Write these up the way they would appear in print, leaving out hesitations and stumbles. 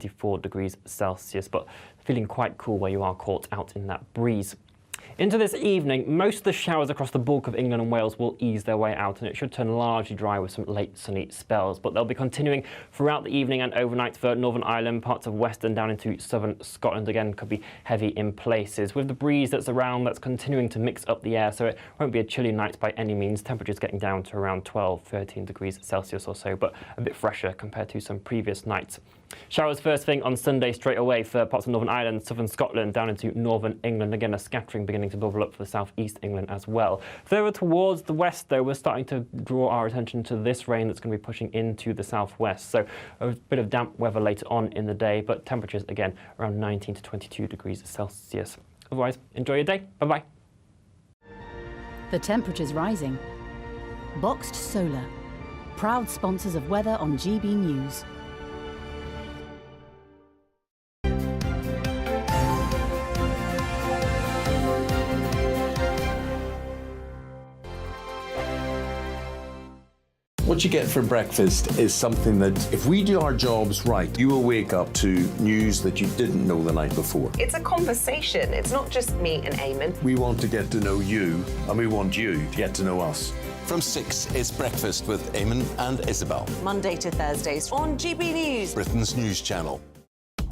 24 degrees Celsius, but feeling quite cool where you are caught out in that breeze. Into this evening, most of the showers across the bulk of England and Wales will ease their way out, and it should turn largely dry with some late sunny spells, but they'll be continuing throughout the evening and overnight for Northern Ireland, parts of Western down into southern Scotland. Again, could be heavy in places, with the breeze that's around that's continuing to mix up the air, so it won't be a chilly night by any means. Temperatures getting down to around 12-13 degrees Celsius or so, but a bit fresher compared to some previous nights. Showers first thing on Sunday straight away for parts of Northern Ireland, southern Scotland, down into northern England. Again, a scattering beginning to bubble up for the southeast England as well. Further towards the west, though, we're starting to draw our attention to this rain that's going to be pushing into the southwest. So a bit of damp weather later on in the day, but temperatures again around 19 to 22 degrees Celsius. Otherwise, enjoy your day. Bye-bye. The temperature's rising. Boxed Solar, proud sponsors of weather on GB News. What you get for breakfast is something that, if we do our jobs right, you will wake up to news that you didn't know the night before. It's a conversation. It's not just me and Eamon. We want to get to know you, and we want you to get to know us. From 6, it's Breakfast with Eamon and Isabel. Monday to Thursdays on GB News, Britain's news channel.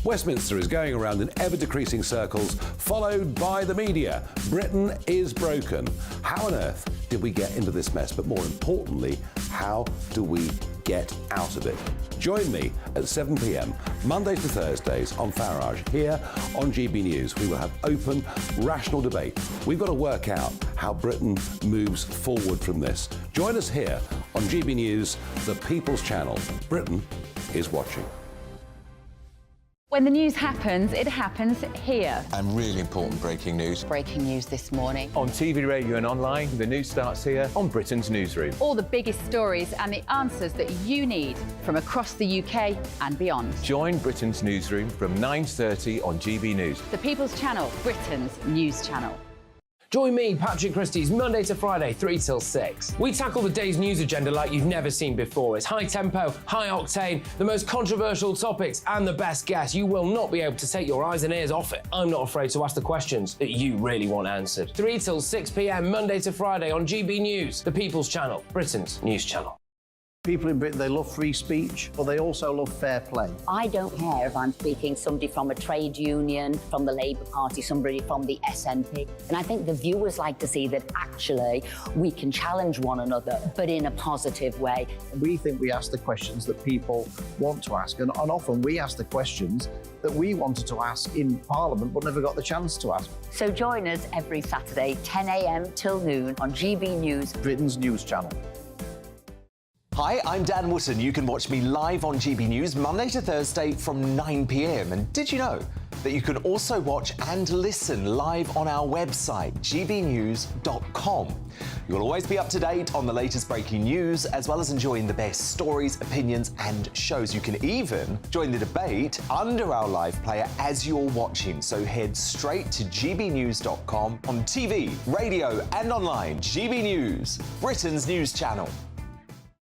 Westminster is going around in ever-decreasing circles, followed by the media. Britain is broken. How on earth did we get into this mess? But more importantly, how do we get out of it? Join me at 7 p.m, Mondays to Thursdays on Farage, here on GB News. We will have open, rational debate. We've got to work out how Britain moves forward from this. Join us here on GB News, the People's Channel. Britain is watching. When the news happens, it happens here. And really important breaking news. Breaking news this morning. On TV, radio and online, the news starts here on Britain's Newsroom. All the biggest stories and the answers that you need from across the UK and beyond. Join Britain's Newsroom from 9:30 on GB News. The People's Channel, Britain's news channel. Join me, Patrick Christie's, Monday to Friday, 3 till 6. We tackle the day's news agenda like you've never seen before. It's high tempo, high octane, the most controversial topics and the best guests. You will not be able to take your eyes and ears off it. I'm not afraid to ask the questions that you really want answered. 3 till 6 p.m, Monday to Friday on GB News, the People's Channel, Britain's news channel. People in Britain, they love free speech, but they also love fair play. I don't care if I'm speaking somebody from a trade union, from the Labour Party, somebody from the SNP. And I think the viewers like to see that actually we can challenge one another, but in a positive way. We think we ask the questions that people want to ask, and often we ask the questions that we wanted to ask in Parliament but never got the chance to ask. So join us every Saturday, 10 a.m. till noon on GB News, Britain's news channel. Hi, I'm Dan Wootton. You can watch me live on GB News Monday to Thursday from 9 p.m. And did you know that you can also watch and listen live on our website, gbnews.com. You'll always be up to date on the latest breaking news, as well as enjoying the best stories, opinions and shows. You can even join the debate under our live player as you're watching. So head straight to gbnews.com on TV, radio and online. GB News, Britain's news channel.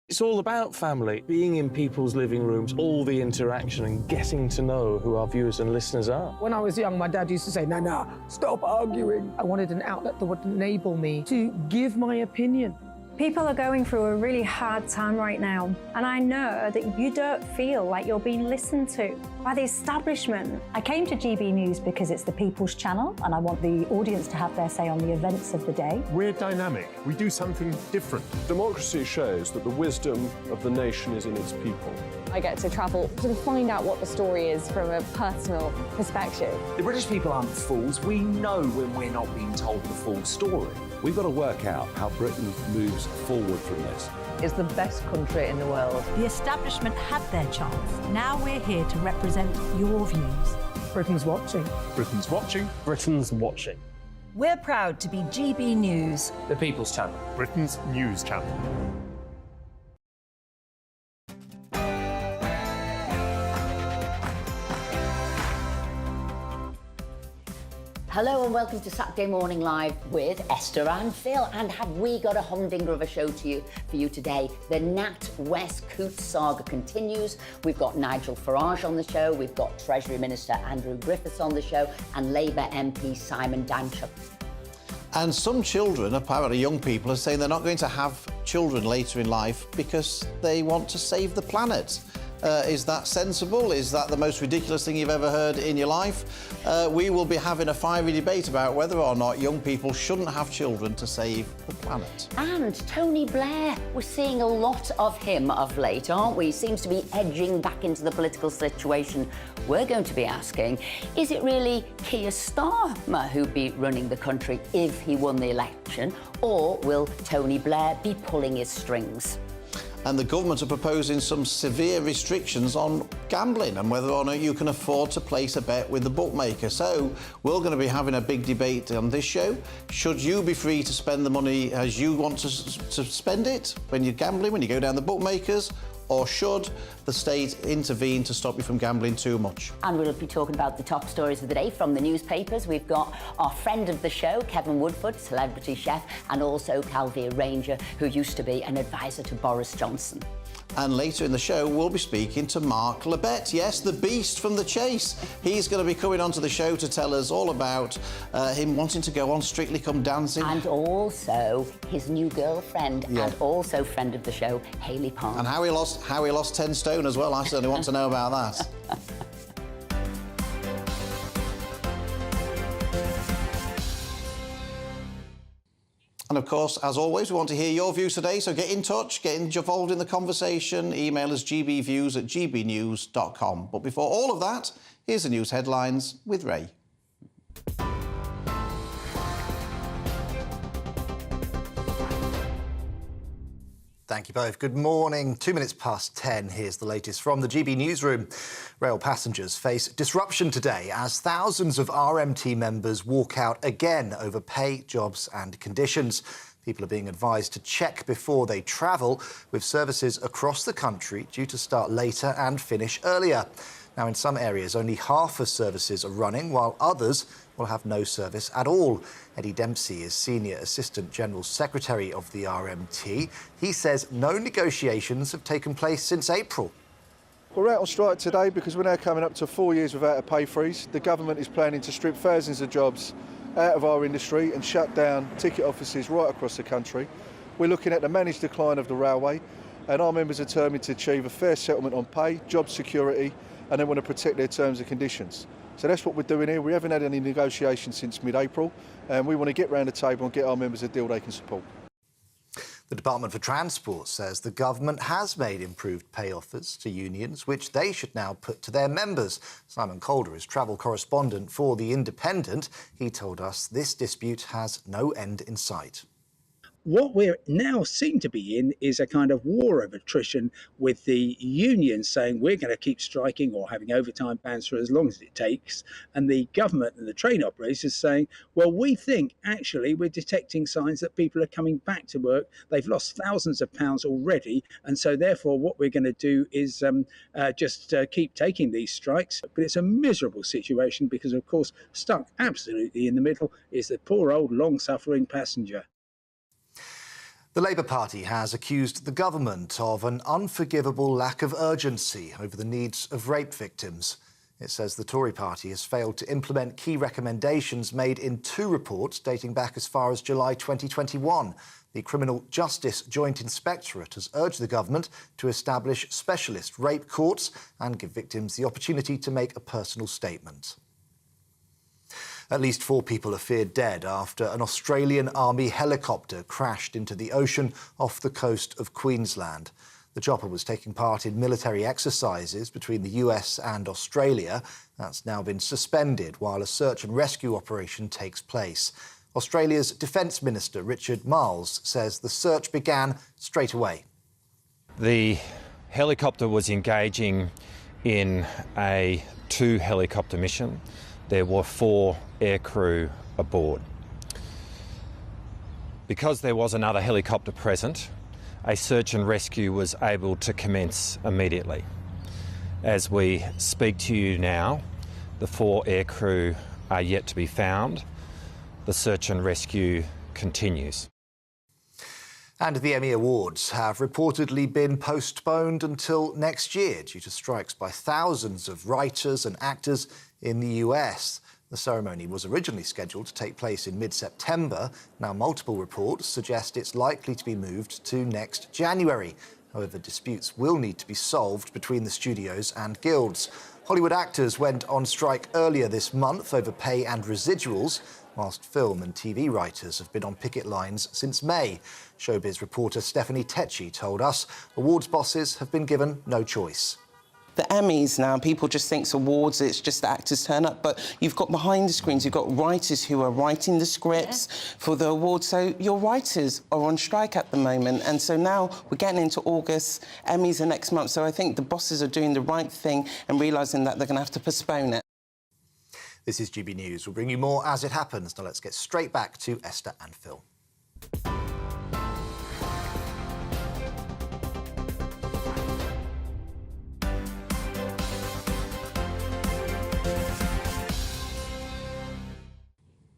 It's all about family, being in people's living rooms, all the interaction and getting to know who our viewers and listeners are. When I was young, my dad used to say, "Nana, stop arguing." I wanted an outlet that would enable me to give my opinion. People are going through a really hard time right now, and I know that you don't feel like you're being listened to by the establishment. I came to GB News because it's the People's Channel, and I want the audience to have their say on the events of the day. We're dynamic. We do something different. Democracy shows that the wisdom of the nation is in its people. I get to travel to find out what the story is from a personal perspective. The British people aren't fools. We know when we're not being told the full story. We've got to work out how Britain moves forward from this. It's the best country in the world. The establishment had their chance. Now we're here to represent your views. Britain's watching. Britain's watching. Britain's watching. We're proud to be GB News, the People's Channel, Britain's news channel. Hello and welcome to Saturday Morning Live with Esther and Phil. And have we got a humdinger of a show for you today? The NatWest Coutts saga continues. We've got Nigel Farage on the show, we've got Treasury Minister Andrew Griffiths on the show, and Labour MP Simon Danchuk. And some children, apparently young people, are saying they're not going to have children later in life because they want to save the planet. Is that sensible? Is that the most ridiculous thing you've ever heard in your life? We will be having a fiery debate about whether or not young people shouldn't have children to save the planet. And Tony Blair, we're seeing a lot of him of late, aren't we? He seems to be edging back into the political situation. We're going to be asking, is it really Keir Starmer who'd be running the country if he won the election, or will Tony Blair be pulling his strings? And the government are proposing some severe restrictions on gambling and whether or not you can afford to place a bet with the bookmaker. So we're going to be having a big debate on this show. Should you be free to spend the money as you want to spend it when you're gambling, when you go down the bookmakers? Or should the state intervene to stop you from gambling too much? And we'll be talking about the top stories of the day from the newspapers. We've got our friend of the show, Kevin Woodford, celebrity chef, and also Calvia Ranger, who used to be an advisor to Boris Johnson. And later in the show, we'll be speaking to Mark Lebet. Yes, the beast from The Chase. He's going to be coming onto the show to tell us all about him wanting to go on Strictly Come Dancing. And also his new girlfriend, and also friend of the show, Hayley Palmer. And how he lost 10 stone as well. I certainly want to know about that. And of course, as always, we want to hear your views today, so get in touch, get involved in the conversation. Email us gbviews@gbnews.com. But before all of that, here's the news headlines with Ray. Thank you both. Good morning. 2 minutes past 10. Here's the latest from the GB newsroom. Rail passengers face disruption today as thousands of RMT members walk out again over pay, jobs and conditions. People are being advised to check before they travel, with services across the country due to start later and finish earlier. Now, in some areas, only half of services are running, while others will have no service at all. Eddie Dempsey is Senior Assistant General Secretary of the RMT. He says no negotiations have taken place since April. We're out on strike today because we're now coming up to 4 years without a pay freeze. The government is planning to strip thousands of jobs out of our industry and shut down ticket offices right across the country. We're looking at the managed decline of the railway, and our members are determined to achieve a fair settlement on pay, job security, and they want to protect their terms and conditions. So that's what we're doing here. We haven't had any negotiations since mid-April, and we want to get round the table and get our members a deal they can support. The Department for Transport says the government has made improved pay offers to unions, which they should now put to their members. Simon Calder is travel correspondent for The Independent. He told us this dispute has no end in sight. What we now seem to be in is a kind of war of attrition, with the unions saying we're going to keep striking or having overtime bans for as long as it takes, and the government and the train operators saying, well, we think actually we're detecting signs that people are coming back to work. They've lost thousands of pounds already, and so therefore what we're going to do is just keep taking these strikes. But it's a miserable situation because, of course, stuck absolutely in the middle is the poor old long-suffering passenger. The Labour Party has accused the government of an unforgivable lack of urgency over the needs of rape victims. It says the Tory party has failed to implement key recommendations made in 2 reports dating back as far as July 2021. The Criminal Justice Joint Inspectorate has urged the government to establish specialist rape courts and give victims the opportunity to make a personal statement. At least 4 people are feared dead after an Australian Army helicopter crashed into the ocean off the coast of Queensland. The chopper was taking part in military exercises between the US and Australia. That's now been suspended while a search and rescue operation takes place. Australia's Defence Minister Richard Marles says the search began straight away. The helicopter was engaging in a 2-helicopter mission. There were 4 aircrew aboard. Because there was another helicopter present, a search and rescue was able to commence immediately. As we speak to you now, the 4 aircrew are yet to be found. The search and rescue continues. And the Emmy Awards have reportedly been postponed until next year due to strikes by thousands of writers and actors in the US. The ceremony was originally scheduled to take place in mid-September. Now, multiple reports suggest it's likely to be moved to next January. However, disputes will need to be solved between the studios and guilds. Hollywood actors went on strike earlier this month over pay and residuals, whilst film and TV writers have been on picket lines since May. Showbiz reporter Stephanie Tecci told us awards bosses have been given no choice. The Emmys now, people just think it's awards, it's just the actors turn up, but you've got behind the screens, you've got writers who are writing the scripts for the awards, so your writers are on strike at the moment, and so now we're getting into August, Emmys are next month, so I think the bosses are doing the right thing and realising that they're going to have to postpone it. This is GB News. We'll bring you more as it happens. Now let's get straight back to Esther and Phil.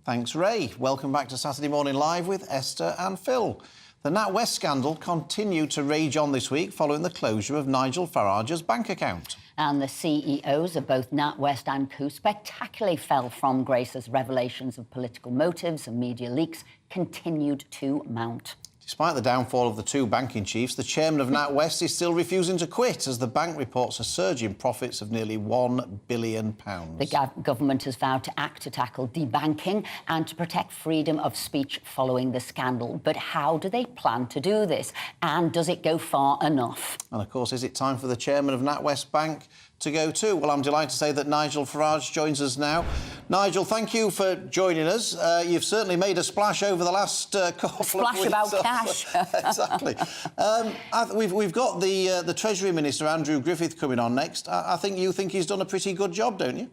Thanks, Ray. Welcome back to Saturday Morning Live with Esther and Phil. The NatWest scandal continued to rage on this week following the closure of Nigel Farage's bank account. And the CEOs of both NatWest and Co spectacularly fell from grace as revelations of political motives and media leaks continued to mount. Despite the downfall of the two banking chiefs, the chairman of NatWest is still refusing to quit as the bank reports a surge in profits of nearly £1 billion. The government has vowed to act to tackle debanking and to protect freedom of speech following the scandal. But how do they plan to do this? And does it go far enough? And, of course, is it time for the chairman of NatWest Bank to go too? Well, I'm delighted to say that Nigel Farage joins us now. Nigel, thank you for joining us. You've certainly made a splash over the last couple of weeks. Splash about cash. Exactly. We've got the Treasury Minister, Andrew Griffith, coming on next. I think you think he's done a pretty good job, don't you?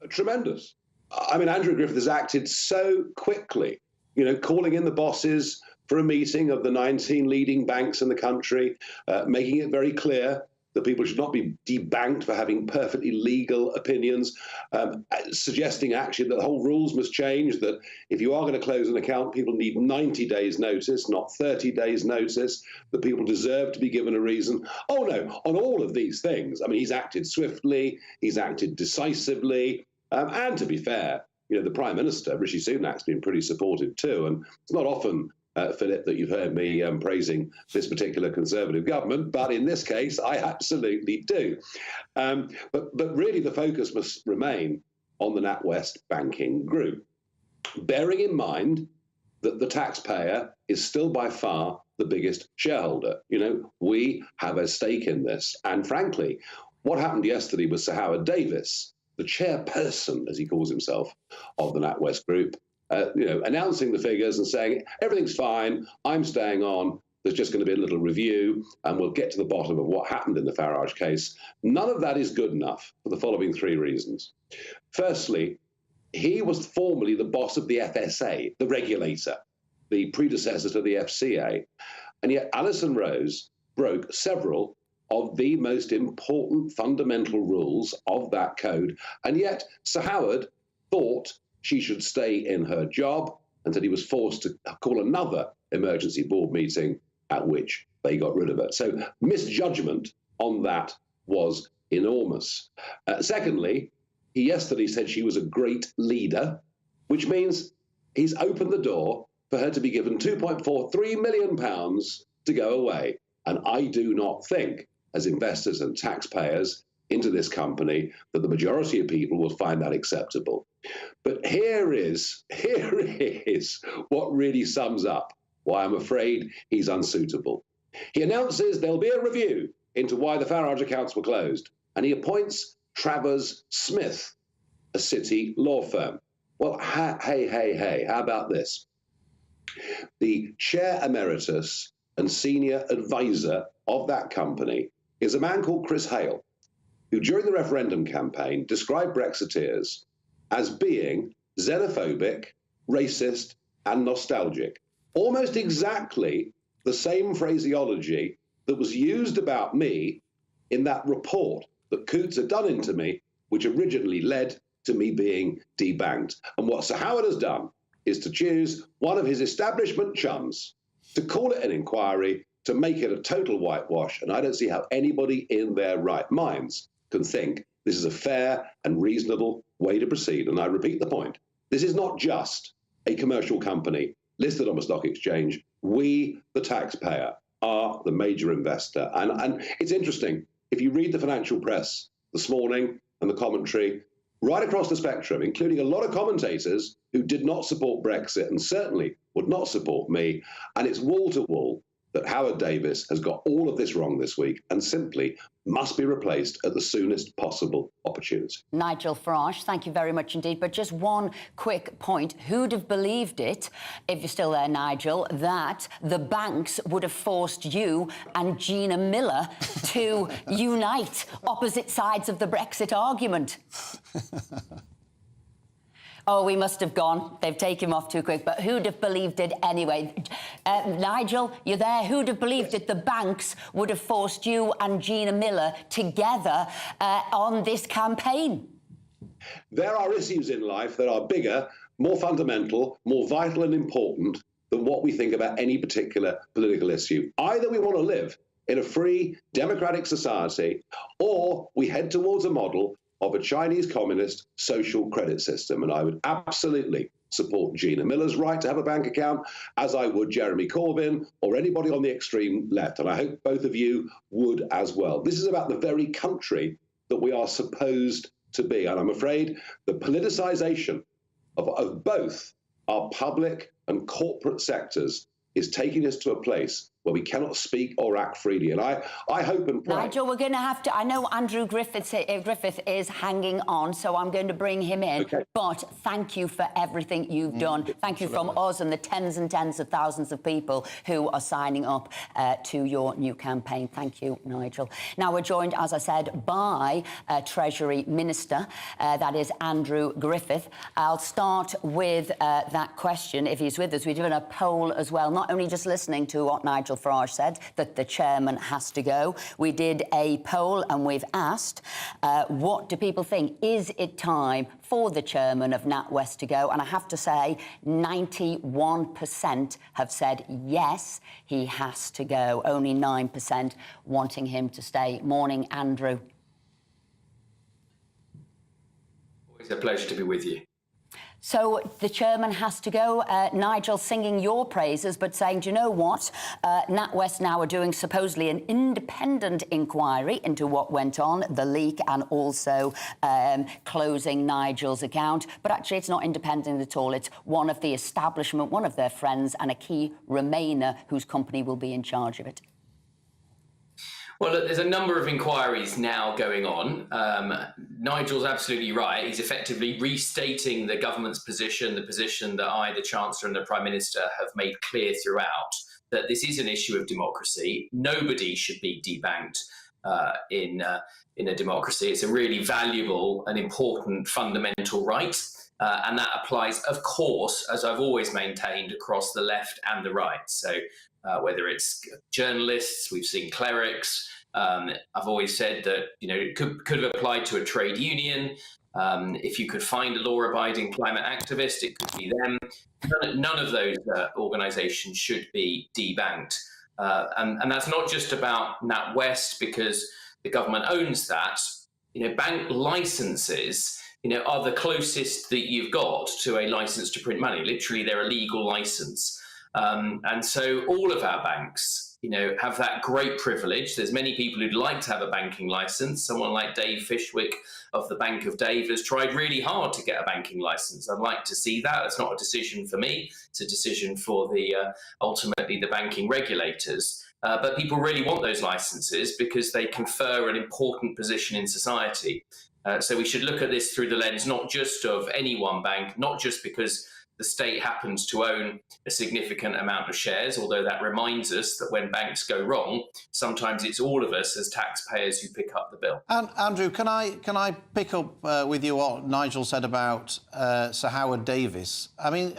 Tremendous. I mean, Andrew Griffith has acted so quickly, you know, calling in the bosses for a meeting of the 19 leading banks in the country, making it very clear that people should not be debanked for having perfectly legal opinions, suggesting actually that the whole rules must change, that if you are going to close an account, people need 90 days notice, not 30 days notice, that people deserve to be given a reason. Oh, no, on all of these things, I mean, he's acted swiftly, he's acted decisively, and to be fair, you know, the Prime Minister, Rishi Sunak's been pretty supportive too, and it's not often Philip, that you've heard me praising this particular Conservative government, but in this case, I absolutely do. But really, the focus must remain on the NatWest banking group, bearing in mind that the taxpayer is still by far the biggest shareholder. You know, we have a stake in this. And frankly, what happened yesterday was Sir Howard Davis, the chairperson, as he calls himself, of the NatWest group, you know, announcing the figures and saying, everything's fine, I'm staying on, there's just going to be a little review and we'll get to the bottom of what happened in the Farage case. None of that is good enough for the following three reasons. Firstly, he was formerly the boss of the FSA, the regulator, the predecessor to the FCA, and yet Alison Rose broke several of the most important fundamental rules of that code, and yet Sir Howard thought she should stay in her job until he was forced to call another emergency board meeting at which they got rid of her. So misjudgment on that was enormous. Secondly, he yesterday said she was a great leader, which means he's opened the door for her to be given £2.43 million to go away. And I do not think, as investors and taxpayers into this company, that the majority of people will find that acceptable. But here is what really sums up why I'm afraid he's unsuitable. He announces there'll be a review into why the Farage accounts were closed, and he appoints Travers Smith, a City law firm. Well, hey, how about this? The chair emeritus and senior advisor of that company is a man called Chris Hale, who during the referendum campaign described Brexiteers as being xenophobic, racist, and nostalgic. Almost exactly the same phraseology that was used about me in that report that Coots had done into me, which originally led to me being debanked. And what Sir Howard has done is to choose one of his establishment chums to call it an inquiry, to make it a total whitewash. And I don't see how anybody in their right minds can think this is a fair and reasonable way to proceed. And I repeat the point. This is not just a commercial company listed on a stock exchange. We, the taxpayer, are the major investor. And it's interesting, if you read the financial press this morning and the commentary, right across the spectrum, including a lot of commentators who did not support Brexit and certainly would not support me, and it's wall to wall that Howard Davis has got all of this wrong this week and simply must be replaced at the soonest possible opportunity. Nigel Farage, thank you very much indeed. But just one quick point. Who'd have believed it, if you're still there, Nigel, that the banks would have forced you and Gina Miller to unite opposite sides of the Brexit argument? Oh, we must have gone. They've taken him off too quick. But who'd have believed it anyway? Nigel, you're there. Who'd have believed it? The banks would have forced you and Gina Miller together on this campaign. There are issues in life that are bigger, more fundamental, more vital and important than what we think about any particular political issue. Either we want to live in a free, democratic society, or we head towards a model of a Chinese communist social credit system. And I would absolutely support Gina Miller's right to have a bank account, as I would Jeremy Corbyn or anybody on the extreme left. And I hope both of you would as well. This is about the very country that we are supposed to be. And I'm afraid the politicization of both our public and corporate sectors is taking us to a place where we cannot speak or act freely. And I hope and pray... Nigel, we're going to have to... I know Andrew Griffith is hanging on, so I'm going to bring him in. Okay. But thank you for everything you've done. Thank you from us and the tens and tens of thousands of people who are signing up to your new campaign. Thank you, Nigel. Now, we're joined, as I said, by Treasury Minister. That is Andrew Griffith. I'll start with that question, if he's with us. We've done a poll as well, not only just listening to what Nigel Farage said, that the chairman has to go. We did a poll and we've asked, what do people think? Is it time for the chairman of NatWest to go? And I have to say, 91% have said yes, he has to go. Only 9% wanting him to stay. Morning, Andrew. Always a pleasure to be with you. So the chairman has to go. Nigel singing your praises, but saying, do you know what? NatWest now are doing supposedly an independent inquiry into what went on, the leak, and also closing Nigel's account. But actually, it's not independent at all. It's one of the establishment, one of their friends, and a key Remainer whose company will be in charge of it. Well, look, there's a number of inquiries now going on. Nigel's absolutely right. He's effectively restating the government's position, the position that I, the Chancellor and the Prime Minister have made clear throughout, that this is an issue of democracy. Nobody should be debanked in a democracy. It's a really valuable and important fundamental right. And that applies, of course, as I've always maintained, across the left and the right. So whether it's journalists, we've seen clerics. I've always said that, you know, it could have applied to a trade union. If you could find a law-abiding climate activist, it could be them. None of those organisations should be debanked. And that's not just about NatWest, because the government owns that. You know, bank licences, you know, are the closest that you've got to a licence to print money. Literally, they're a legal licence. And so all of our banks, you know, have that great privilege. There's many people who'd like to have a banking licence. Someone like Dave Fishwick of the Bank of Dave has tried really hard to get a banking licence. I'd like to see that. It's not a decision for me. It's a decision for the ultimately the banking regulators. But people really want those licences because they confer an important position in society. So we should look at this through the lens not just of any one bank, not just because the state happens to own a significant amount of shares, although that reminds us that when banks go wrong, sometimes it's all of us as taxpayers who pick up the bill. And Andrew, can I pick up with you what Nigel said about Sir Howard Davis? I mean,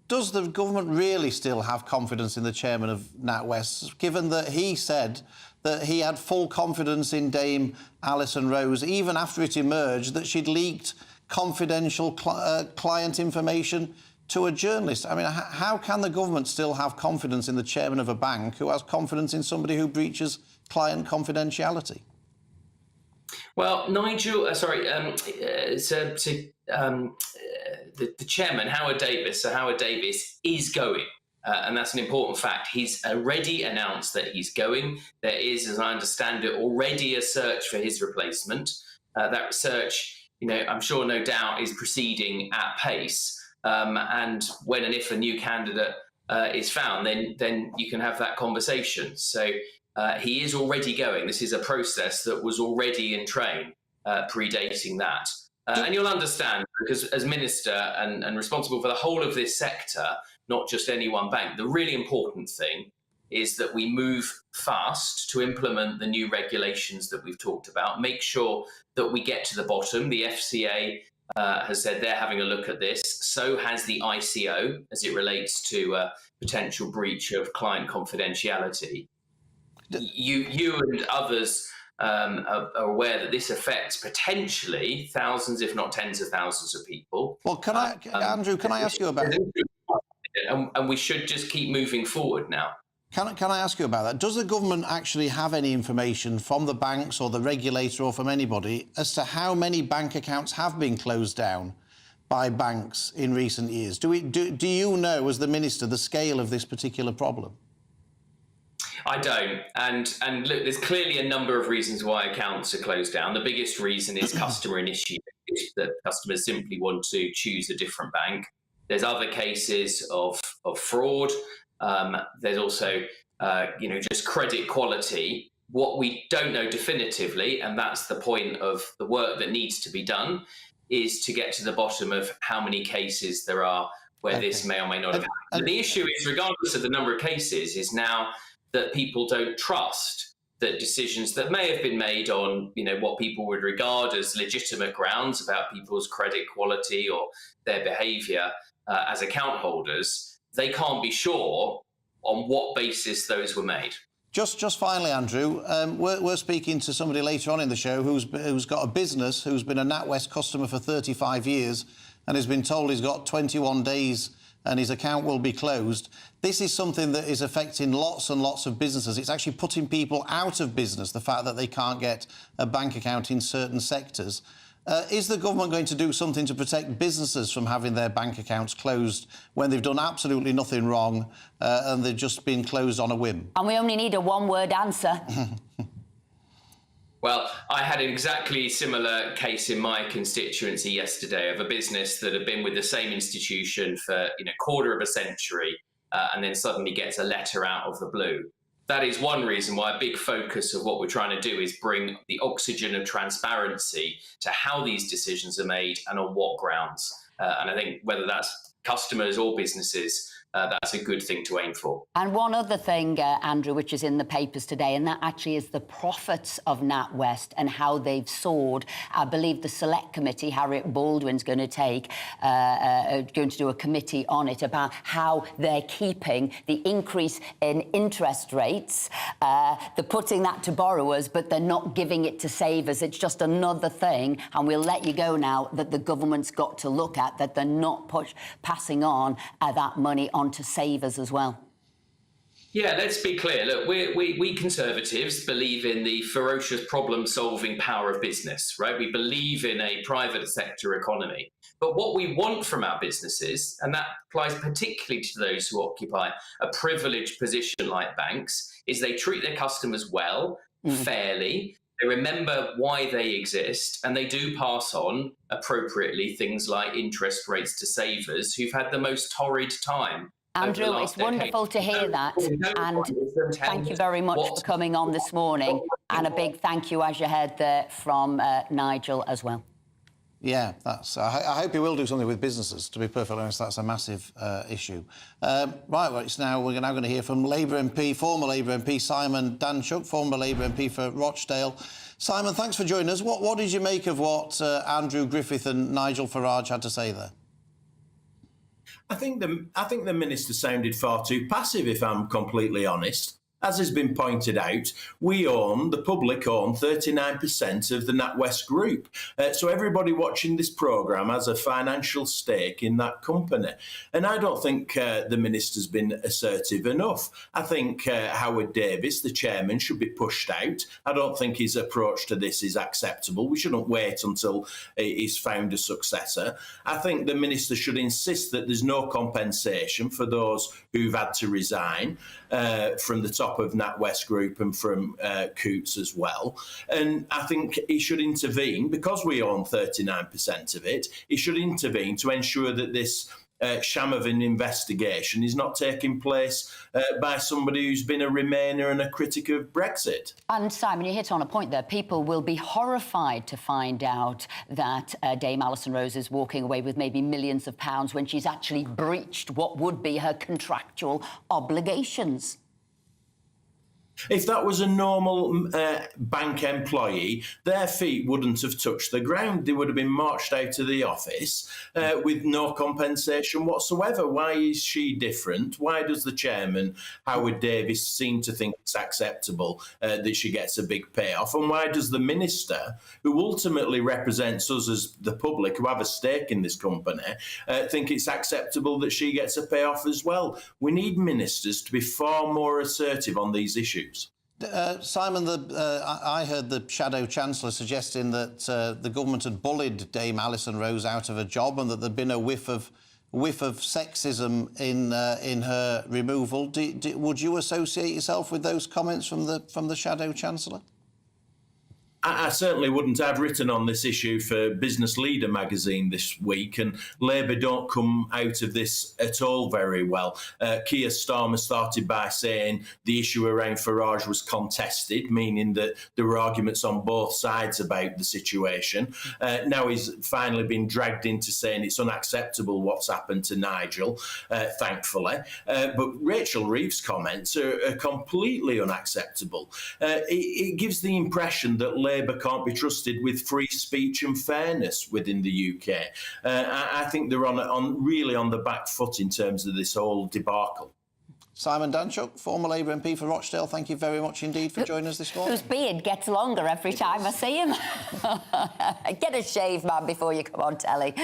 does the government really still have confidence in the chairman of NatWest, given that he said that he had full confidence in Dame Alison Rose, even after it emerged that she'd leaked confidential client information to a journalist. I mean, how can the government still have confidence in the chairman of a bank who has confidence in somebody who breaches client confidentiality? Well, Nigel, the chairman, Howard Davis, Sir Howard Davis, is going. And that's an important fact. He's already announced that he's going. There is, as I understand it, already a search for his replacement. That research, I'm sure no doubt is proceeding at pace. And when and if a new candidate is found, then you can have that conversation. So he is already going. This is a process that was already in train, predating that. And you'll understand, because as minister and responsible for the whole of this sector, not just any one bank, the really important thing is that we move fast to implement the new regulations that we've talked about, make sure that we get to the bottom. The FCA has said they're having a look at this. So has the ICO as it relates to potential breach of client confidentiality. You and others are aware that this affects potentially thousands, if not tens of thousands of people. Well, Andrew, can I ask you about it? And we should just keep moving forward now. Can I ask you about that? Does the government actually have any information from the banks or the regulator or from anybody as to how many bank accounts have been closed down by banks in recent years? Do you know, as the minister, the scale of this particular problem? I don't. And look, there's clearly a number of reasons why accounts are closed down. The biggest reason is customer initiative, that customers simply want to choose a different bank. There's other cases of fraud. There's also, just credit quality. What we don't know definitively, and that's the point of the work that needs to be done, is to get to the bottom of how many cases there are where this may or may not have happened. And the issue is, regardless of the number of cases, is now that people don't trust that decisions that may have been made on, what people would regard as legitimate grounds about people's credit quality or their behaviour as account holders, they can't be sure on what basis those were made. Just finally, Andrew, we're speaking to somebody later on in the show who's got a business, who's been a NatWest customer for 35 years and has been told he's got 21 days and his account will be closed. This is something that is affecting lots and lots of businesses. It's actually putting people out of business, the fact that they can't get a bank account in certain sectors. Is the government going to do something to protect businesses from having their bank accounts closed when they've done absolutely nothing wrong and they've just been closed on a whim? And we only need a one-word answer. Well, I had an exactly similar case in my constituency yesterday of a business that had been with the same institution for a quarter of a century and then suddenly gets a letter out of the blue. That is one reason why a big focus of what we're trying to do is bring the oxygen of transparency to how these decisions are made and on what grounds. And I think whether that's customers or businesses, that's a good thing to aim for. And one other thing, Andrew, which is in the papers today, and that actually is the profits of NatWest and how they've soared. I believe the Select Committee, Harriet Baldwin's going to do a committee on it about how they're keeping the increase in interest rates. They're putting that to borrowers, but they're not giving it to savers. It's just another thing, and we'll let you go now, that the government's got to look at, that they're not passing on that money on to savers as well. Yeah, let's be clear. Look, we Conservatives believe in the ferocious problem-solving power of business, right? We believe in a private sector economy. But what we want from our businesses, and that applies particularly to those who occupy a privileged position like banks, is they treat their customers well, fairly. They remember why they exist, and they do pass on appropriately things like interest rates to savers who've had the most torrid time. Andrew, it's wonderful to hear that, and thank you very much for coming on this morning, and a big thank you, as you heard there, from Nigel as well. Yeah, I hope he will do something with businesses. To be perfectly honest, that's a massive issue. Right, well, we're now going to hear from Labour MP, former Labour MP Simon Danchuk, former Labour MP for Rochdale. Simon, thanks for joining us. What did you make of what Andrew Griffith and Nigel Farage had to say there? I think the minister sounded far too passive, if I'm completely honest. As has been pointed out, the public own 39% of the NatWest group. So everybody watching this programme has a financial stake in that company. And I don't think the minister's been assertive enough. I think Howard Davis, the chairman, should be pushed out. I don't think his approach to this is acceptable. We shouldn't wait until he's found a successor. I think the minister should insist that there's no compensation for those who've had to resign from the top of NatWest Group and from Coutts as well. And I think he should intervene, because we own 39% of it, he should intervene to ensure that this sham of an investigation is not taking place by somebody who's been a Remainer and a critic of Brexit. And Simon, you hit on a point there. People will be horrified to find out that Dame Alison Rose is walking away with maybe millions of pounds when she's actually breached what would be her contractual obligations. If that was a normal bank employee, their feet wouldn't have touched the ground. They would have been marched out of the office with no compensation whatsoever. Why is she different? Why does the chairman, Howard Davis, seem to think it's acceptable that she gets a big payoff? And why does the minister, who ultimately represents us as the public, who have a stake in this company, think it's acceptable that she gets a payoff as well? We need ministers to be far more assertive on these issues. Simon, I heard the Shadow Chancellor suggesting that the government had bullied Dame Alison Rose out of a job and that there'd been a whiff of sexism in her removal. Would you associate yourself with those comments from the Shadow Chancellor? I certainly wouldn't. I've written on this issue for Business Leader magazine this week, and Labour don't come out of this at all very well. Keir Starmer started by saying the issue around Farage was contested, meaning that there were arguments on both sides about the situation. Now he's finally been dragged into saying it's unacceptable what's happened to Nigel, thankfully. But Rachel Reeves' comments are completely unacceptable. It gives the impression that Labour can't be trusted with free speech and fairness within the UK. I think they're really on the back foot in terms of this whole debacle. Simon Danchuk, former Labour MP for Rochdale, thank you very much indeed for joining us this morning. Whose beard gets longer every time I see him. Get a shave, man, before you come on telly.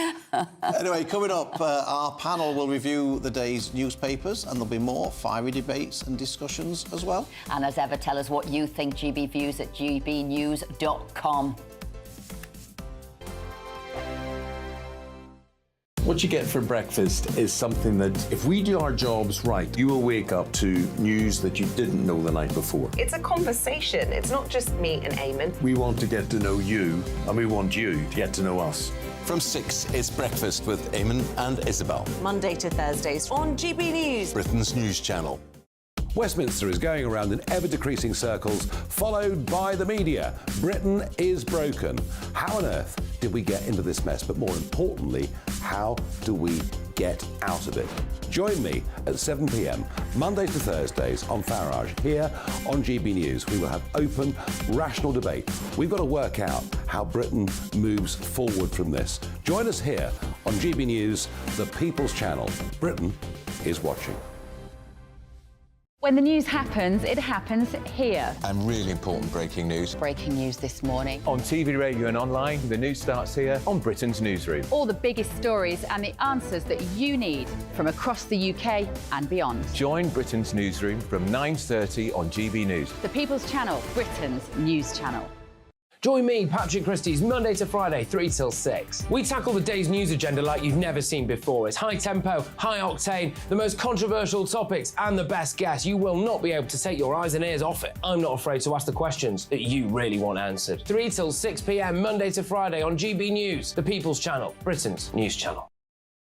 Anyway, coming up, our panel will review the day's newspapers, and there'll be more fiery debates and discussions as well. And as ever, tell us what you think. GB Views at gbnews.com. What you get for breakfast is something that, if we do our jobs right, you will wake up to news that you didn't know the night before. It's a conversation. It's not just me and Eamon. We want to get to know you, and we want you to get to know us. From 6, it's Breakfast with Eamon and Isabel. Monday to Thursdays on GB News, Britain's news channel. Westminster is going around in ever-decreasing circles, followed by the media. Britain is broken. How on earth did we get into this mess? But more importantly, how do we get out of it? Join me at 7 p.m, Mondays to Thursdays on Farage, here on GB News. We will have open, rational debate. We've got to work out how Britain moves forward from this. Join us here on GB News, the People's Channel. Britain is watching. When the news happens, it happens here. And really important breaking news. Breaking news this morning. On TV, radio and online, the news starts here on Britain's Newsroom. All the biggest stories and the answers that you need from across the UK and beyond. Join Britain's Newsroom from 9:30 on GB News. The People's Channel, Britain's news channel. Join me, Patrick Christie's, Monday to Friday, 3 till 6. We tackle the day's news agenda like you've never seen before. It's high tempo, high octane, the most controversial topics and the best guests. You will not be able to take your eyes and ears off it. I'm not afraid to ask the questions that you really want answered. 3 till 6 p.m, Monday to Friday on GB News, the People's Channel, Britain's news channel.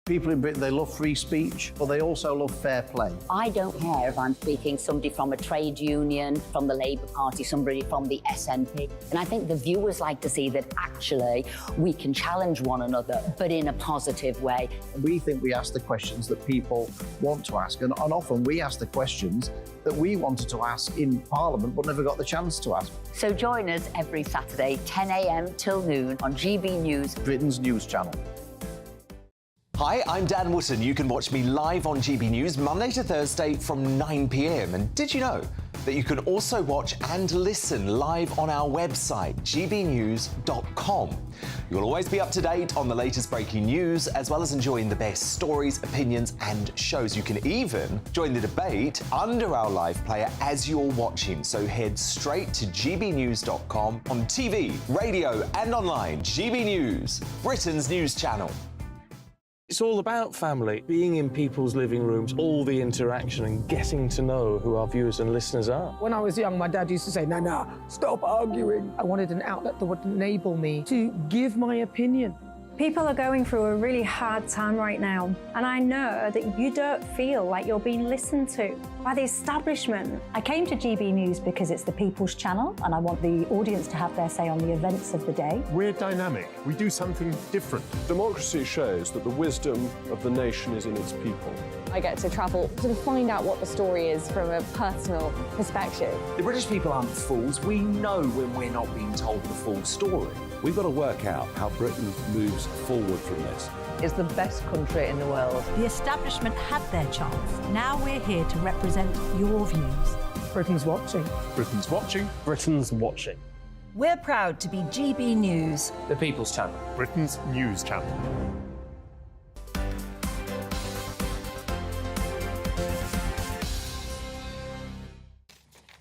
People in Britain, they love free speech, but they also love fair play. I don't care if I'm speaking somebody from a trade union, from the Labour Party, somebody from the SNP. And I think the viewers like to see that actually we can challenge one another, but in a positive way. We think we ask the questions that people want to ask, and often we ask the questions that we wanted to ask in Parliament but never got the chance to ask. So join us every Saturday, 10 a.m. till noon on GB News, Britain's news channel. Hi, I'm Dan Wootton. You can watch me live on GB News Monday to Thursday from 9 p.m. And did you know that you can also watch and listen live on our website, gbnews.com. You'll always be up to date on the latest breaking news, as well as enjoying the best stories, opinions and shows. You can even join the debate under our live player as you're watching. So head straight to gbnews.com on TV, radio and online. GB News, Britain's news channel. It's all about family, being in people's living rooms, all the interaction and getting to know who our viewers and listeners are. When I was young, my dad used to say, Nana, stop arguing. I wanted an outlet that would enable me to give my opinion. People are going through a really hard time right now, and I know that you don't feel like you're being listened to by the establishment. I came to GB News because it's the people's channel and I want the audience to have their say on the events of the day. We're dynamic. We do something different. Democracy shows that the wisdom of the nation is in its people. I get to travel to find out what the story is from a personal perspective. The British people aren't fools. We know when we're not being told the full story. We've got to work out how Britain moves forward from this. It's the best country in the world. The establishment had their chance. Now we're here to represent your views. Britain's watching. Britain's watching. Britain's watching. We're proud to be GB News. The People's Channel. Britain's news channel.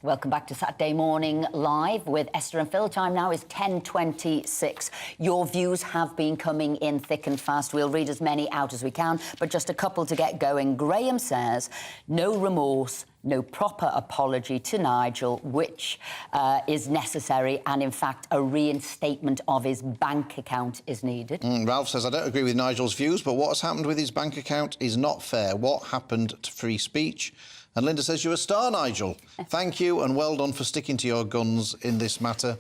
Welcome back to Saturday Morning Live with Esther and Phil. Time now is 10:26. Your views have been coming in thick and fast. We'll read as many out as we can, but just a couple to get going. Graham says, no remorse, no proper apology to Nigel, which is necessary, and in fact a reinstatement of his bank account is needed. Ralph says, I don't agree with Nigel's views, but what has happened with his bank account is not fair. What happened to free speech? And Linda says, you're a star, Nigel. Thank you and well done for sticking to your guns in this matter.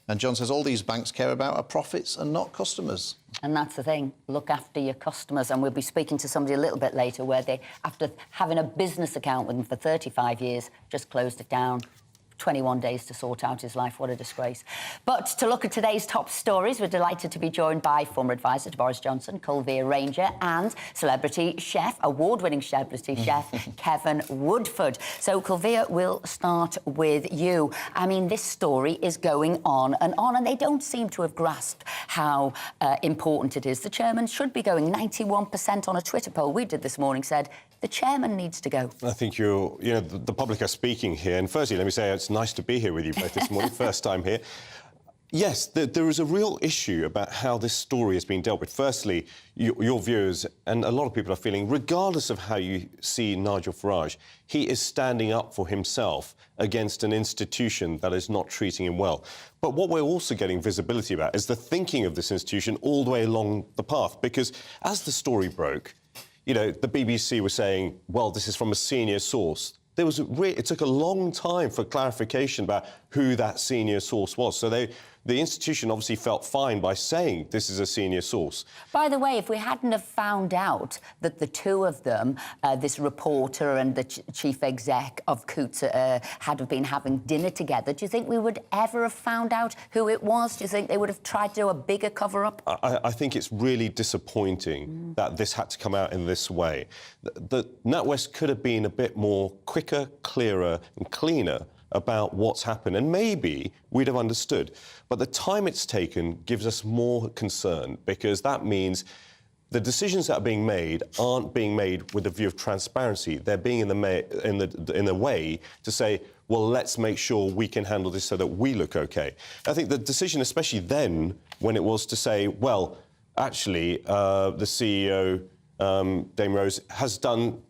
And John says, all these banks care about are profits and not customers. And that's the thing, look after your customers. And we'll be speaking to somebody a little bit later where they, after having a business account with them for 35 years, just closed it down. 21 days to sort out his life. What a disgrace. But to look at today's top stories, we're delighted to be joined by former advisor to Boris Johnson, Childbearing Ranger, and celebrity chef, award-winning celebrity chef, Kevin Woodford. So, Childbearing, we'll start with you. I mean, this story is going on, and they don't seem to have grasped how important it is. The chairman should be going. 91% on a Twitter poll we did this morning said the chairman needs to go. I think the public are speaking here. And firstly, let me say it's nice to be here with you both this morning, first time here. Yes, there is a real issue about how this story has been dealt with. Firstly, your viewers and a lot of people are feeling, regardless of how you see Nigel Farage, he is standing up for himself against an institution that is not treating him well. But what we're also getting visibility about is the thinking of this institution all the way along the path. Because as the story broke, the BBC was saying, well, this is from a senior source. It took a long time for clarification about who that senior source was. So the institution obviously felt fine by saying this is a senior source. By the way, if we hadn't have found out that the two of them, this reporter and the chief exec of Coutts, had been having dinner together, do you think we would ever have found out who it was? Do you think they would have tried to do a bigger cover-up? I think it's really disappointing that this had to come out in this way. The NatWest could have been a bit more quicker, clearer and cleaner about what's happened, and maybe we'd have understood. But the time it's taken gives us more concern, because that means the decisions that are being made aren't being made with a view of transparency. They're being in the way to say, well, let's make sure we can handle this so that we look okay. I think the decision, especially then, when it was to say, well, actually, the CEO, Dame Rose,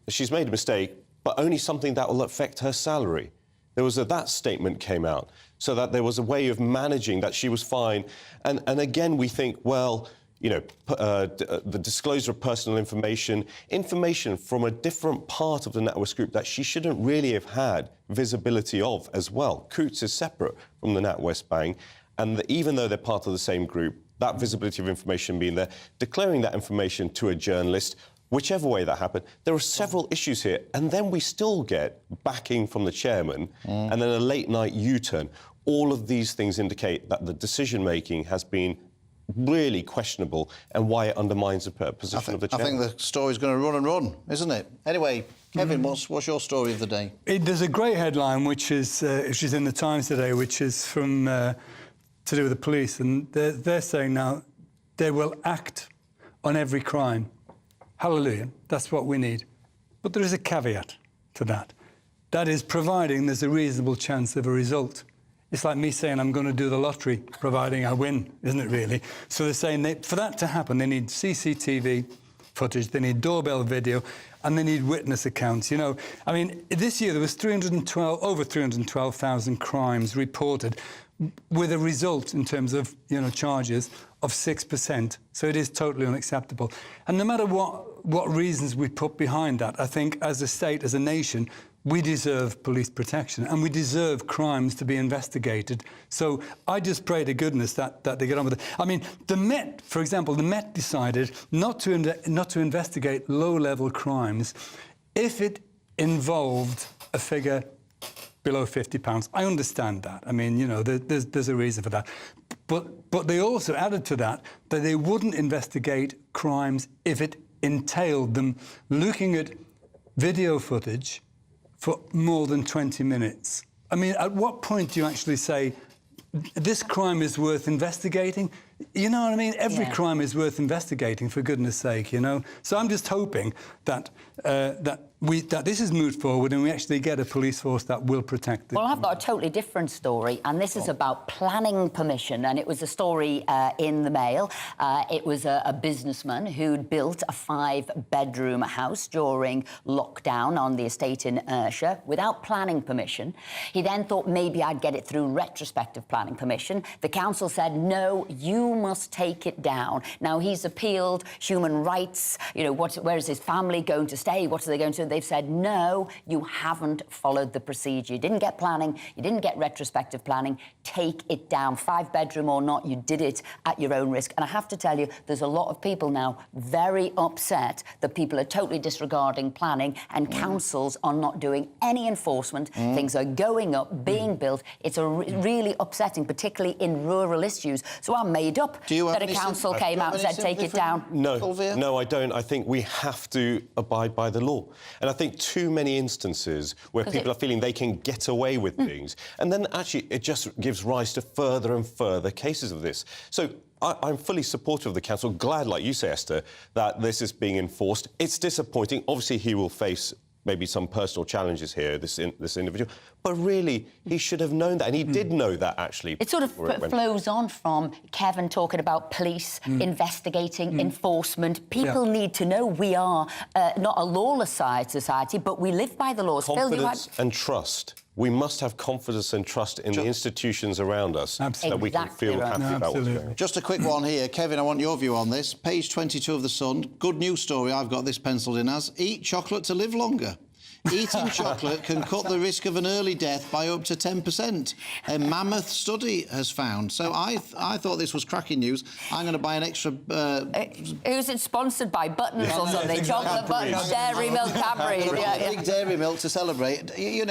she's made a mistake, but only something that will affect her salary. There was that statement came out, so that there was a way of managing that she was fine. And again, we think, well, the disclosure of personal information from a different part of the NatWest group that she shouldn't really have had visibility of as well. Coutts is separate from the NatWest bang, and even though they're part of the same group, that visibility of information being there, declaring that information to a journalist, whichever way that happened, there are several issues here. And then we still get backing from the chairman and then a late-night U-turn. All of these things indicate that the decision-making has been really questionable and why it undermines the position of the chair. I think the story's going to run and run, isn't it? Anyway, Kevin, what's your story of the day? There's a great headline which is in the Times today, which is from to do with the police, and they're saying now they will act on every crime. Hallelujah, that's what we need. But there is a caveat to that. That is, providing there's a reasonable chance of a result. It's like me saying I'm going to do the lottery, providing I win, isn't it really? So they're saying for that to happen, they need CCTV footage, they need doorbell video, and they need witness accounts. You know, I mean, this year there was over 312,000 crimes reported, with a result in terms of, you know, charges of 6%. So it is totally unacceptable. And no matter what reasons we put behind that, I think as a state, as a nation, we deserve police protection and we deserve crimes to be investigated. So I just pray to goodness that they get on with it. I mean, the Met, for example, the Met decided not to investigate low-level crimes if it involved a figure below £50. I understand that. I mean, you know, there's a reason for that. But they also added to that they wouldn't investigate crimes if it entailed them looking at video footage for more than 20 minutes. I mean, at what point do you actually say, this crime is worth investigating? You know what I mean? Every crime is worth investigating, for goodness sake, you know? So I'm just hoping that this is moved forward and we actually get a police force that will protect the... Well, I've got a totally different story, and this is about planning permission, and it was a story in the Mail. It was a businessman who'd built a 5-bedroom house during lockdown on the estate in Ayrshire without planning permission. He then thought maybe I'd get it through retrospective planning permission. The council said, no, you must take it down. Now, he's appealed human rights, you know, where is his family going to stay? What are they going to do? They've said, no, you haven't followed the procedure. You didn't get planning, you didn't get retrospective planning, take it down. 5-bedroom or not, you did it at your own risk. And I have to tell you, there's a lot of people now very upset that people are totally disregarding planning and councils are not doing any enforcement. Things are going up, being built. It's really upsetting, particularly in rural issues. So I'm made up that a council came out and said, take it down. No, I don't. I think we have to abide by the law. And I think too many instances where people are feeling they can get away with things, and then actually it just gives rise to further and further cases of this. So I'm fully supportive of the council, glad, like you say, Esther, that this is being enforced. It's disappointing. Obviously, he will face maybe some personal challenges here, this individual, but really, he should have known that, and he did know that, actually. It sort of flows on from Kevin talking about police, investigating, enforcement. People need to know we are not a lawless society, but we live by the laws. Confidence and trust. We must have confidence and trust in the institutions around us that we can feel happy about what's going on. Just a quick one here. Kevin, I want your view on this. Page 22 of The Sun. Good news story. I've got this pencilled in as, eat chocolate to live longer. Eating chocolate can cut the risk of an early death by up to 10%. A mammoth study has found. So I thought this was cracking news. I'm going to buy an extra... Who's it sponsored by? Buttons or something? Chocolate Buttons, Dairy Milk, Cadbury. Big Dairy Milk to celebrate. You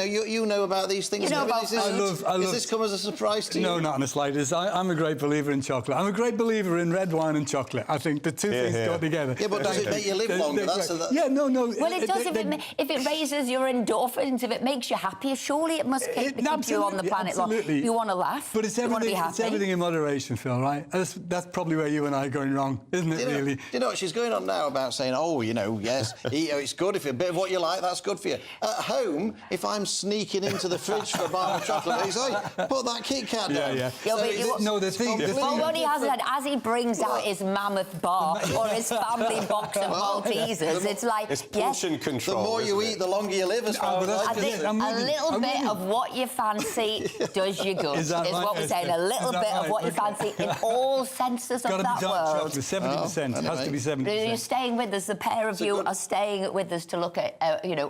know about these things. You know about Does this come as a surprise to you? No, not in the slightest. I'm a great believer in chocolate. I'm a great believer in red wine and chocolate. I think the two things go together. Yeah, but does it make you live longer? No. Well, it does if it raises your endorphins, if it makes you happier, surely it must keep you on the planet long. You want to laugh, but it's everything in moderation, Phil, right? That's probably where you and I are going wrong, isn't it, really? You know what she's going on now about saying, oh, you know, yes, it's good if a bit of what you like, that's good for you. At home, if I'm sneaking into the fridge for a bar of chocolate, he's like, put that Kit Kat down. The thing... Well, what he has said, as he brings out his mammoth bar or his family box of Maltesers, it's like... It's portion control. The more you eat, the longer you live. I think a little bit of what you fancy does you good, is what we're saying. A little bit of what you fancy in all senses of that world. 70%. It has to be 70%. You're staying with us. The pair of you are staying with us to look at,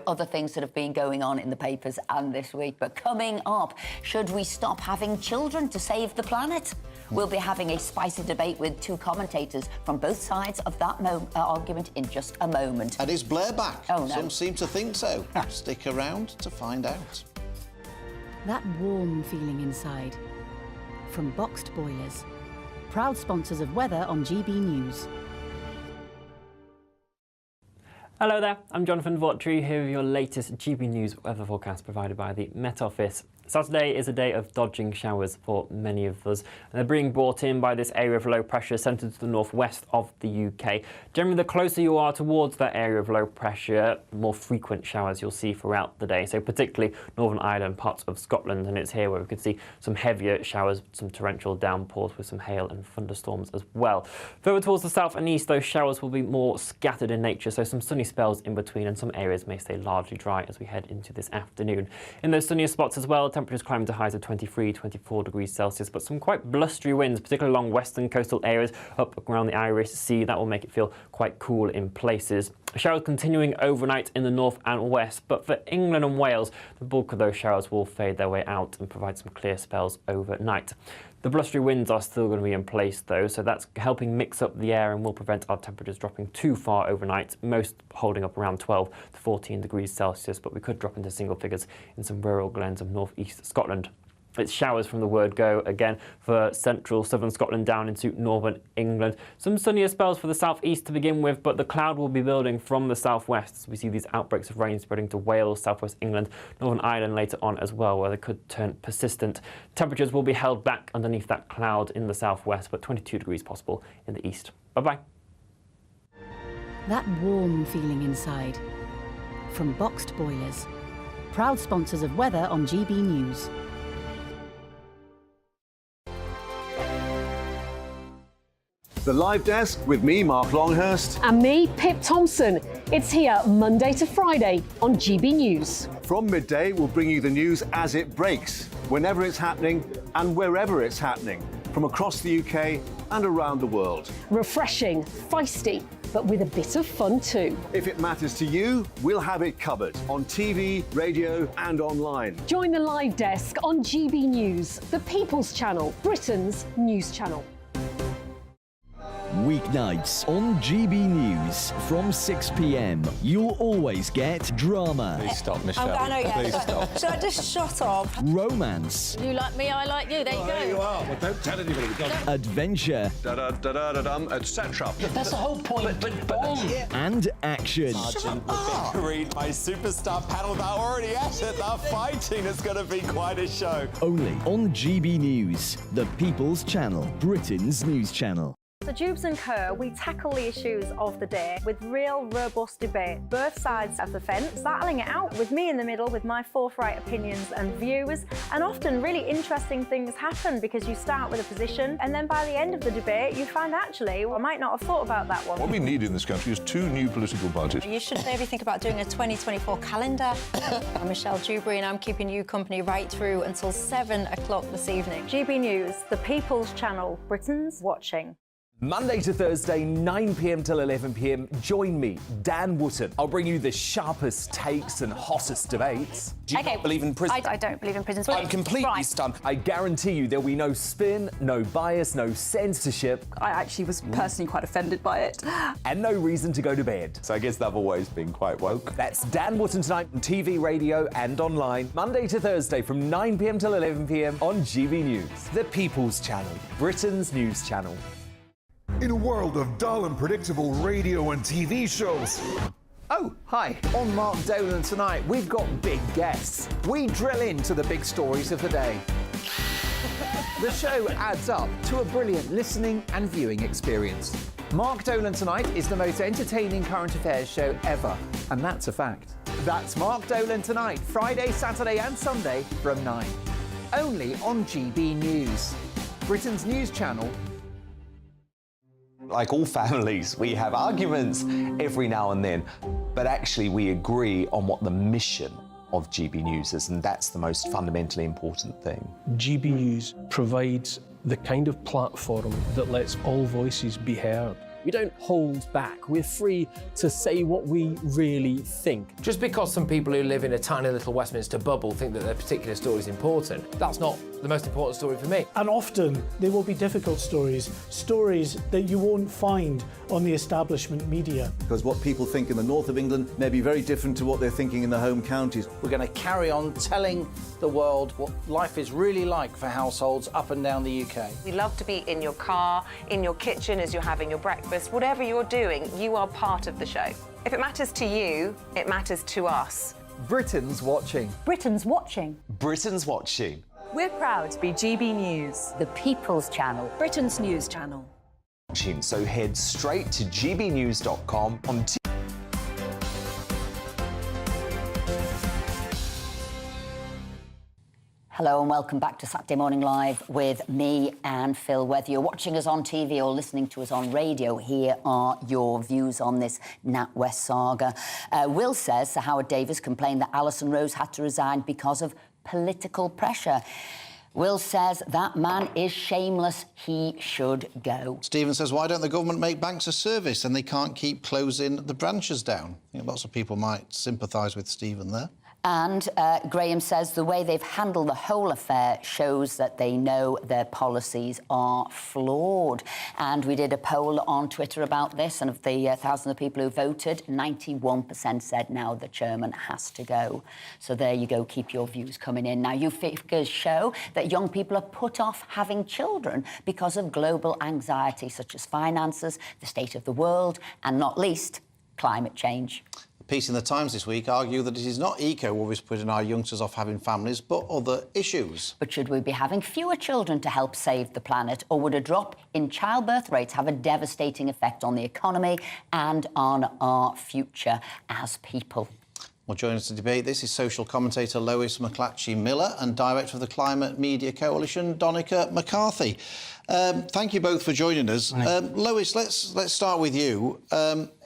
other things that have been going on in the papers and this week. But coming up, should we stop having children to save the planet? We'll be having a spicy debate with two commentators from both sides of that argument in just a moment. And is Blair back? Oh, no. Some seem to think so. Stick around to find out. That warm feeling inside. From boxed boilers, proud sponsors of weather on GB News. Hello there, I'm Jonathan Vautry here with your latest GB News weather forecast provided by the Met Office. Saturday is a day of dodging showers for many of us, and they're being brought in by this area of low pressure centred to the northwest of the UK. Generally, the closer you are towards that area of low pressure, the more frequent showers you'll see throughout the day. So particularly Northern Ireland, parts of Scotland, and it's here where we could see some heavier showers, some torrential downpours with some hail and thunderstorms as well. Further towards the south and east, those showers will be more scattered in nature, so some sunny spells in between, and some areas may stay largely dry as we head into this afternoon. In those sunnier spots as well, temperatures climbing to highs of 23, 24 degrees Celsius, but some quite blustery winds, particularly along western coastal areas up around the Irish Sea. That will make it feel quite cool in places. Showers continuing overnight in the north and west, but for England and Wales, the bulk of those showers will fade their way out and provide some clear spells overnight. The blustery winds are still going to be in place though, so that's helping mix up the air and will prevent our temperatures dropping too far overnight, most holding up around 12 to 14 degrees Celsius, but we could drop into single figures in some rural glens of northeast Scotland. It's showers from the word go again for central southern Scotland down into northern England. Some sunnier spells for the southeast to begin with, but the cloud will be building from the southwest as we see these outbreaks of rain spreading to Wales, southwest England, Northern Ireland later on as well, where they could turn persistent. Temperatures will be held back underneath that cloud in the southwest, but 22 degrees possible in the east. Bye-bye. That warm feeling inside. From Boxed Boilers, proud sponsors of weather on GB News. The Live Desk with me, Mark Longhurst. And me, Pip Thompson. It's here Monday to Friday on GB News. From midday, we'll bring you the news as it breaks, whenever it's happening and wherever it's happening, from across the UK and around the world. Refreshing, feisty, but with a bit of fun too. If it matters to you, we'll have it covered on TV, radio and online. Join the Live Desk on GB News, the People's Channel, Britain's news channel. Weeknights on GB News from 6 p.m. You'll always get drama. Please stop, Michelle. I know, yeah. Please stop. Should I just shut up? Romance. You like me, I like you. There you go. There you are. Well, don't tell anybody. Adventure. Etc. That's the whole point. But and action. Sergeant, we're being greeted by superstar panel that are already at it. They're fighting. It's going to be quite a show. Only on GB News, the People's Channel, Britain's news channel. At Jubes & Co, we tackle the issues of the day with real, robust debate, both sides of the fence, battling it out with me in the middle with my forthright opinions and views. And often really interesting things happen because you start with a position and then by the end of the debate you find actually, well, I might not have thought about that one. What we need in this country is 2 new political parties. You should maybe think about doing a 2024 calendar. I'm Michelle Childbearing and I'm keeping you company right through until 7 o'clock this evening. GB News, the People's Channel, Britain's watching. Monday to Thursday, 9 p.m. till 11 p.m. Join me, Dan Wootton. I'll bring you the sharpest takes and hottest debates. Do you not believe in prison? I don't believe in prisons. I'm completely stunned. I guarantee you there'll be no spin, no bias, no censorship. I actually was personally quite offended by it. And no reason to go to bed. So I guess they've always been quite woke. That's Dan Wootton tonight on TV, radio and online. Monday to Thursday from 9 p.m. till 11 p.m. on GB News. The People's Channel, Britain's news channel. In a world of dull and predictable radio and TV shows. Oh, hi. On Mark Dolan tonight, we've got big guests. We drill into the big stories of the day. The show adds up to a brilliant listening and viewing experience. Mark Dolan Tonight is the most entertaining current affairs show ever, and that's a fact. That's Mark Dolan Tonight, Friday, Saturday and Sunday from 9. Only on GB News, Britain's news channel. Like all families, we have arguments every now and then, but actually we agree on what the mission of GB News is, and that's the most fundamentally important thing. GB News provides the kind of platform that lets all voices be heard. We don't hold back. We're free to say what we really think. Just because some people who live in a tiny little Westminster bubble think that their particular story is important, that's not the most important story for me. And often there will be difficult stories that you won't find on the establishment media. Because what people think in the north of England may be very different to what they're thinking in the home counties. We're going to carry on telling the world what life is really like for households up and down the UK. We love to be in your car, in your kitchen as you're having your breakfast. Whatever you're doing, you are part of the show. If it matters to you, it matters to us. Britain's watching. Britain's watching. Britain's watching. We're proud to be GB News, the People's Channel, Britain's news channel. So head straight to gbnews.com on Hello and welcome back to Saturday Morning Live with me and Phil. Whether you're watching us on TV or listening to us on radio, here are your views on this NatWest saga. Will says Sir Howard Davies complained that Alison Rose had to resign because of political pressure. Will says that man is shameless, he should go. Stephen says, why don't the government make banks a service and they can't keep closing the branches down? I think lots of people might sympathise with Stephen there. And Graham says the way they've handled the whole affair shows that they know their policies are flawed. And we did a poll on Twitter about this, and of the thousands of people who voted, 91% said now the chairman has to go. So there you go, keep your views coming in. Now, you figures show that young people are put off having children because of global anxiety, such as finances, the state of the world, and not least, climate change. A piece in the Times this week argue that it is not eco-worries putting our youngsters off having families, but other issues. But should we be having fewer children to help save the planet, or would a drop in childbirth rates have a devastating effect on the economy and on our future as people? Well, joining us to debate this is social commentator Lois McClatchy-Miller and director of the Climate Media Coalition, Donica McCarthy. Thank you both for joining us. Lois, let's start with you.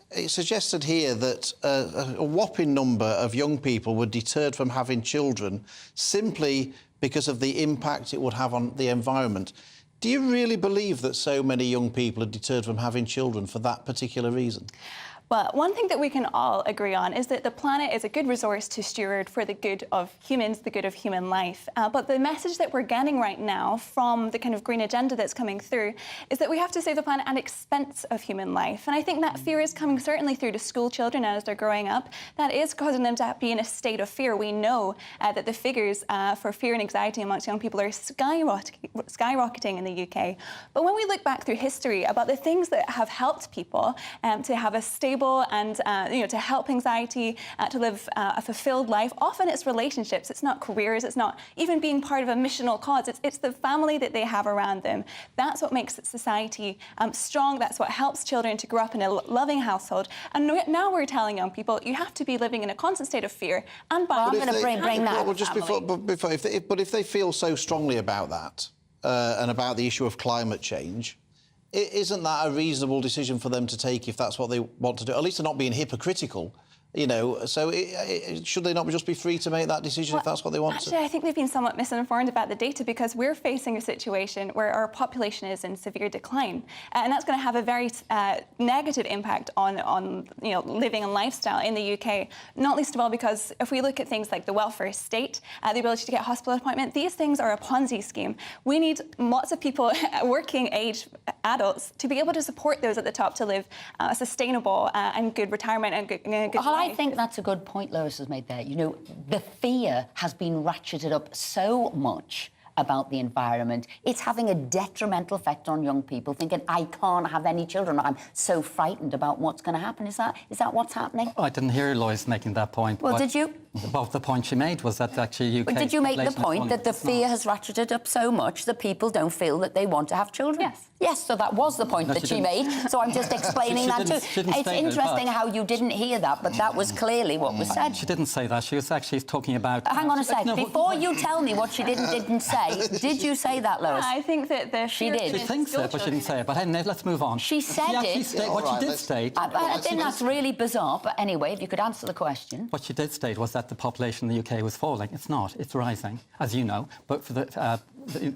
It's suggested here that a whopping number of young people were deterred from having children simply because of the impact it would have on the environment. Do you really believe that so many young people are deterred from having children for that particular reason? Well, one thing that we can all agree on is that the planet is a good resource to steward for the good of humans, the good of human life. But the message that we're getting right now from the kind of green agenda that's coming through is that we have to save the planet at the expense of human life. And I think that fear is coming certainly through to school children as they're growing up. That is causing them to be in a state of fear. We know that the figures for fear and anxiety amongst young people are skyrocketing in the UK. But when we look back through history about the things that have helped people to have a stable and to help anxiety, to live a fulfilled life. Often it's relationships, it's not careers, it's not even being part of a missional cause, it's the family that they have around them. That's what makes society strong, that's what helps children to grow up in a loving household. And now we're telling young people, you have to be living in a constant state of fear. And by I'm going to bring that well, just but if they feel so strongly about that and about the issue of climate change, isn't that a reasonable decision for them to take if that's what they want to do? At least they're not being hypocritical, you know. So should they not just be free to make that decision if that's what they want to? Actually, I think they've been somewhat misinformed about the data because we're facing a situation where our population is in severe decline, and that's going to have a very negative impact on living and lifestyle in the UK. Not least of all because if we look at things like the welfare state, the ability to get a hospital appointment, these things are a Ponzi scheme. We need lots of people, working age adults, to be able to support those at the top to live a sustainable and good retirement and good life. I think that's a good point Lois has made there. You know, the fear has been ratcheted up so much about the environment. It's having a detrimental effect on young people, thinking, I can't have any children. I'm so frightened about what's going to happen. Is that what's happening? I didn't hear Lois making that point. Well, did you? Well, the point she made was that actually UK... Did you make the point that the fear has ratcheted up so much that people don't feel that they want to have children? Yes. Yes, so that was the point that she made. So I'm just explaining that too. It's interesting how you didn't hear that, but that was clearly what was said. She didn't say that. She was actually talking about... Hang on a sec. Before you tell me what she didn't say, did you say that, Lois? I think that she did. She thinks it, but she didn't say it. But anyway, let's move on. She said it. What she did state... I think that's really bizarre, but anyway, if you could answer the question. What she did state was that the population in the UK was falling. It's not. It's rising, as you know. But for the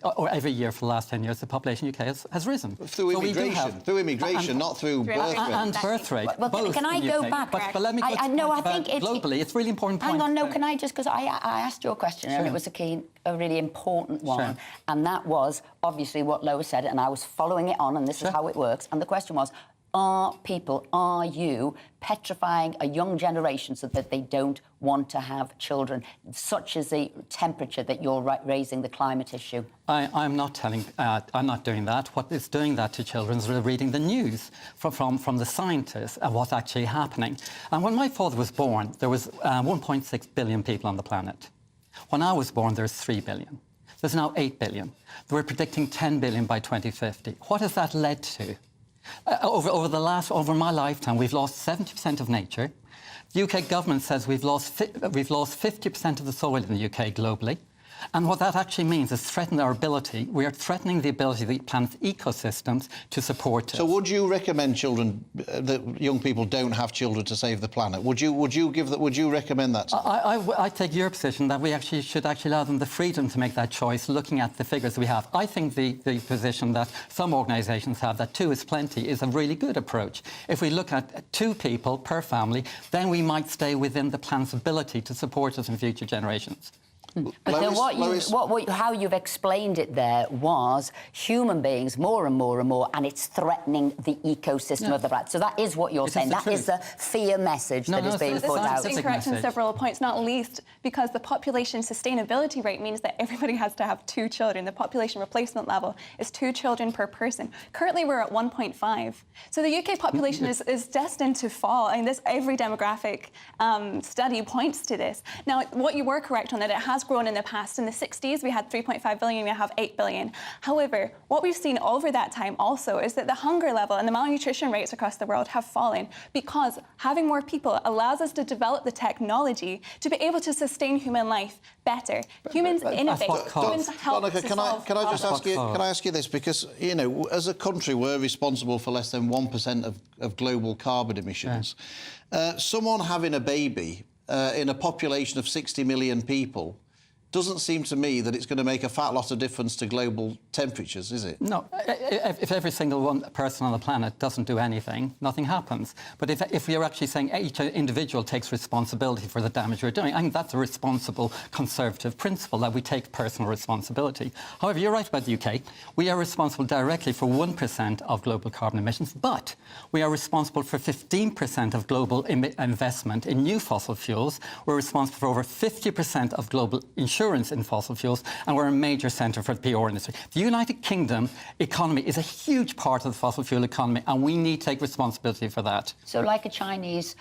or every year for the last 10 years, the population in the UK has risen. Through immigration, not through birth rate. And birth rate. Well, both can I in the go UK. back? But let me go no, I think globally, it's really important point. Hang on, no, can I just, because I asked you a question and it was a really important one, and that was obviously what Lois said, and I was following it on, and this is how it works, and the question was, are you petrifying a young generation so that they don't want to have children, such as the temperature that you're raising the climate issue? I'm not doing that. What is doing that to children is reading the news from the scientists and what's actually happening. And when my father was born, there was 1.6 billion people on the planet. When I was born, there's 3 billion. There's now 8 billion. We're predicting 10 billion by 2050. What has that led to? Over my lifetime, we've lost 70% of nature. The UK government says we've lost 50% of the soil in the UK globally. And what that actually means is we are threatening the ability of the planet's ecosystems to support us. So would you recommend that young people don't have children to save the planet? Would you recommend that? I take your position that we should allow them the freedom to make that choice, looking at the figures we have. I think the position that some organisations have, that 2 is plenty, is a really good approach. If we look at 2 people per family, then we might stay within the planet's ability to support us in future generations. But then how you've explained it there was human beings more and more and more, and it's threatening the ecosystem of the planet. So that is what you're saying. That is the fear message that is being put out. It's incorrect in several points, not least because the population sustainability rate means that everybody has to have 2 children. The population replacement level is 2 children per person. Currently, we're at 1.5. So the UK population is destined to fall. I mean, every demographic study points to this. Now, what you were correct on, that it has grown in the past. In the 60s, we had 3.5 billion, we have 8 billion. However, what we've seen over that time also is that the hunger level and the malnutrition rates across the world have fallen because having more people allows us to develop the technology to be able to sustain human life better. Humans innovate. Humans help to solve can I ask you this? Because, you know, as a country, we're responsible for less than 1% of global carbon emissions. Someone having a baby in a population of 60 million people doesn't seem to me that it's going to make a fat lot of difference to global temperatures, is it? No. If every single person on the planet doesn't do anything, nothing happens. But if we are actually saying each individual takes responsibility for the damage we're doing, I think that's a responsible conservative principle, that we take personal responsibility. However, you're right about the UK. We are responsible directly for 1% of global carbon emissions, but we are responsible for 15% of global investment in new fossil fuels. We're responsible for over 50% of global insurance in fossil fuels, and we're a major centre for the PR industry. The United Kingdom economy is a huge part of the fossil fuel economy, and we need to take responsibility for that. So like a Chinese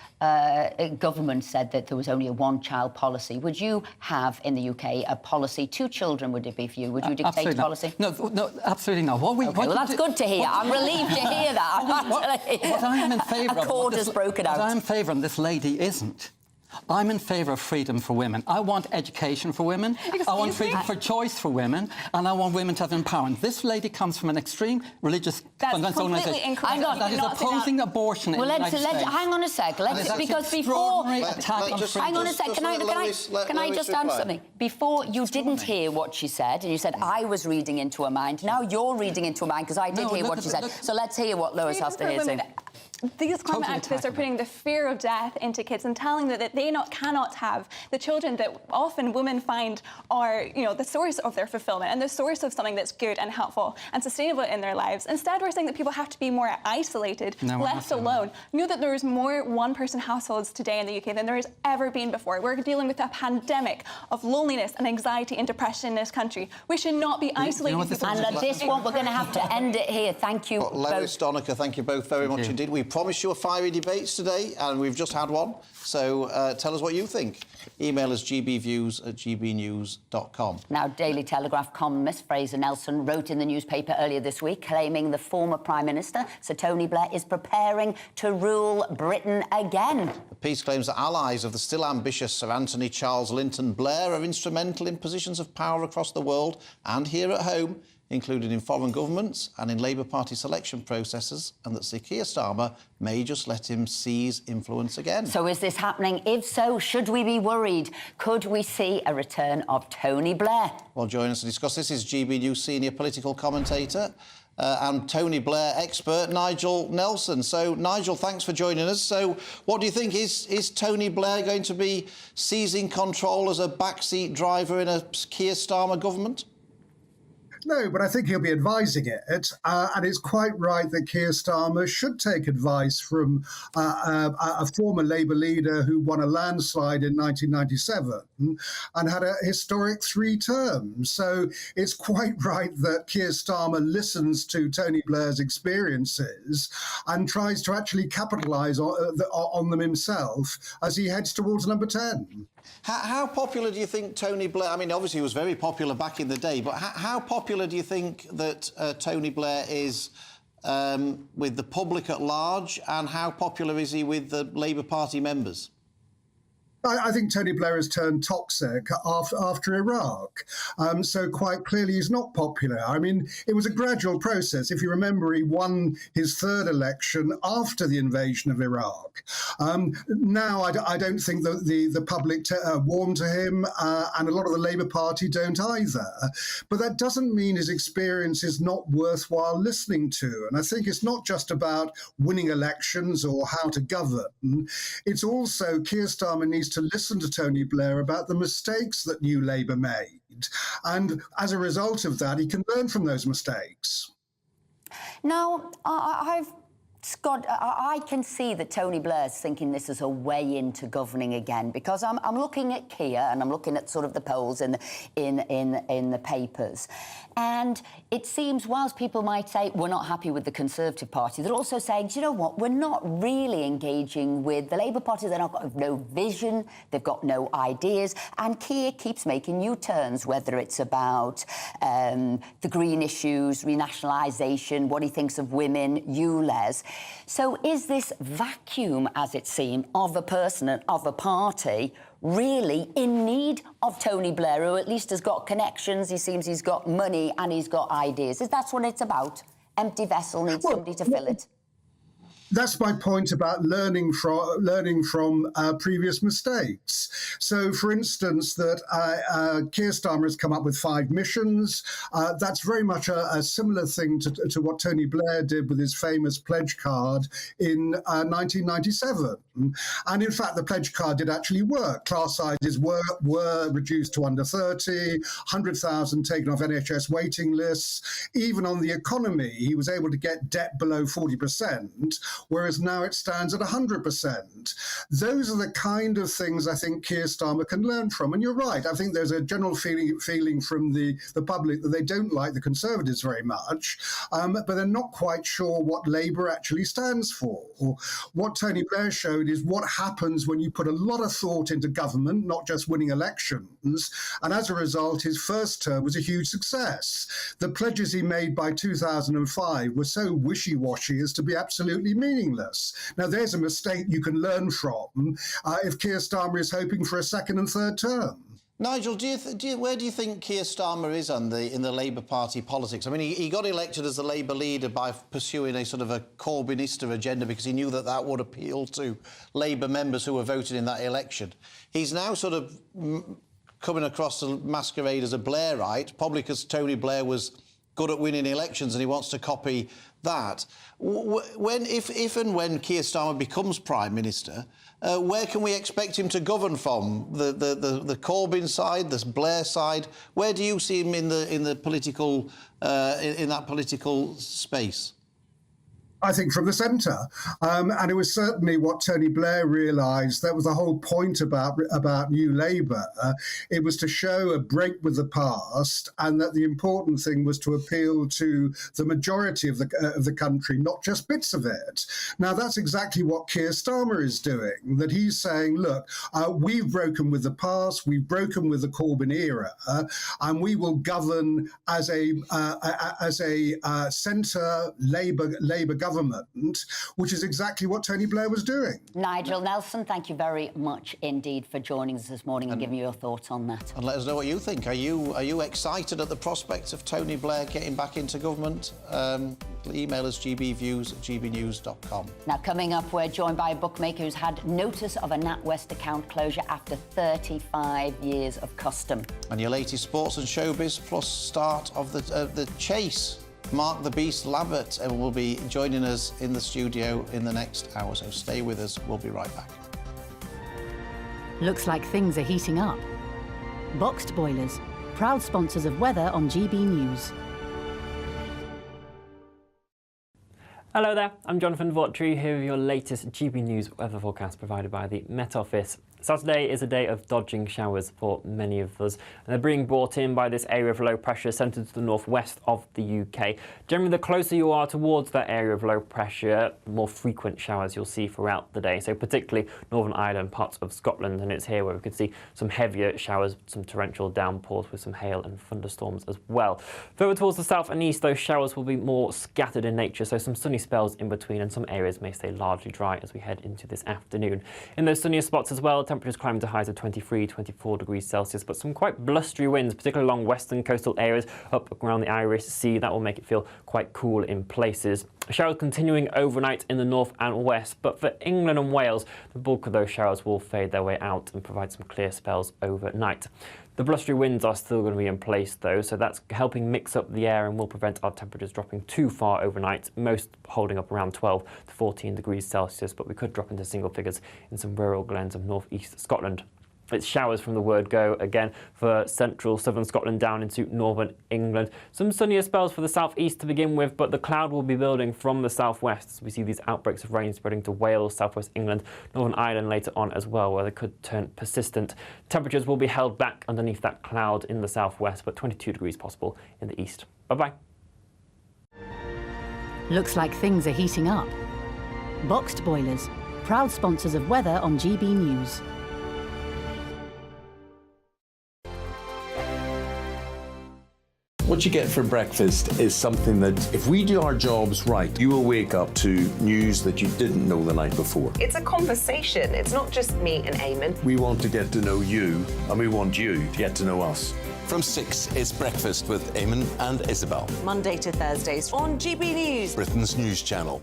government said that there was only a 1-child policy, would you have in the UK a policy, 2 children would it be for you? Would you dictate a policy? No, absolutely not. Well, that's good to hear. I'm relieved to hear that. What I am in favour of... A chord has broken out. What I'm in favour of, this lady isn't. I'm in favour of freedom for women. I want education for women. I want freedom for choice for women, and I want women to have empowerment. This lady comes from an extreme religious fundamental organisation that is opposing abortion. Well, hang on a sec. Because before, hang on a sec. Can I just answer something? Before, you didn't hear what she said, and you said I was reading into her mind. Now you're reading into her mind because I did hear what she said. So let's hear what Lois has to hear. These climate activists are putting the fear of death into kids and telling them that they cannot have the children that often women find are, you know, the source of their fulfillment and the source of something that's good and helpful and sustainable in their lives. Instead, we're saying that people have to be more isolated, left alone. You know that there's more one-person households today in the UK than there has ever been before. We're dealing with a pandemic of loneliness and anxiety and depression in this country. We should not be isolating people. And at this one, we're going to have to end it here. Thank you both. Lois, Donica, thank you both very much indeed. We promised you a fiery debates today, and we've just had one. So tell us what you think. Email us gbviews@gbnews.com. Now, Daily Telegraph columnist Fraser Nelson wrote in the newspaper earlier this week claiming the former Prime Minister, Sir Tony Blair, is preparing to rule Britain again. The piece claims that allies of the still ambitious Sir Anthony Charles Linton Blair are instrumental in positions of power across the world and here at home including in foreign governments and in Labour Party selection processes, and that Sir Keir Starmer may just let him seize influence again. So is this happening? If so, should we be worried? Could we see a return of Tony Blair? Well, joining us to discuss this is GB News senior political commentator and Tony Blair expert, Nigel Nelson. So, Nigel, thanks for joining us. So, what do you think? Is Tony Blair going to be seizing control as a backseat driver in a Keir Starmer government? No, but I think he'll be advising it. And it's quite right that Keir Starmer should take advice from a former Labour leader who won a landslide in 1997 and had a historic 3 terms. So it's quite right that Keir Starmer listens to Tony Blair's experiences and tries to actually capitalise on them himself as he heads towards number 10. How popular do you think Tony Blair... I mean, obviously he was very popular back in the day, but how popular do you think that Tony Blair is with the public at large, and how popular is he with the Labour Party members? I think Tony Blair has turned toxic after Iraq. So quite clearly he's not popular. I mean, it was a gradual process. If you remember, he won his 3rd election after the invasion of Iraq. Now, I don't think that the public warm to him, and a lot of the Labour Party don't either. But that doesn't mean his experience is not worthwhile listening to. And I think it's not just about winning elections or how to govern. It's also Keir Starmer needs to listen to Tony Blair about the mistakes that New Labour made. And as a result of that, he can learn from those mistakes. Now, I can see that Tony Blair's thinking this is a way into governing again, because I'm looking at Keir and I'm looking at sort of the polls in the papers. And it seems, whilst people might say we're not happy with the Conservative Party, they're also saying, do you know what, we're not really engaging with the Labour Party. They've got no vision, they've got no ideas, and Keir keeps making U-turns, whether it's about the green issues, renationalisation, what he thinks of women, ULEZ. So is this vacuum, as it seems, of a person and of a party really in need of Tony Blair, who at least has got connections, he seems he's got money and he's got ideas? Is that what it's about? Empty vessel needs somebody to fill it. That's my point about learning from previous mistakes. So, for instance, that Keir Starmer has come up with 5 missions. That's very much a similar thing to what Tony Blair did with his famous pledge card in 1997. And in fact, the pledge card did actually work. Class sizes were reduced to under 30, 100,000 taken off NHS waiting lists. Even on the economy, he was able to get debt below 40%. Whereas now it stands at 100%. Those are the kind of things I think Keir Starmer can learn from. And you're right, I think there's a general feeling from the public that they don't like the Conservatives very much, but they're not quite sure what Labour actually stands for. What Tony Blair showed is what happens when you put a lot of thought into government, not just winning elections. And as a result, his first term was a huge success. The pledges he made by 2005 were so wishy-washy as to be absolutely meaningless. Now, there's a mistake you can learn from if Keir Starmer is hoping for a 2nd and 3rd term. Nigel, where do you think Keir Starmer is in the Labour Party politics? I mean, he got elected as the Labour leader by pursuing a sort of a Corbynista agenda because he knew that would appeal to Labour members who were voting in that election. He's now sort of coming across the masquerade as a Blairite, probably because Tony Blair was good at winning elections and he wants to copy that. If and when Keir Starmer becomes Prime Minister, where can we expect him to govern from? The Corbyn side, the Blair side? Where do you see him in that political space? I think from the centre. And it was certainly what Tony Blair realised. That was the whole point about New Labour. It was to show a break with the past, and that the important thing was to appeal to the majority of the country, not just bits of it. Now, that's exactly what Keir Starmer is doing, that he's saying, look, we've broken with the past, we've broken with the Corbyn era, and we will govern as a centre Labour government. government, which is exactly what Tony Blair was doing. Nigel Nelson, thank you very much indeed for joining us this morning and giving your thoughts on that. And let us know what you think. Are you excited at the prospect of Tony Blair getting back into government? Email us gbviews@gbnews.com. Now, coming up, we're joined by a bookmaker who's had notice of a NatWest account closure after 35 years of custom. And your latest sports and showbiz, plus start of the chase. Mark the Beast Labbert will be joining us in the studio in the next hour, so stay with us. We'll be right back. Looks like things are heating up. Boxed boilers, proud sponsors of weather on GB News. Hello there, I'm Jonathan Vautry here with your latest GB News weather forecast provided by the Met Office. Saturday is a day of dodging showers for many of us, and they're being brought in by this area of low pressure centred to the northwest of the UK. Generally, the closer you are towards that area of low pressure, the more frequent showers you'll see throughout the day. So particularly Northern Ireland, parts of Scotland, and it's here where we could see some heavier showers, some torrential downpours with some hail and thunderstorms as well. Further towards the south and east, those showers will be more scattered in nature, so some sunny spells in between, and some areas may stay largely dry as we head into this afternoon. In those sunnier spots as well, temperatures climbing to highs of 23, 24 degrees Celsius, but some quite blustery winds, particularly along western coastal areas up around the Irish Sea. That will make it feel quite cool in places. Showers continuing overnight in the north and west, but for England and Wales, the bulk of those showers will fade their way out and provide some clear spells overnight. The blustery winds are still going to be in place though, so that's helping mix up the air and will prevent our temperatures dropping too far overnight, most holding up around 12 to 14 degrees Celsius, but we could drop into single figures in some rural glens of northeast Scotland. It's showers from the word go again for central southern Scotland down into northern England. Some sunnier spells for the southeast to begin with, but the cloud will be building from the southwest as we see these outbreaks of rain spreading to Wales, southwest England, Northern Ireland later on as well, where they could turn persistent. Temperatures will be held back underneath that cloud in the southwest, but 22 degrees possible in the east. Bye-bye. Looks like things are heating up. Boxed boilers, proud sponsors of weather on GB News. What you get for breakfast is something that, if we do our jobs right, you will wake up to news that you didn't know the night before. It's a conversation. It's not just me and Eamon. We want to get to know you, and we want you to get to know us. From 6, it's Breakfast with Eamon and Isabel. Monday to Thursdays on GB News, Britain's news channel.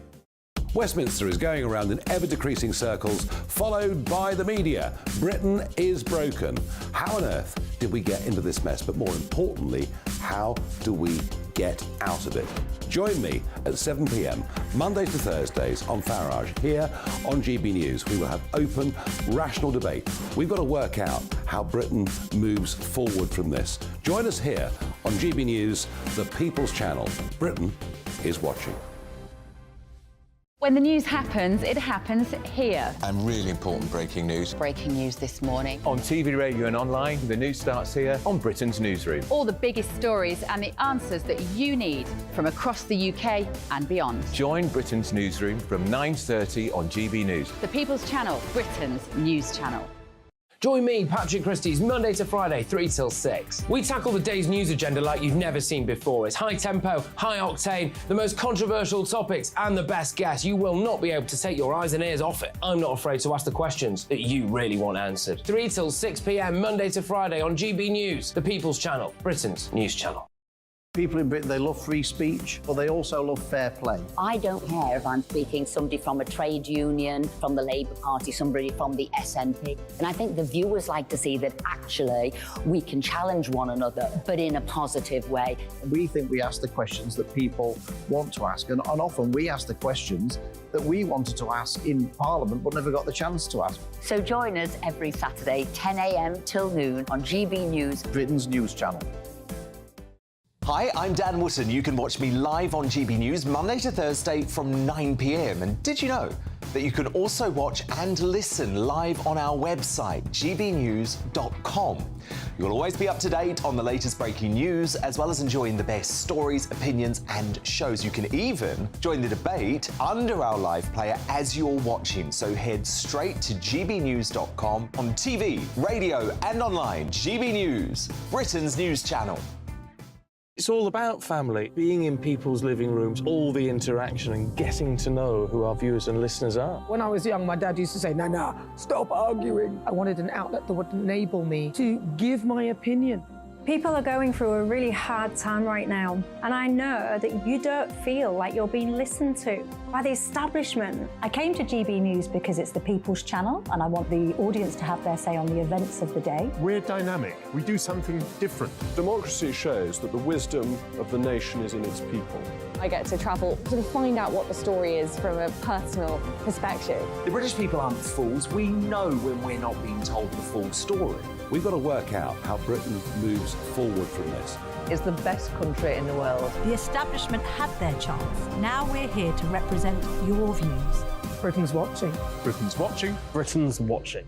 Westminster is going around in ever-decreasing circles, followed by the media. Britain is broken. How on earth did we get into this mess? But more importantly, how do we get out of it? Join me at 7 p.m, Monday to Thursdays on Farage, here on GB News. We will have open, rational debate. We've got to work out how Britain moves forward from this. Join us here on GB News, the People's Channel. Britain is watching. When the news happens, it happens here. And really important breaking news. Breaking news this morning. On TV, radio and online, the news starts here on Britain's Newsroom. All the biggest stories and the answers that you need from across the UK and beyond. Join Britain's Newsroom from 9:30 on GB News. The People's Channel, Britain's news channel. Join me, Patrick Christie's Monday to Friday, 3 till 6. We tackle the day's news agenda like you've never seen before. It's high tempo, high octane, the most controversial topics and the best guests. You will not be able to take your eyes and ears off it. I'm not afraid to ask the questions that you really want answered. 3 till 6 p.m, Monday to Friday on GB News, the People's Channel, Britain's news channel. People in Britain, they love free speech, but they also love fair play. I don't care if I'm speaking somebody from a trade union, from the Labour Party, somebody from the SNP. And I think the viewers like to see that actually we can challenge one another, but in a positive way. We think we ask the questions that people want to ask, and often we ask the questions that we wanted to ask in Parliament but never got the chance to ask. So join us every Saturday, 10 a.m. till noon on GB News, Britain's news channel. Hi, I'm Dan Wootton. You can watch me live on GB News Monday to Thursday from 9 p.m. And did you know that you can also watch and listen live on our website, gbnews.com? You'll always be up to date on the latest breaking news, as well as enjoying the best stories, opinions and shows. You can even join the debate under our live player as you're watching. So head straight to gbnews.com on TV, radio and online. GB News, Britain's news channel. It's all about family, being in people's living rooms, all the interaction and getting to know who our viewers and listeners are. When I was young, my dad used to say, no, stop arguing. I wanted an outlet that would enable me to give my opinion. People are going through a really hard time right now, and I know that you don't feel like you're being listened to by the establishment. I came to GB News because it's the people's channel, and I want the audience to have their say on the events of the day. We're dynamic. We do something different. Democracy shows that the wisdom of the nation is in its people. I get to travel to find out what the story is from a personal perspective. The British people aren't fools. We know when we're not being told the full story. We've got to work out how Britain moves forward from this. It's the best country in the world. The establishment had their chance. Now we're here to represent your views. Britain's watching. Britain's watching. Britain's watching.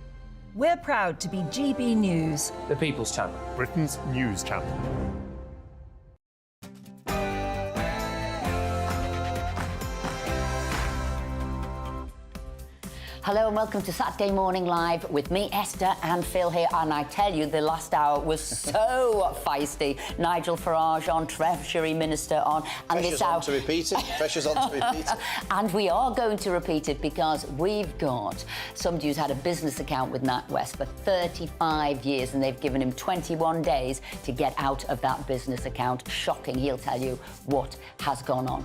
We're proud to be GB News. The People's Channel. Britain's news channel. Hello and welcome to Saturday Morning Live with me, Esther, and Phil here. And I tell you, the last hour was so feisty. Nigel Farage on, Treasury Minister on. And Pressure's on to repeat it. Pressure's on to repeat it. And we are going to repeat it because we've got somebody who's had a business account with NatWest for 35 years and they've given him 21 days to get out of that business account. Shocking. He'll tell you what has gone on.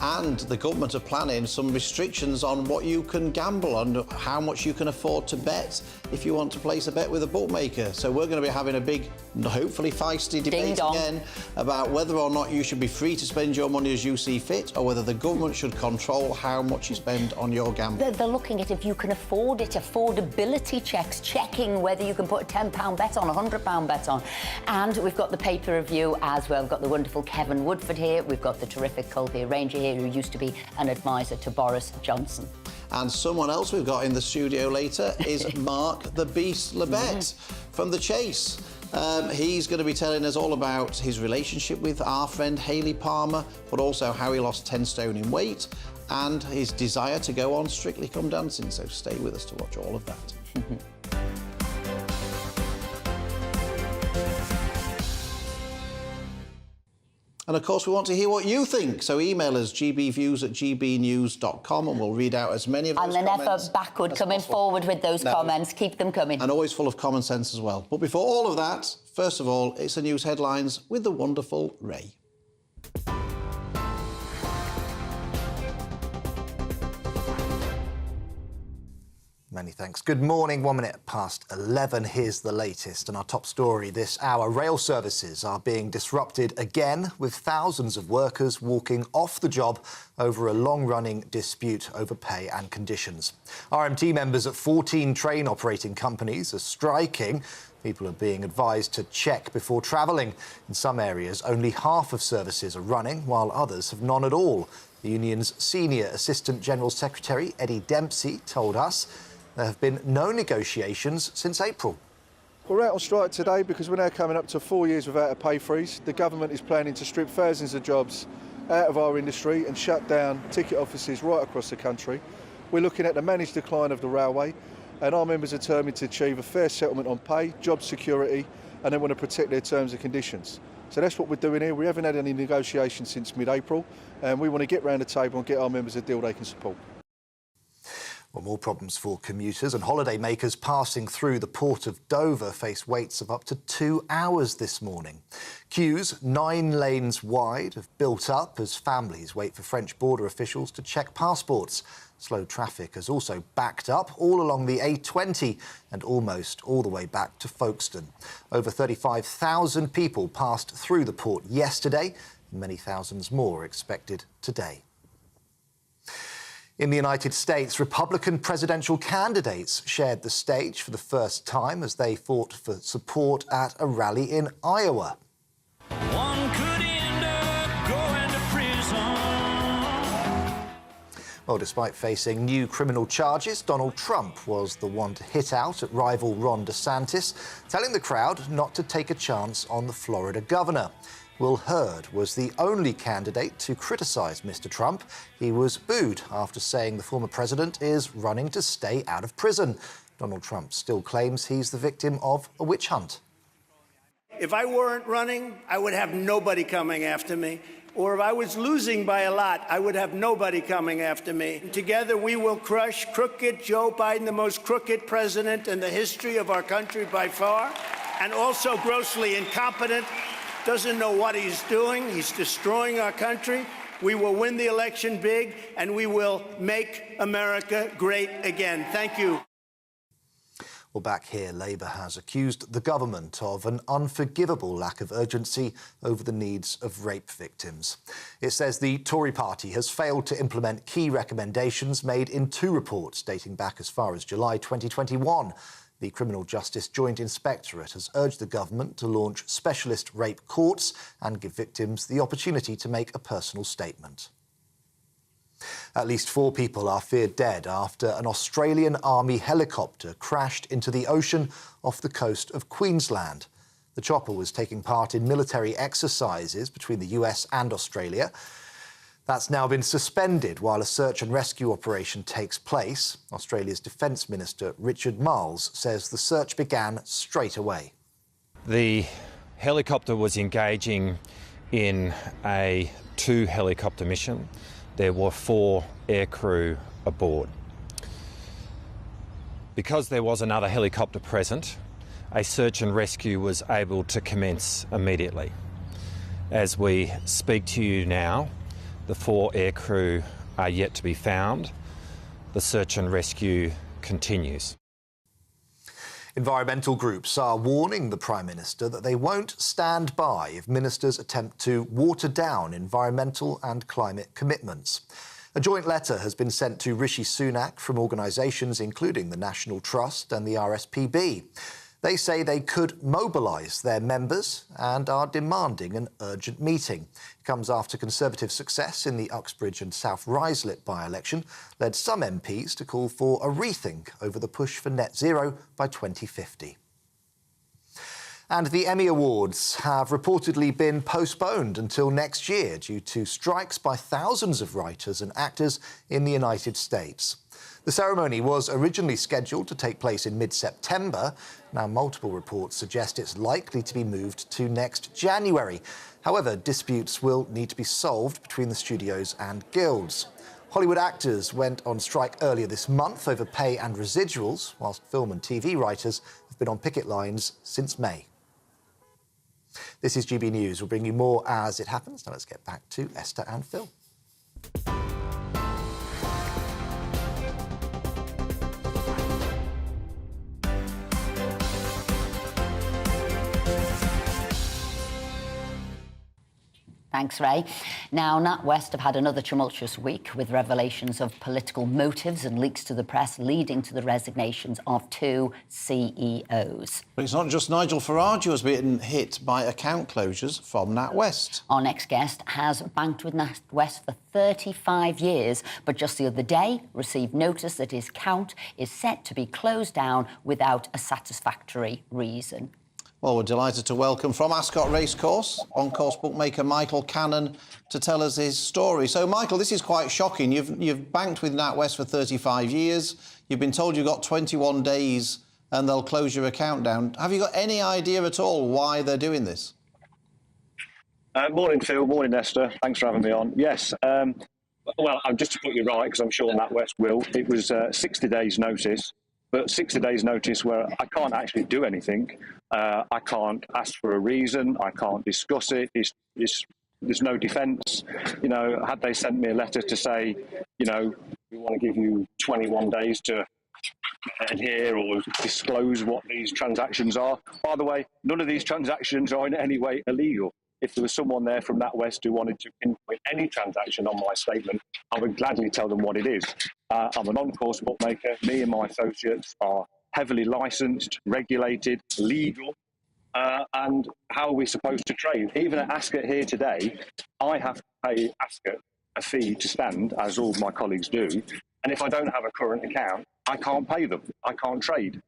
And the government are planning some restrictions on what you can gamble on, how much you can afford to bet if you want to place a bet with a bookmaker. So we're going to be having a big, hopefully feisty debate again about whether or not you should be free to spend your money as you see fit, or whether the government should control how much you spend on your gambling. They're looking at if you can afford it, affordability checks, checking whether you can put a £10 bet on, a £100 bet on. And we've got the paper review as well. We've got the wonderful Kevin Woodford here. We've got the terrific Colby Ranger here, who used to be an advisor to Boris Johnson. And someone else we've got in the studio later is Mark the Beast Lebet from The Chase. He's going to be telling us all about his relationship with our friend Hayley Palmer, but also how he lost 10 stone in weight and his desire to go on Strictly Come Dancing. So stay with us to watch all of that. And of course, we want to hear what you think. So email us gbviews@gbnews.com and we'll read out as many of those comments. And they're never backward coming forward with those comments. Keep them coming. And always full of common sense as well. But before all of that, first of all, it's the news headlines with the wonderful Ray. Many thanks. Good morning. 1 minute past 11. Here's the latest. And our top story this hour. Rail services are being disrupted again, with thousands of workers walking off the job over a long-running dispute over pay and conditions. RMT members at 14 train operating companies are striking. People are being advised to check before travelling. In some areas, only half of services are running, while others have none at all. The union's Senior Assistant General Secretary, Eddie Dempsey, told us there have been no negotiations since April. We're out on strike today because we're now coming up to 4 years without a pay freeze. The government is planning to strip thousands of jobs out of our industry and shut down ticket offices right across the country. We're looking at the managed decline of the railway, and our members are determined to achieve a fair settlement on pay, job security, and they want to protect their terms and conditions. So that's what we're doing here. We haven't had any negotiations since mid-April, and we want to get round the table and get our members a deal they can support. Well, more problems for commuters, and holiday makers passing through the port of Dover face waits of up to 2 hours this morning. Queues 9 lanes wide have built up as families wait for French border officials to check passports. Slow traffic has also backed up all along the A20 and almost all the way back to Folkestone. Over 35,000 people passed through the port yesterday, and many thousands more are expected today. In the United States, Republican presidential candidates shared the stage for the first time as they fought for support at a rally in Iowa. One could end up going to prison. Well, despite facing new criminal charges, Donald Trump was the one to hit out at rival Ron DeSantis, telling the crowd not to take a chance on the Florida governor. Will Hurd was the only candidate to criticise Mr. Trump. He was booed after saying the former president is running to stay out of prison. Donald Trump still claims he's the victim of a witch hunt. If I weren't running, I would have nobody coming after me. Or if I was losing by a lot, I would have nobody coming after me. Together, we will crush crooked Joe Biden, the most crooked president in the history of our country by far, and also grossly incompetent, doesn't know what he's doing. He's destroying our country. We will win the election big, and we will make America great again. Thank you. Well, back here, Labour has accused the government of an unforgivable lack of urgency over the needs of rape victims. It says the Tory party has failed to implement key recommendations made in 2 reports dating back as far as July 2021. The Criminal Justice Joint Inspectorate has urged the government to launch specialist rape courts and give victims the opportunity to make a personal statement. At least 4 people are feared dead after an Australian Army helicopter crashed into the ocean off the coast of Queensland. The chopper was taking part in military exercises between the US and Australia. That's now been suspended while a search and rescue operation takes place. Australia's Defence Minister Richard Marles says the search began straight away. The helicopter was engaging in a 2-helicopter mission. There were 4 aircrew aboard. Because there was another helicopter present, a search and rescue was able to commence immediately. As we speak to you now, the 4 aircrew are yet to be found. The search and rescue continues. Environmental groups are warning the Prime Minister that they won't stand by if ministers attempt to water down environmental and climate commitments. A joint letter has been sent to Rishi Sunak from organisations including the National Trust and the RSPB. They say they could mobilise their members and are demanding an urgent meeting. It comes after Conservative success in the Uxbridge and South Ruislip by-election led some MPs to call for a rethink over the push for net zero by 2050. And the Emmy Awards have reportedly been postponed until next year due to strikes by thousands of writers and actors in the United States. The ceremony was originally scheduled to take place in mid-September. Now, multiple reports suggest it's likely to be moved to next January. However, disputes will need to be solved between the studios and guilds. Hollywood actors went on strike earlier this month over pay and residuals, whilst film and TV writers have been on picket lines since May. This is GB News. We'll bring you more as it happens. Now let's get back to Esther and Phil. Thanks, Ray. Now, NatWest have had another tumultuous week with revelations of political motives and leaks to the press leading to the resignations of 2 CEOs. But it's not just Nigel Farage who has been hit by account closures from NatWest. Our next guest has banked with NatWest for 35 years, but just the other day received notice that his account is set to be closed down without a satisfactory reason. Well, we're delighted to welcome from Ascot Racecourse, on-course bookmaker Michael Cannon to tell us his story. So, Michael, this is quite shocking. You've banked with NatWest for 35 years. You've been told you've got 21 days and they'll close your account down. Have you got any idea at all why they're doing this? Morning, Phil. Morning, Esther. Thanks for having me on. Yes. Well, just to put you right, because I'm sure NatWest will, it was 60 days notice. But 60 days notice where I can't actually do anything. I can't ask for a reason. I can't discuss it. There's no defence. You know, had they sent me a letter to say, you know, we want to give you 21 days to adhere or disclose what these transactions are. By the way, none of these transactions are in any way illegal. If there was someone there from NatWest who wanted to pinpoint any transaction on my statement, I would gladly tell them what it is. I'm an on-course bookmaker. Me and my associates are heavily licensed, regulated, legal. And how are we supposed to trade? Even at Ascot here today, I have to pay Ascot a fee to stand, as all my colleagues do. And if I don't have a current account, I can't pay them. I can't trade.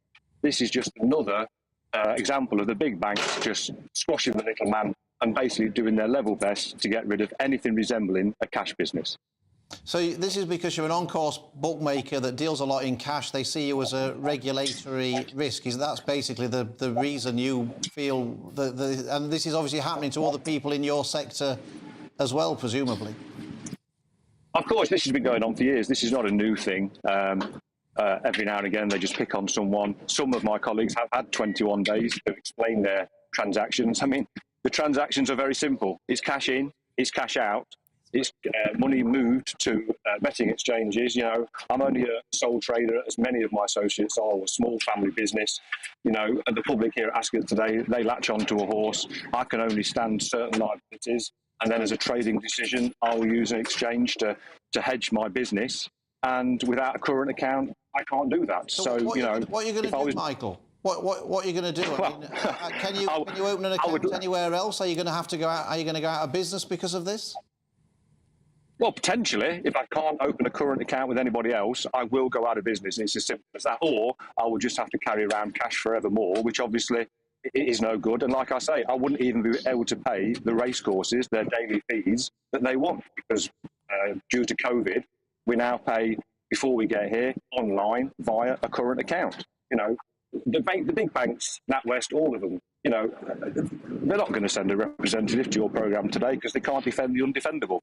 This is just another example of the big banks just squashing the little man and basically doing their level best to get rid of anything resembling a cash business. So this is because you're an on-course bookmaker that deals a lot in cash. They see you as a regulatory risk. That's basically the reason you feel that... And this is obviously happening to other people in your sector as well, presumably. Of course, this has been going on for years. This is not a new thing. Every now and again, they just pick on someone. Some of my colleagues have had 21 days to explain their transactions. I mean, the transactions are very simple. It's cash in, it's cash out. It's money moved to betting exchanges. You know, I'm only a sole trader, as many of my associates are, a small family business. You know, and the public here at Ascot today, they latch onto a horse. I can only stand certain liabilities, and then as a trading decision, I will use an exchange to hedge my business. And without a current account, I can't do that. So you know, what are you going to do, Michael? What are you going to do? Well, I mean, can you open an account anywhere else? Are you going to have to go out? Are you going to go out of business because of this? Well, potentially, if I can't open a current account with anybody else, I will go out of business. It's as simple as that. Or I will just have to carry around cash forevermore, which obviously is no good. And like I say, I wouldn't even be able to pay the racecourses their daily fees that they want, because due to COVID, we now pay, before we get here, online via a current account. You know, the big banks, NatWest, all of them, you know, they're not going to send a representative to your programme today because they can't defend the undefendable.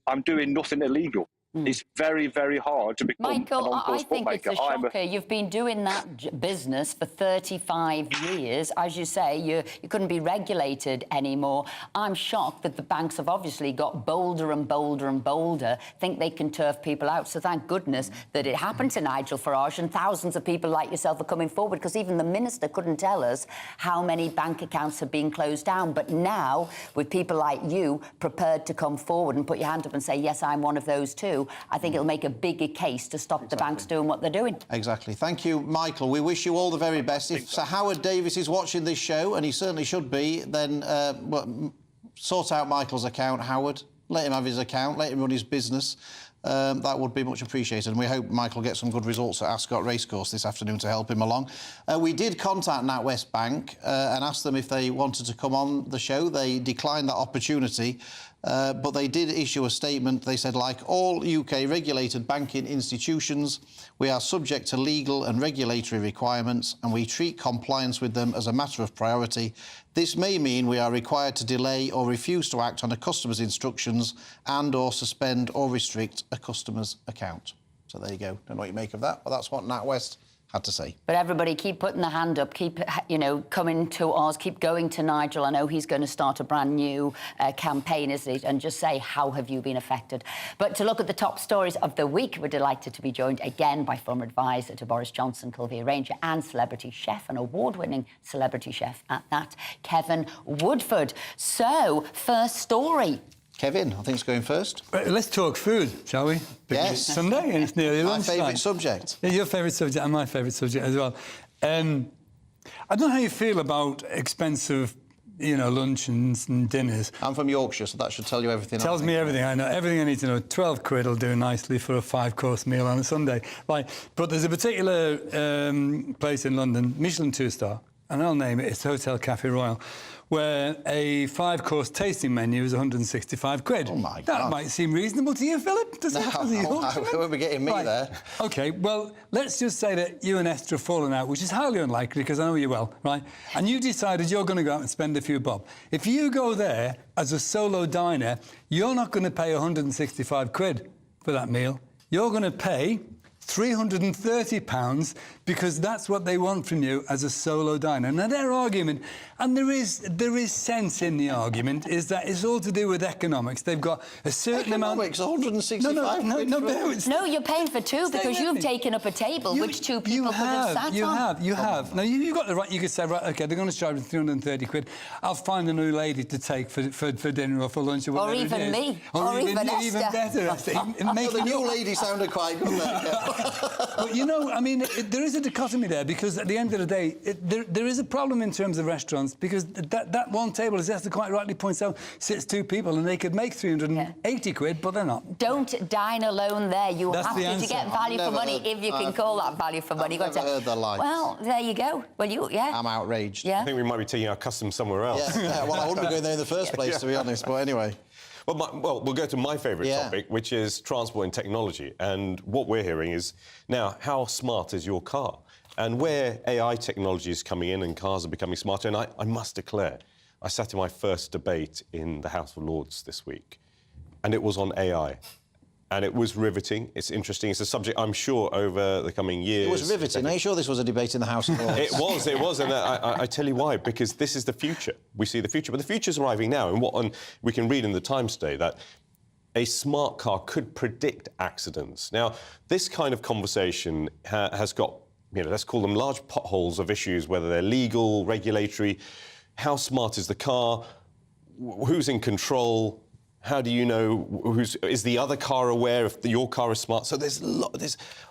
I'm doing nothing illegal. It's very, very hard to become Michael, an on-course I think bookmaker. it's a shocker. You've been doing that business for 35 years. As you say, you couldn't be regulated anymore. I'm shocked that the banks have obviously got bolder and bolder and bolder, think they can turf people out. So thank goodness that it happened to Nigel Farage, and thousands of people like yourself are coming forward, because even the minister couldn't tell us how many bank accounts have been closed down. But now, with people like you prepared to come forward and put your hand up and say, yes, I'm one of those too, I think it'll make a bigger case to stop the banks doing what they're doing. Exactly. Thank you, Michael. We wish you all the very best. If Sir Howard Davis is watching this show, and he certainly should be, then sort out Michael's account, Howard. Let him have his account. Let him run his business. That would be much appreciated. And we hope Michael gets some good results at Ascot Racecourse this afternoon to help him along. We did contact NatWest Bank and asked them if they wanted to come on the show. They declined that opportunity. But they did issue a statement. They said, like all UK-regulated banking institutions, we are subject to legal and regulatory requirements, and we treat compliance with them as a matter of priority. This may mean we are required to delay or refuse to act on a customer's instructions and or suspend or restrict a customer's account. So there you go. Don't know what you make of that, but that's what NatWest had to say. But everybody keep putting their hand up, keep, you know, coming to us, keep going to Nigel. I know he's going to start a brand new campaign, isn't it? And just say, how have you been affected? But to look at the top stories of the week, we're delighted to be joined again by former advisor to Boris Johnson, Culvia Ranger, and celebrity chef, an award-winning celebrity chef at that, Kevin Woodford. So, first story. Kevin, I think it's going first. Let's talk food, shall we? Because yes. It's Sunday and it's nearly lunchtime. My favourite subject. Yeah, your favourite subject and my favourite subject as well. I don't know how you feel about expensive, you know, luncheons and dinners. I'm from Yorkshire, so that should tell you everything. Tells me everything. I know everything I need to know. 12 quid will do nicely for a 5-course meal on a Sunday. Right, but there's a particular place in London, Michelin 2-star, and I'll name it. It's Hotel Café Royal, where a 5-course tasting menu is 165 quid. Oh, my God. That might seem reasonable to you, Philip? Does it? You won't be getting me there. OK, well, let's just say that you and Esther have fallen out, which is highly unlikely, because I know you well, right? And you decided you're going to go out and spend a few bob. If you go there as a solo diner, you're not going to pay 165 quid for that meal. You're going to pay £330, because that's what they want from you as a solo diner. Now, their argument, and there is sense in the argument, is that it's all to do with economics. They've got a certain amount... Economics, 165 No, you're paying for two because you've taken up a table which two people could have sat on. You have. Now, you've got the right... You could say, right, OK, they're going to charge 330 quid. I'll find a new lady to take for dinner or for lunch or whatever it is. Or even me. Or even Esther. Even better, Esther. The new lady sounded quite good there. But, you know, I mean, there is a dichotomy there, because at the end of the day, there is a problem in terms of restaurants, because that one table, as Esther quite rightly points out, sits 2 people, and they could make 380 quid, but they're not. Don't dine alone there. You have to get value for money, if you can call that value for money. I've never heard the like. Well, there you go. Well, I'm outraged. Yeah. I think we might be taking our custom somewhere else. Yeah, well, I wouldn't be going there in the first place, to be honest, but anyway. Well, we'll go to my favourite topic, which is transport and technology. And what we're hearing is, now, how smart is your car? And where AI technology is coming in and cars are becoming smarter, and I must declare, I sat in my first debate in the House of Lords this week, and it was on AI. And it was riveting. It's interesting. It's a subject, I'm sure, over the coming years. It was riveting. Are you sure this was a debate in the House of Lords? It was. And I tell you why. Because this is the future. We see the future. But the future's arriving now. And we can read in the Times today that a smart car could predict accidents. Now, this kind of conversation has got, let's call them large potholes of issues, whether they're legal, regulatory. How smart is the car? Who's in control? How do you know is the other car aware if your car is smart? So there's a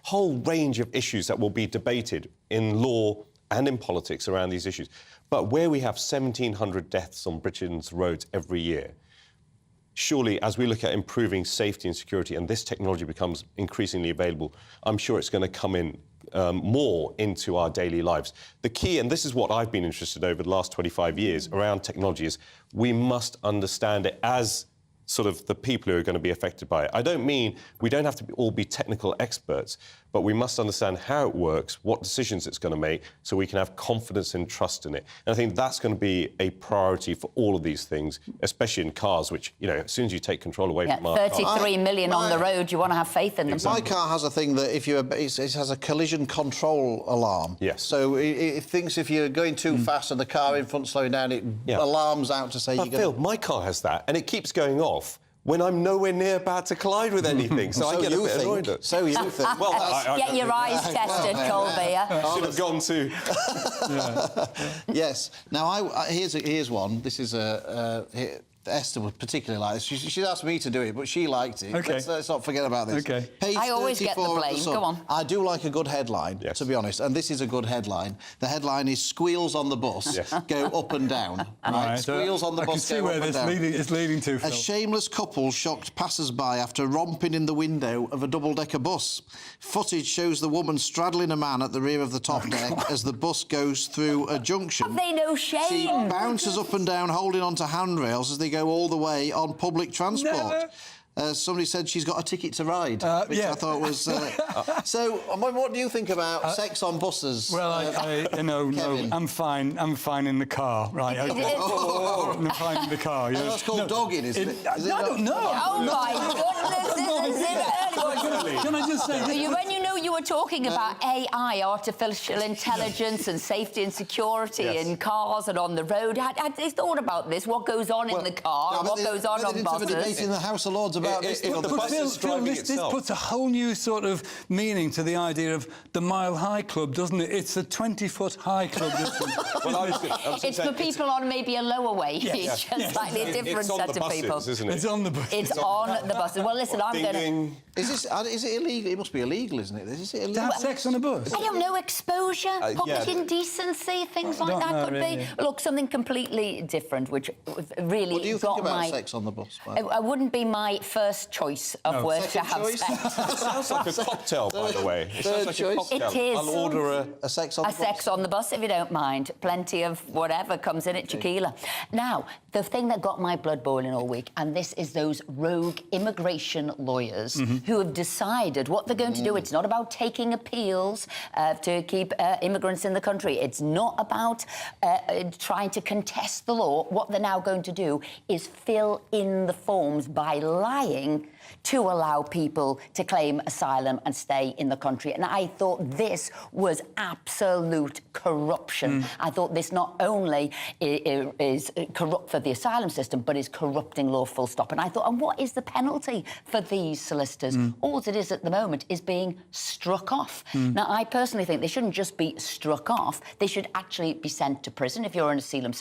whole range of issues that will be debated in law and in politics around these issues. But where we have 1,700 deaths on Britain's roads every year, surely as we look at improving safety and security and this technology becomes increasingly available, I'm sure it's going to come in more into our daily lives. The key, and this is what I've been interested in over the last 25 years around technology, is we must understand it as sort of the people who are going to be affected by it. I don't mean we don't have to all be technical experts, but we must understand how it works, what decisions it's going to make, so we can have confidence and trust in it. And I think that's going to be a priority for all of these things, especially in cars, which, as soon as you take control away from our 33 million on the road, you want to have faith in them. My car has a thing that it has a collision control alarm. Yes. So it thinks if you're going too fast and the car in front slowing down, it alarms out to say you're going to... Phil, my car has that, and it keeps going off when I'm nowhere near about to collide with anything. So I get a bit annoyed. So you think. Well, get your eyes tested, Childbearing. I should have gone to... Yes. Now, here's one. This is Esther would particularly like this. She asked me to do it, but she liked it. OK. Let's not forget about this. OK. I always get the blame. Go on. I do like a good headline, to be honest, and this is a good headline. The headline is "Squeals on the bus go up and down." Right? Squeals on the bus go up and down. I can see where this is leading to, Phil. A shameless couple shocked passers-by after romping in the window of a double-decker bus. Footage shows the woman straddling a man at the rear of the top deck as the bus goes through a junction. Have they no shame? She bounces up and down, holding onto handrails as they go all the way on public transport. Somebody said she's got a ticket to ride, which I thought was... So, what do you think about sex on buses? Well, no, I'm fine. I'm fine in the car, right? I'm fine in the car. That's called dogging, isn't it? I don't know. Oh, my goodness, this is early. Can I just say... When you were talking about AI, artificial intelligence and safety and security in cars and on the road, had they thought about this? What goes on in the car? What goes on buses? They didn't have a debate in the House of Lords about this. Phil, this puts a whole new sort of meaning to the idea of the Mile High Club, doesn't it? It's a 20-foot high club. It's for people on maybe a lower wage, just slightly different set of people. Isn't it? It's on the bus. It's on the buses. Well, listen, I'm going to... Is it illegal? It must be illegal, isn't it? Is it illegal? To have sex on a bus? I don't know, exposure, public indecency, things like that could be. Look, something completely different, which really What do you think about sex on the bus? It wouldn't be my first choice of where to have sex. It sounds like a cocktail, by the way. It sounds like a cocktail. It is. I'll order a sex on the bus. A sex on the bus, if you don't mind. Plenty of whatever comes in it, tequila. Now, the thing that got my blood boiling all week, and this is those rogue immigration lawyers who have decided what they're going to do. It's not about taking appeals to keep immigrants in the country. It's not about trying to contest the law. What they're now going to do is fill in the forms by lying to allow people to claim asylum and stay in the country. And I thought this was absolute corruption. I thought this not only is corrupt for the asylum system, but is corrupting law full stop. And I thought, and what is the penalty for these solicitors? All it is at the moment is being struck off. Now, I personally think they shouldn't just be struck off. They should actually be sent to prison. If you're an asylum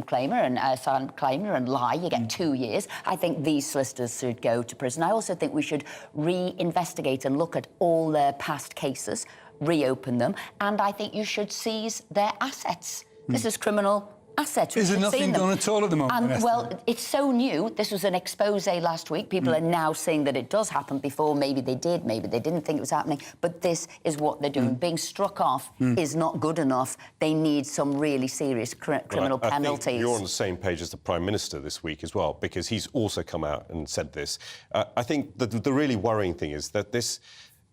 claimer and lie, you get 2 years. I think these solicitors should go to prison. I also think we should re-investigate and look at all their past cases, reopen them, and I think you should seize their assets. This is criminal assets. Is there nothing done at all at the moment, Esther? Well, it's so new. This was an expose last week. People are now saying that it does happen. Before, maybe they did, maybe they didn't think it was happening. But this is what they're doing. Being struck off is not good enough. They need some really serious criminal penalties. I think you're on the same page as the Prime Minister this week as well, because he's also come out and said this. I think the really worrying thing is that this...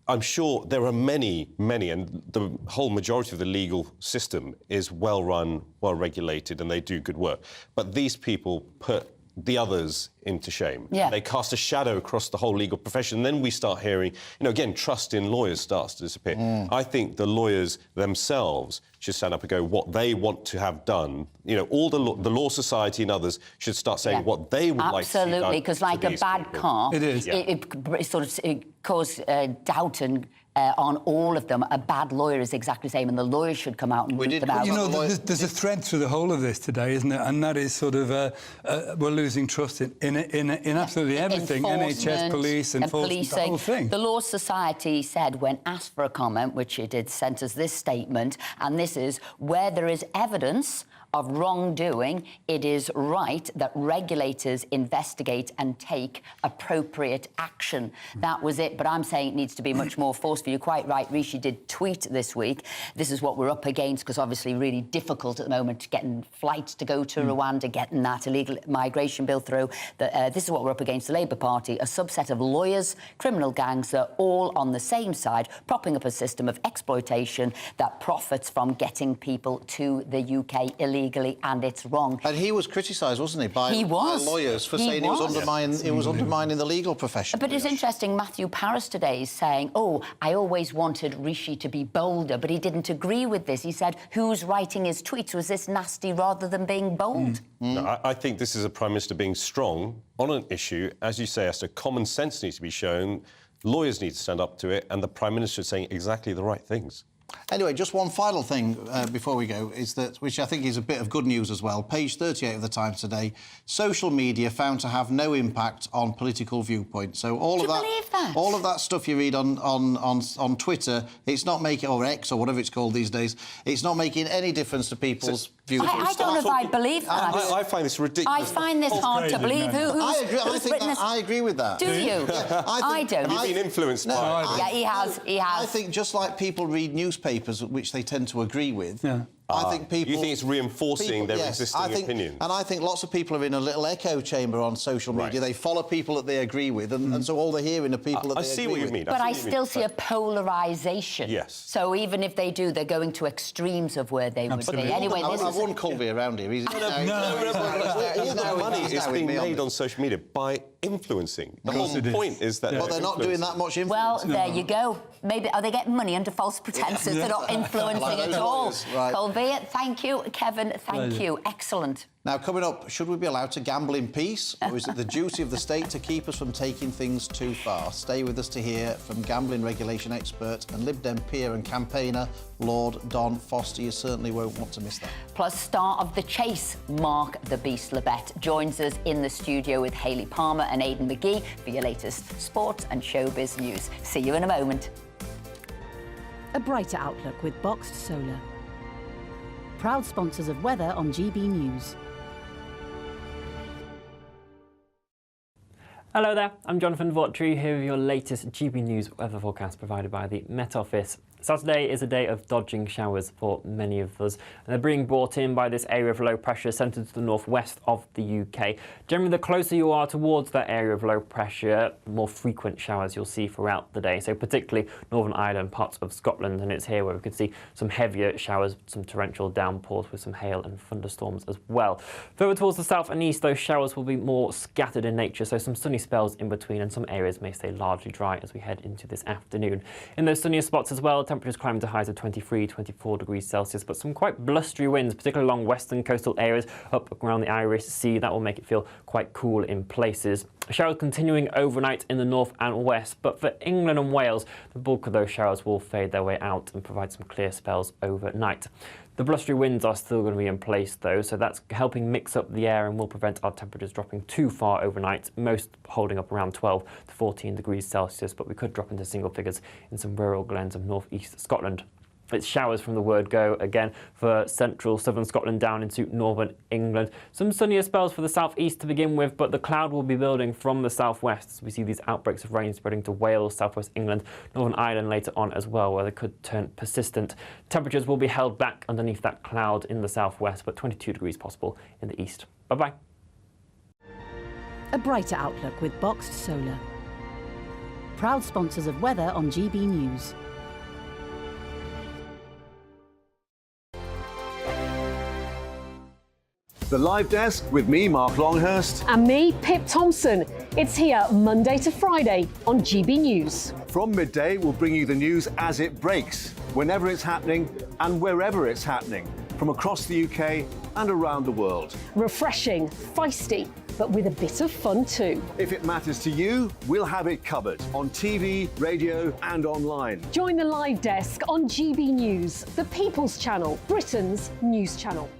I'm sure there are many, and the whole majority of the legal system is well-run, well-regulated, and they do good work. But these people put the others into shame. Yeah. They cast a shadow across the whole legal profession. And then we start hearing, again, trust in lawyers starts to disappear. I think the lawyers themselves should stand up and go what they want to have done. All the Law Society and others should start saying what they would like to see done. Absolutely, because like a bad car, it sort of causes doubt and on all of them. A bad lawyer is exactly the same, and the lawyers should come out and root them out. There's a thread through the whole of this today, isn't there? And that is sort of we're losing trust in absolutely everything. NHS, police, enforcement, the whole thing. The Law Society said, when asked for a comment, which it did, sent us this statement, and this is, where there is evidence of wrongdoing, it is right that regulators investigate and take appropriate action. That was it, but I'm saying it needs to be much more forceful. You're quite right, Rishi did tweet this week. This is what we're up against, because obviously really difficult at the moment getting flights to go to Rwanda, getting that illegal migration bill through. This is what we're up against, the Labour Party, a subset of lawyers, criminal gangs that are all on the same side, propping up a system of exploitation that profits from getting people to the UK illegally, and it's wrong. And he was criticised, wasn't he, by lawyers for saying he was undermining the legal profession. But it's interesting, Matthew Parris today is saying, I always wanted Rishi to be bolder, but he didn't agree with this. He said, who's writing his tweets? Was this nasty rather than being bold? No, I think this is a Prime Minister being strong on an issue. As you say, Esther, common sense needs to be shown, lawyers need to stand up to it, and the Prime Minister is saying exactly the right things. Anyway, just one final thing before we go, is that, which I think is a bit of good news as well, page 38 of the Times today, social media found to have no impact on political viewpoint. So all of that stuff you read on Twitter, it's not making, or X or whatever it's called these days, it's not making any difference to people's views. I don't know if I believe that. I find this ridiculous. I find this hard to believe. I agree with that. Do you? Yeah, I don't. You've been influenced by it. Yeah, he has. I think just like people read newspapers, which they tend to agree with, I think people... You think it's reinforcing their existing opinions? And I think lots of people are in a little echo chamber on social media. They follow people that they agree with, and so all they're hearing are people that they agree with. I see what you mean. But I still see a polarisation. Yes. So even if they do, they're going to extremes of where they would be. Anyway, I wouldn't Colby around here. He's the money is being made on social media by influencing. The whole point is that... But they're not doing that much influence. Well, there you go. Maybe are they getting money under false pretences? They're not influencing at all. Colby, thank you. Kevin, thank you. Excellent. Now, coming up, should we be allowed to gamble in peace, or is it the duty of the state to keep us from taking things too far? Stay with us to hear from gambling regulation expert and Lib Dem peer and campaigner Lord Don Foster. You certainly won't want to miss that. Plus, star of The Chase, Mark the Beast Lebet, joins us in the studio with Hayley Palmer and Aidan McGee for your latest sports and showbiz news. See you in a moment. A brighter outlook with Boxed Solar. Proud sponsors of weather on GB News. Hello there, I'm Jonathan Vautry here with your latest GB News weather forecast provided by the Met Office. Saturday is a day of dodging showers for many of us, and they're being brought in by this area of low pressure centred to the northwest of the UK. Generally, the closer you are towards that area of low pressure, the more frequent showers you'll see throughout the day. So particularly Northern Ireland, parts of Scotland, and it's here where we can see some heavier showers, some torrential downpours with some hail and thunderstorms as well. Further towards the south and east, those showers will be more scattered in nature, so some sunny spells in between, and some areas may stay largely dry as we head into this afternoon. In those sunnier spots as well, temperatures climbing to highs of 23, 24 degrees Celsius, but some quite blustery winds, particularly along western coastal areas up around the Irish Sea. That will make it feel quite cool in places. Showers continuing overnight in the north and west, but for England and Wales, the bulk of those showers will fade their way out and provide some clear spells overnight. The blustery winds are still going to be in place though, so that's helping mix up the air and will prevent our temperatures dropping too far overnight, most holding up around 12 to 14 degrees Celsius, but we could drop into single figures in some rural glens of northeast Scotland. It's showers from the word go again for central southern Scotland down into northern England. Some sunnier spells for the southeast to begin with, but the cloud will be building from the southwest. We see these outbreaks of rain spreading to Wales, southwest England, Northern Ireland later on as well, where they could turn persistent. Temperatures will be held back underneath that cloud in the southwest, but 22 degrees possible in the east. Bye-bye. A brighter outlook with Boxed Solar. Proud sponsors of weather on GB News. The Live Desk with me, Mark Longhurst. And me, Pip Thompson. It's here Monday to Friday on GB News. From midday, we'll bring you the news as it breaks, whenever it's happening and wherever it's happening, from across the UK and around the world. Refreshing, feisty, but with a bit of fun too. If it matters to you, we'll have it covered on TV, radio and online. Join the Live Desk on GB News, the People's Channel, Britain's news channel.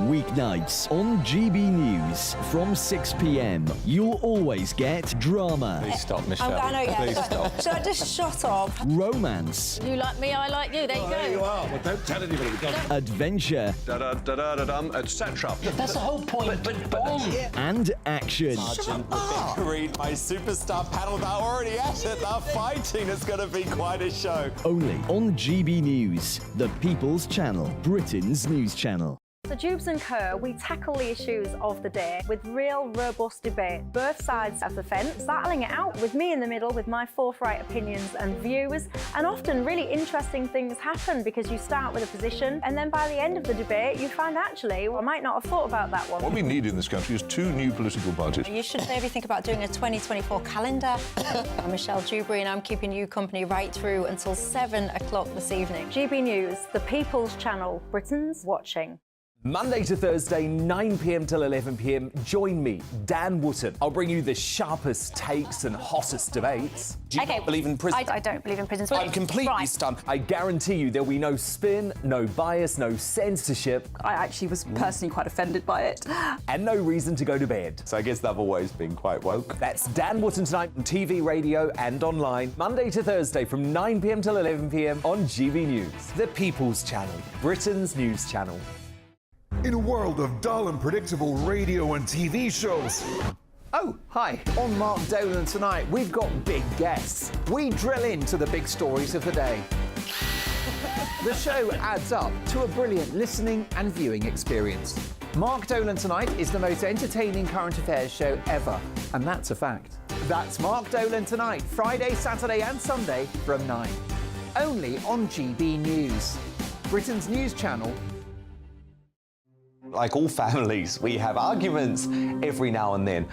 Weeknights on GB News from 6 p.m. You'll always get drama. Please stop, Michelle. I know, yeah. Please stop. Should I just shut up? Romance. You like me, I like you. There you go. There you are. Well, don't tell anybody. Adventure. Etc. That's the whole point. And action. Read my superstar panel. They're already at it. They're fighting. It's going to be quite a show. Only on GB News, the People's Channel, Britain's news channel. So Jubes and Kerr, we tackle the issues of the day with real robust debate, both sides of the fence, battling it out with me in the middle with my forthright opinions and views. And often really interesting things happen because you start with a position and then by the end of the debate you find actually, well, I might not have thought about that one. What we need in this country is 2 new political parties. You should maybe think about doing a 2024 calendar. I'm Michelle Childbearing and I'm keeping you company right through until 7 o'clock this evening. GB News, the People's Channel, Britain's watching. Monday to Thursday, 9 p.m. till 11 p.m. Join me, Dan Wootton. I'll bring you the sharpest takes and hottest debates. Do you not believe in prison? I don't believe in prisons. I'm completely stunned. I guarantee you there'll be no spin, no bias, no censorship. I actually was personally quite offended by it. And no reason to go to bed. So I guess they've always been quite woke. That's Dan Wootton tonight on TV, radio and online. Monday to Thursday from 9 p.m. till 11 p.m. on GB News. The People's Channel, Britain's news channel. In a world of dull and predictable radio and TV shows. Oh, hi. On Mark Dolan tonight, we've got big guests. We drill into the big stories of the day. The show adds up to a brilliant listening and viewing experience. Mark Dolan Tonight is the most entertaining current affairs show ever, and that's a fact. That's Mark Dolan Tonight, Friday, Saturday and Sunday from 9. Only on GB News, Britain's news channel. Like all families, we have arguments every now and then,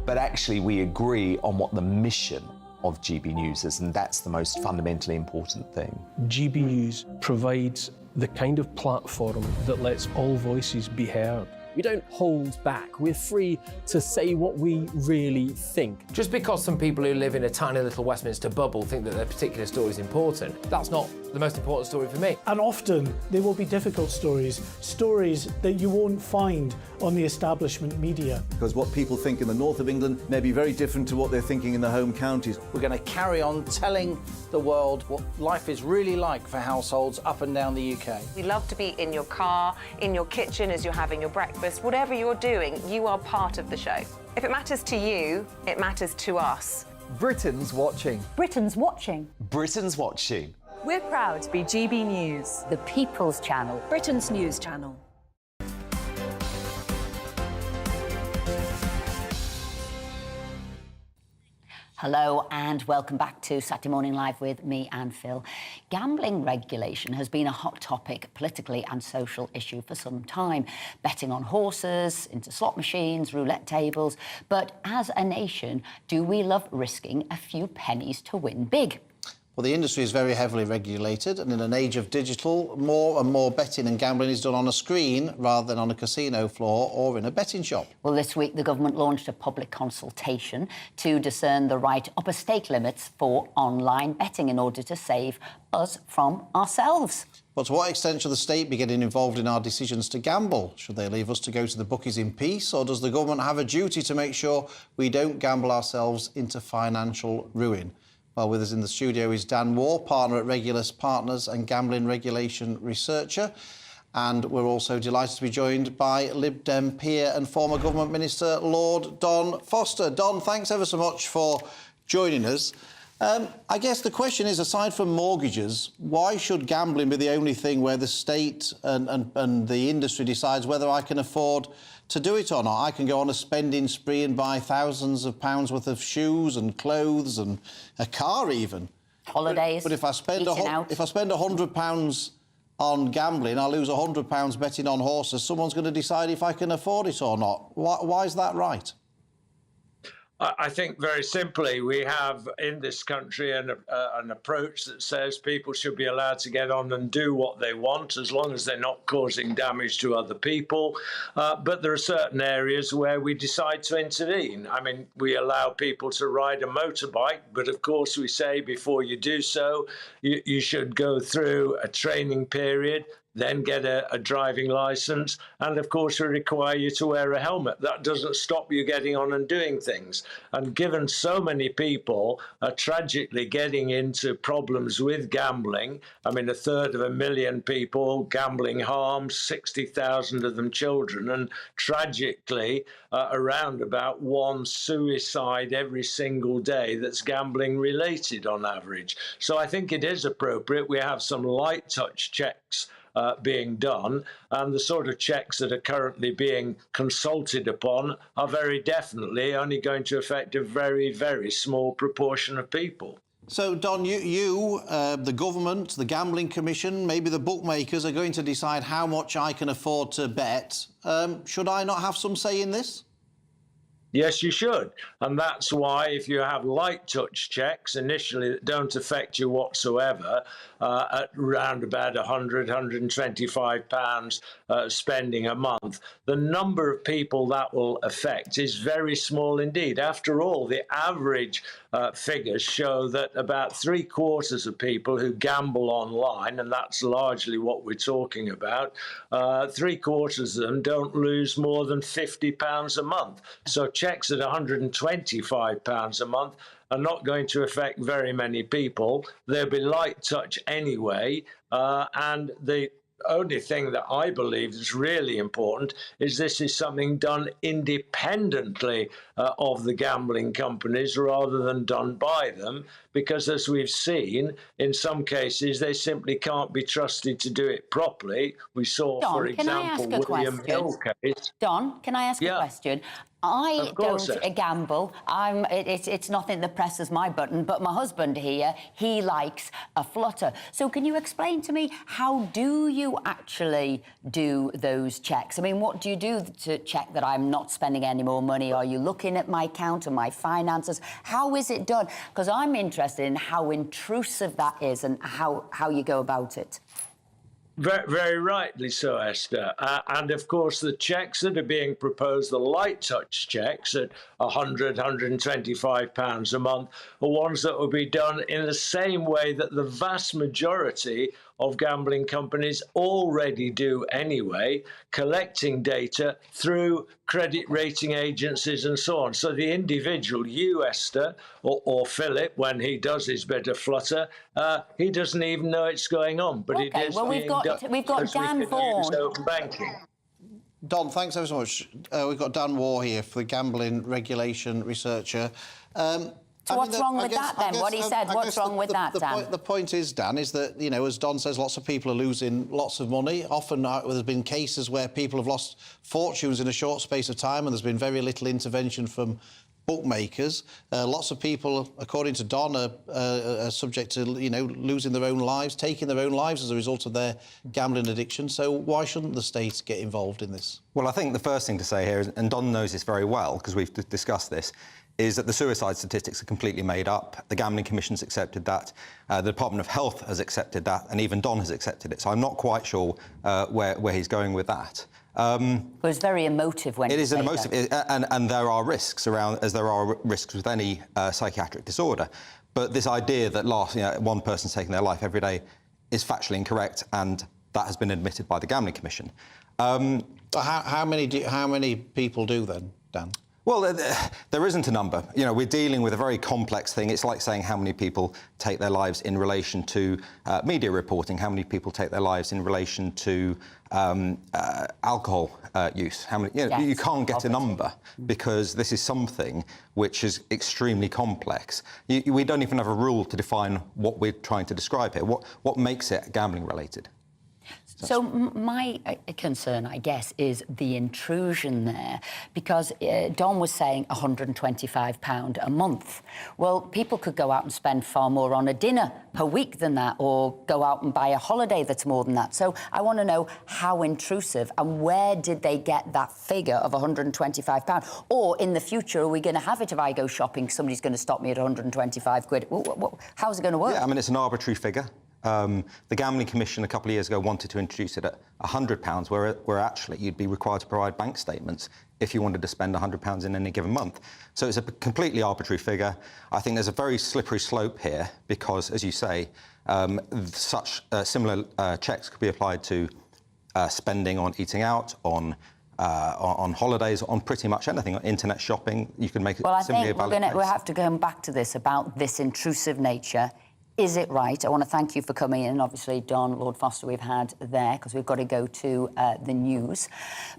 but actually we agree on what the mission of GB News is, and that's the most fundamentally important thing. GB News provides the kind of platform that lets all voices be heard. We don't hold back. We're free to say what we really think. Just because some people who live in a tiny little Westminster bubble think that their particular story is important, that's not the most important story for me. And often they will be difficult stories, stories that you won't find on the establishment media. Because what people think in the north of England may be very different to what they're thinking in the home counties. We're going to carry on telling the world what life is really like for households up and down the UK. We love to be in your car, in your kitchen as you're having your breakfast. Whatever you're doing, you are part of the show. If it matters to you, it matters to us. Britain's watching. Britain's watching. Britain's watching. We're proud to be GB News, The People's Channel, Britain's news channel. Hello and welcome back to Saturday Morning Live with me and Phil. Gambling regulation has been a hot topic, politically and social issue for some time. Betting on horses, into slot machines, roulette tables. But as a nation, do we love risking a few pennies to win big? Well, the industry is very heavily regulated, and in an age of digital, more and more betting and gambling is done on a screen rather than on a casino floor or in a betting shop. Well, this week the government launched a public consultation to discern the right upper stake limits for online betting in order to save us from ourselves. But to what extent should the state be getting involved in our decisions to gamble? Should they leave us to go to the bookies in peace, or does the government have a duty to make sure we don't gamble ourselves into financial ruin? Well, with us in the studio is Dan Waugh, partner at Regulus Partners and gambling regulation researcher. And we're also delighted to be joined by Lib Dem peer and former Government Minister, Lord Don Foster. Don, thanks ever so much for joining us. I guess the question is, aside from mortgages, why should gambling be the only thing where the state and the industry decides whether I can afford to do it or not? I can go on a spending spree and buy thousands of pounds worth of shoes and clothes and a car even. Holidays. But if I spend £100 on gambling, I lose £100 betting on horses. Someone's going to decide if I can afford it or not. Why is that right? I think very simply, we have in this country an approach that says people should be allowed to get on and do what they want as long as they're not causing damage to other people. But there are certain areas where we decide to intervene. I mean, we allow people to ride a motorbike, but of course we say before you do so, you should go through a training period, then get a driving licence, and of course we require you to wear a helmet. That doesn't stop you getting on and doing things. And given so many people are tragically getting into problems with gambling, I mean, 1/3 people, gambling harms, 60,000 of them children, and tragically around about 1 suicide every single day that's gambling related on average. So I think it is appropriate we have some light touch checks being done, and the sort of checks that are currently being consulted upon are very definitely only going to affect a very, very small proportion of people. So, Don, the government, the Gambling Commission, maybe the bookmakers are going to decide how much I can afford to bet. Should I not have some say in this? Yes, you should. And that's why if you have light touch checks initially that don't affect you whatsoever, at round about £100, £125 spending a month, the number of people that will affect is very small indeed. After all, the average figures show that about 3/4 of people who gamble online, and that's largely what we're talking about, 3/4 of them don't lose more than £50 a month. So checks at £125 a month are not going to affect very many people. They'll be light touch anyway, and the only thing that I believe is really important is this is something done independently of the gambling companies rather than done by them, because as we've seen, in some cases, they simply can't be trusted to do it properly. We saw, Don, for example, William Hill case. Don, can I ask a question? I don't gamble. It's nothing that presses my button, but my husband here, he likes a flutter. So can you explain to me, how do you actually do those checks? I mean, what do you do to check that I'm not spending any more money? Are you looking at my account and my finances? How is it done? Because I'm interested in how intrusive that is and how you go about it. Very, very rightly so, Esther. And of course, the checks that are being proposed, the light touch checks at £100, £125 a month, are ones that will be done in the same way that the vast majority of gambling companies already do anyway, collecting data through credit rating agencies and so on. So the individual, you, Esther, or Philip, when he does his bit of flutter, he doesn't even know it's going on. But it is we've got Dan Vaughan. Open banking. Don, thanks ever so much. We've got Dan Waugh here, for the gambling regulation researcher. So what's wrong with that then? What he said, what's wrong with that, Dan? The point is, Dan, is that, you know, as Don says, lots of people are losing lots of money. Often there's been cases where people have lost fortunes in a short space of time and there's been very little intervention from bookmakers. Lots of people, according to Don, are subject to, you know, losing their own lives, taking their own lives as a result of their gambling addiction. So why shouldn't the state get involved in this? Well, I think the first thing to say here is, and Don knows this very well because we've discussed this, is that the suicide statistics are completely made up. The Gambling Commission's accepted that, the Department of Health has accepted that, and even Don has accepted it. So I'm not quite sure where he's going with that. It was very emotive when it is an emotive, and there are risks around, as there are risks with any psychiatric disorder. But this idea that one person's taking their life every day is factually incorrect, and that has been admitted by the Gambling Commission. How many people do then, Dan? Well, there isn't a number. You know, we're dealing with a very complex thing. It's like saying how many people take their lives in relation to media reporting, how many people take their lives in relation to alcohol use. How many? You know, you can't get a number because this is something which is extremely complex. We don't even have a rule to define what we're trying to describe here. What makes it gambling related? So my concern, I guess, is the intrusion there, because Don was saying £125 a month. Well, people could go out and spend far more on a dinner per week than that, or go out and buy a holiday that's more than that. So I want to know how intrusive, and where did they get that figure of £125? Or in the future, are we going to have it if I go shopping, somebody's going to stop me at 125 quid? How's it going to work? Yeah, I mean, it's an arbitrary figure. The Gambling Commission a couple of years ago wanted to introduce it at £100, where actually you'd be required to provide bank statements if you wanted to spend £100 in any given month. So it's a completely arbitrary figure. I think there's a very slippery slope here because, as you say, such similar checks could be applied to spending on eating out, on holidays, on pretty much anything, on internet shopping. You can make it similarly a valid case. We'll have to come back to this about this intrusive nature. Is it right? I want to thank you for coming in. Obviously, Don, Lord Foster, we've had there, because we've got to go to the news.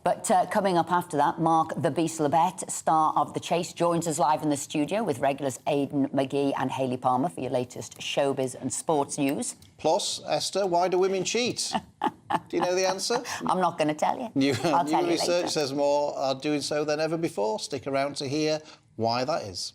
But coming up after that, Mark the Beast Labette, star of The Chase, joins us live in the studio with regulars Aidan McGee and Hayley Palmer for your latest showbiz and sports news. Plus, Esther, why do women cheat? Do you know the answer? I'm not going to tell you. New tell you research later. says more are doing so than ever before. Stick around to hear why that is.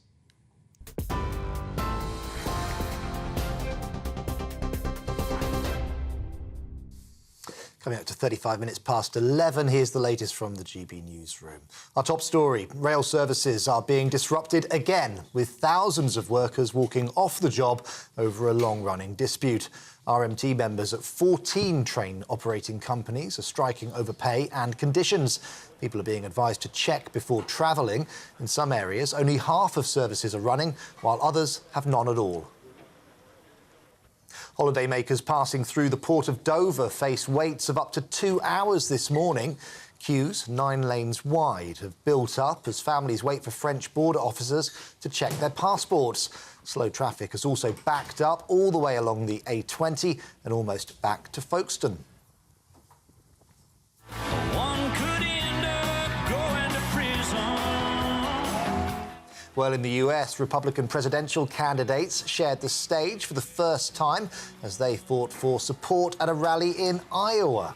Coming up to 35 minutes past 11, here's the latest from the GB newsroom. Our top story, rail services are being disrupted again, with thousands of workers walking off the job over a long-running dispute. RMT members at 14 train operating companies are striking over pay and conditions. People are being advised to check before travelling. In some areas, only half of services are running, while others have none at all. Holidaymakers passing through the port of Dover face waits of up to 2 hours this morning. Queues 9 lanes wide have built up as families wait for French border officers to check their passports. Slow traffic has also backed up all the way along the A20 and almost back to Folkestone. Well, in the US, Republican presidential candidates shared the stage for the first time as they fought for support at a rally in Iowa.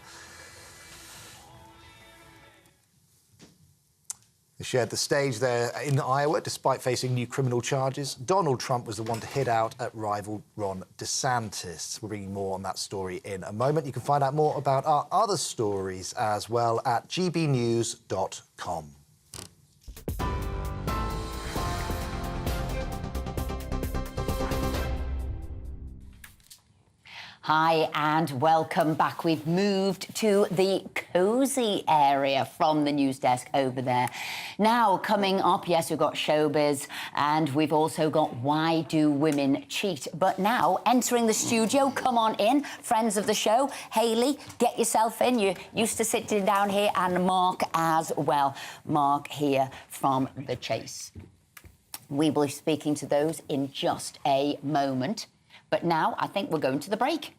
They shared the stage there in Iowa despite facing new criminal charges. Donald Trump was the one to hit out at rival Ron DeSantis. We're bringing more on that story in a moment. You can find out more about our other stories as well at gbnews.com. Hi and welcome back. We've moved to the cosy area from the news desk over there. Now, coming up, yes, we've got showbiz and we've also got why do women cheat? But now, entering the studio, come on in, friends of the show. Hayley, get yourself in. You're used to sitting down here, and Mark as well. Mark here from The Chase. We will be speaking to those in just a moment. But now, I think we're going to the break.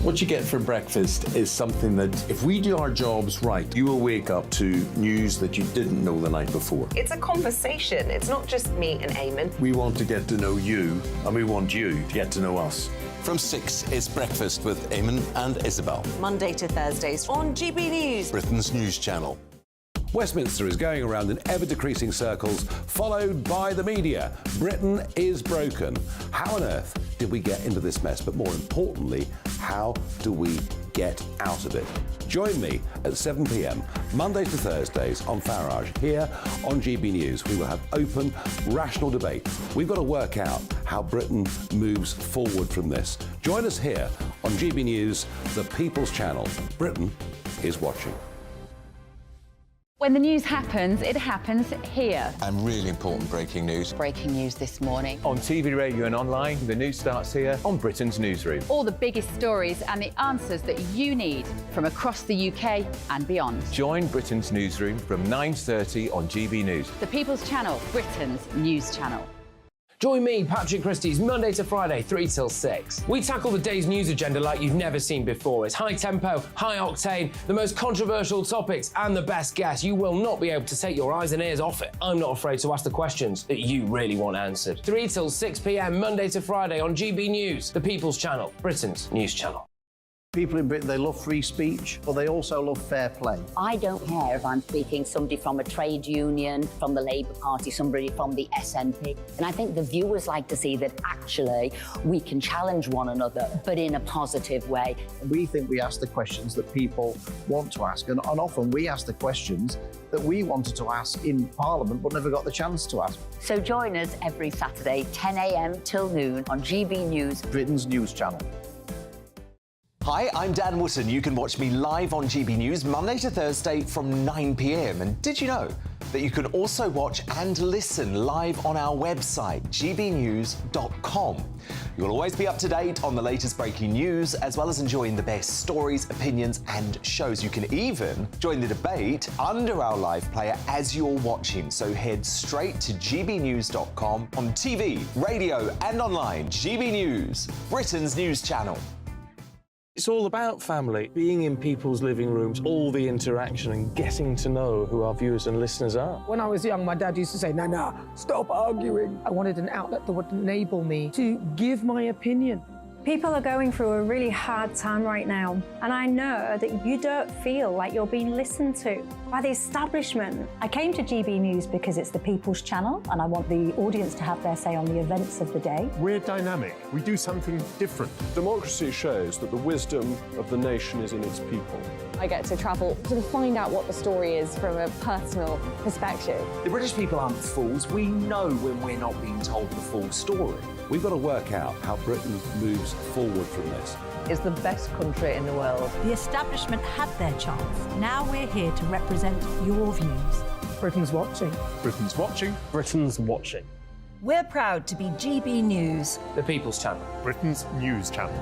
What you get for breakfast is something that, if we do our jobs right, you will wake up to news that you didn't know the night before. It's a conversation. It's not just me and Eamon. We want to get to know you, and we want you to get to know us. From 6 is Breakfast with Eamon and Isabel. Monday to Thursdays on GB News. Britain's news channel. Westminster is going around in ever-decreasing circles, followed by the media. Britain is broken. How on earth did we get into this mess? But more importantly, how do we get out of it? Join me at 7 p.m, Mondays to Thursdays on Farage, here on GB News. We will have open, rational debate. We've got to work out how Britain moves forward from this. Join us here on GB News, the People's Channel. Britain is watching. When the news happens, it happens here. And really important breaking news. Breaking news this morning. On TV, radio and online, the news starts here on Britain's newsroom. All the biggest stories and the answers that you need from across the UK and beyond. Join Britain's newsroom from 9:30 on GB News. The People's Channel, Britain's news channel. Join me, Patrick Christie's Monday to Friday, 3 till 6. We tackle the day's news agenda like you've never seen before. It's high tempo, high octane, the most controversial topics and the best guests. You will not be able to take your eyes and ears off it. I'm not afraid to ask the questions that you really want answered. 3 till 6 p.m, Monday to Friday on GB News, the People's Channel, Britain's news channel. People in Britain, they love free speech, but they also love fair play. I don't care if I'm speaking somebody from a trade union, from the Labour Party, somebody from the SNP. And I think the viewers like to see that actually we can challenge one another, but in a positive way. We think we ask the questions that people want to ask, and often we ask the questions that we wanted to ask in Parliament but never got the chance to ask. So join us every Saturday, 10 a.m. till noon on GB News, Britain's news channel. Hi, I'm Dan Wootton. You can watch me live on GB News Monday to Thursday from 9 p.m. And did you know that you can also watch and listen live on our website, gbnews.com. You'll always be up to date on the latest breaking news, as well as enjoying the best stories, opinions and shows. You can even join the debate under our live player as you're watching. So head straight to gbnews.com on TV, radio and online. GB News, Britain's news channel. It's all about family, being in people's living rooms, all the interaction and getting to know who our viewers and listeners are. When I was young, my dad used to say, no, stop arguing. I wanted an outlet that would enable me to give my opinion. People are going through a really hard time right now, and I know that you don't feel like you're being listened to by the establishment. I came to GB News because it's the People's Channel, and I want the audience to have their say on the events of the day. We're dynamic. We do something different. Democracy shows that the wisdom of the nation is in its people. I get to travel to find out what the story is from a personal perspective. The British people aren't fools. We know when we're not being told the full story. We've got to work out how Britain moves forward from this. It's the best country in the world. The establishment had their chance. Now we're here to represent your views. Britain's watching. Britain's watching. Britain's watching. We're proud to be GB News, The People's Channel, Britain's news channel.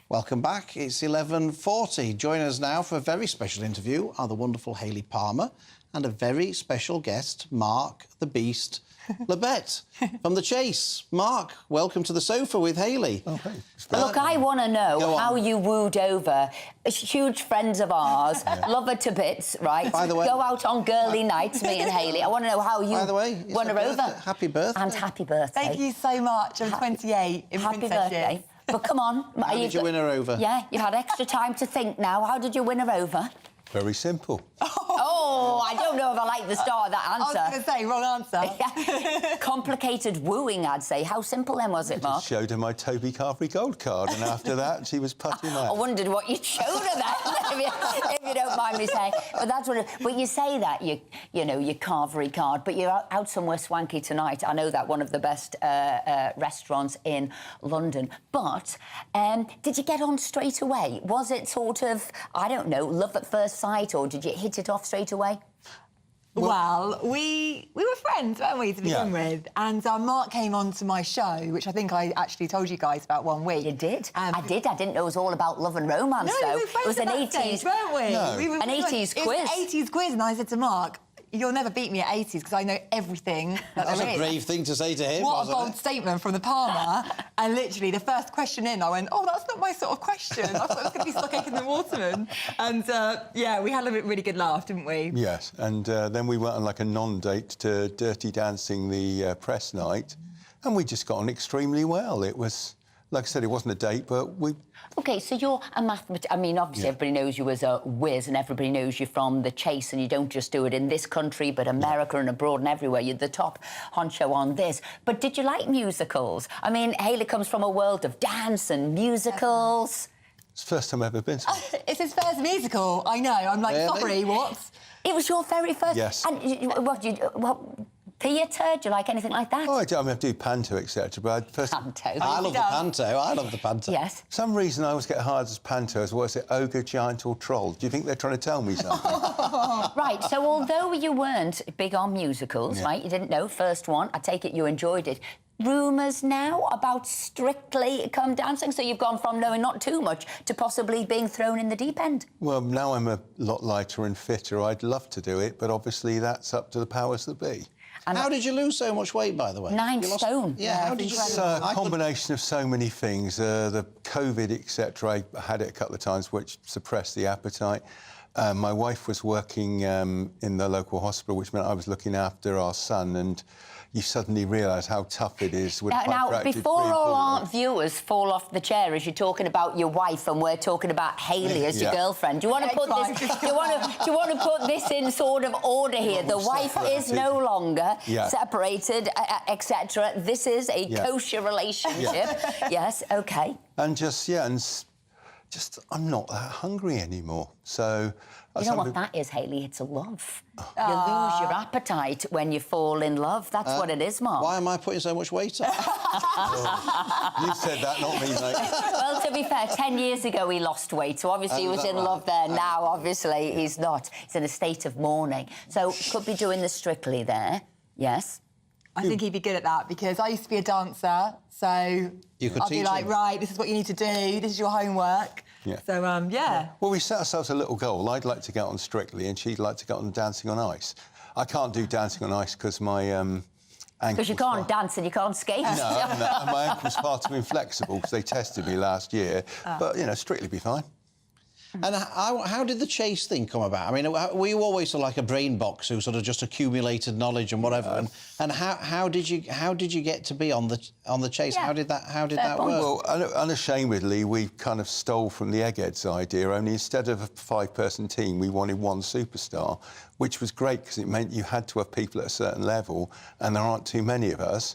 Welcome back. It's 11:40. Join us now for a very special interview are the wonderful Hayley Palmer and a very special guest, Mark the Beast Labette from The Chase. Mark, welcome to the sofa with Hayley. Oh, hey. Look, I want to know how you wooed over huge friends of ours, love her to bits, right? By the way, go out on girly nights, me and Hayley. I want to know how you won her over. Happy birthday. And happy birthday. Thank you so much. I'm 28 in Happy Princess birthday. years. But come on. How did you win her over? Yeah, you had extra time to think now. How did you win her over? Very simple. Oh, I don't know if I like the start of that answer. I was going to say, wrong answer. Yeah. Complicated wooing, I'd say. How simple then was it, Mark? Showed her my Toby Carvery gold card, and after that, she was putting out. I wondered what you showed her then, if you don't mind me saying. But that's what. But you say that you know your Carvery card, but you're out somewhere swanky tonight. I know that, one of the best restaurants in London. But did you get on straight away? Was it sort of, I don't know, love at first sight, or did you hit it off straight away? Well, we were friends, weren't we, to begin with? And Mark came on to my show, which I think I actually told you guys about one week. You did? I did. I didn't know it was all about love and romance, no, though. We were friends it was an 80s, stage, weren't we? No. An 80s quiz. It was an 80s quiz, and I said to Mark, you'll never beat me at 80s because I know everything that That's there a is. brave thing to say to him, What wasn't a bold statement from the Palmer. And literally, the first question in, I went, oh, that's not my sort of question. I thought it was going to be Stock Aitken and Waterman. And, yeah, we had a really good laugh, didn't we? Yes, and then we went on like a non-date to Dirty Dancing, the press night, and we just got on extremely well. It was, like I said, it wasn't a date, but we... OK, so you're a mathematician. I mean, obviously, everybody knows you as a whiz and everybody knows you from The Chase, and you don't just do it in this country, but America and abroad and everywhere. You're the top honcho on this. But did you like musicals? I mean, Hayley comes from a world of dance and musicals. It's the first time I've ever been to it. It's his first musical, I know. I'm like, Really? sorry, what? It was your very first... Yes. And Theatre? Do you like anything like that? Oh, I do panto, etc. But Panto. I love the panto. I love the panto. Yes. For some reason, I always get hired as panto as what is it, ogre, giant, or troll? Do you think they're trying to tell me something? Right. So although you weren't big on musicals, right? You didn't know first one. I take it you enjoyed it. Rumours now about Strictly Come Dancing, so you've gone from knowing not too much to possibly being thrown in the deep end. Well, now I'm a lot lighter and fitter. I'd love to do it, but obviously that's up to the powers that be. And how did you lose so much weight, by the way? 9 stone. Yeah, how did you... It's a combination of so many things. The COVID, etc. I had it a couple of times, which suppressed the appetite. My wife was working in the local hospital, which meant I was looking after our son, and you suddenly realise how tough it is with now, before all our viewers fall off the chair as you're talking about your wife and we're talking about Hayley as your girlfriend, do you want to put this? Do you want to put this in sort of order here? The wife is no longer separated, etc. This is a kosher relationship. Yes. Okay. And just I'm not that hungry anymore. So you know what that is, Hayley? It's a love. You lose your appetite when you fall in love. That's what it is, Mark. Why am I putting so much weight on? You said that, not me, mate. Well, to be fair, 10 years ago he lost weight, so obviously he was in love there. Now, obviously, he's not. He's in a state of mourning. So could be doing the Strictly there. Yes. I think he'd be good at that because I used to be a dancer, so I'd be like, right, this is what you need to do, this is your homework. Yeah. So, yeah. Well, we set ourselves a little goal. I'd like to get on Strictly and she'd like to get on Dancing on Ice. I can't do Dancing on Ice because my ankle... Because you can't dance and you can't skate. No, and my ankle's far too inflexible because they tested me last year. But, you know, Strictly be fine. And how did the chase thing come about? I mean, were you always sort of like a brain box who sort of just accumulated knowledge and whatever? And how did you get to be on the chase? Yeah. How did that work? Well, unashamedly, we kind of stole from the Eggheads idea. Only instead of a 5-person team, we wanted one superstar, which was great because it meant you had to have people at a certain level, and there aren't too many of us.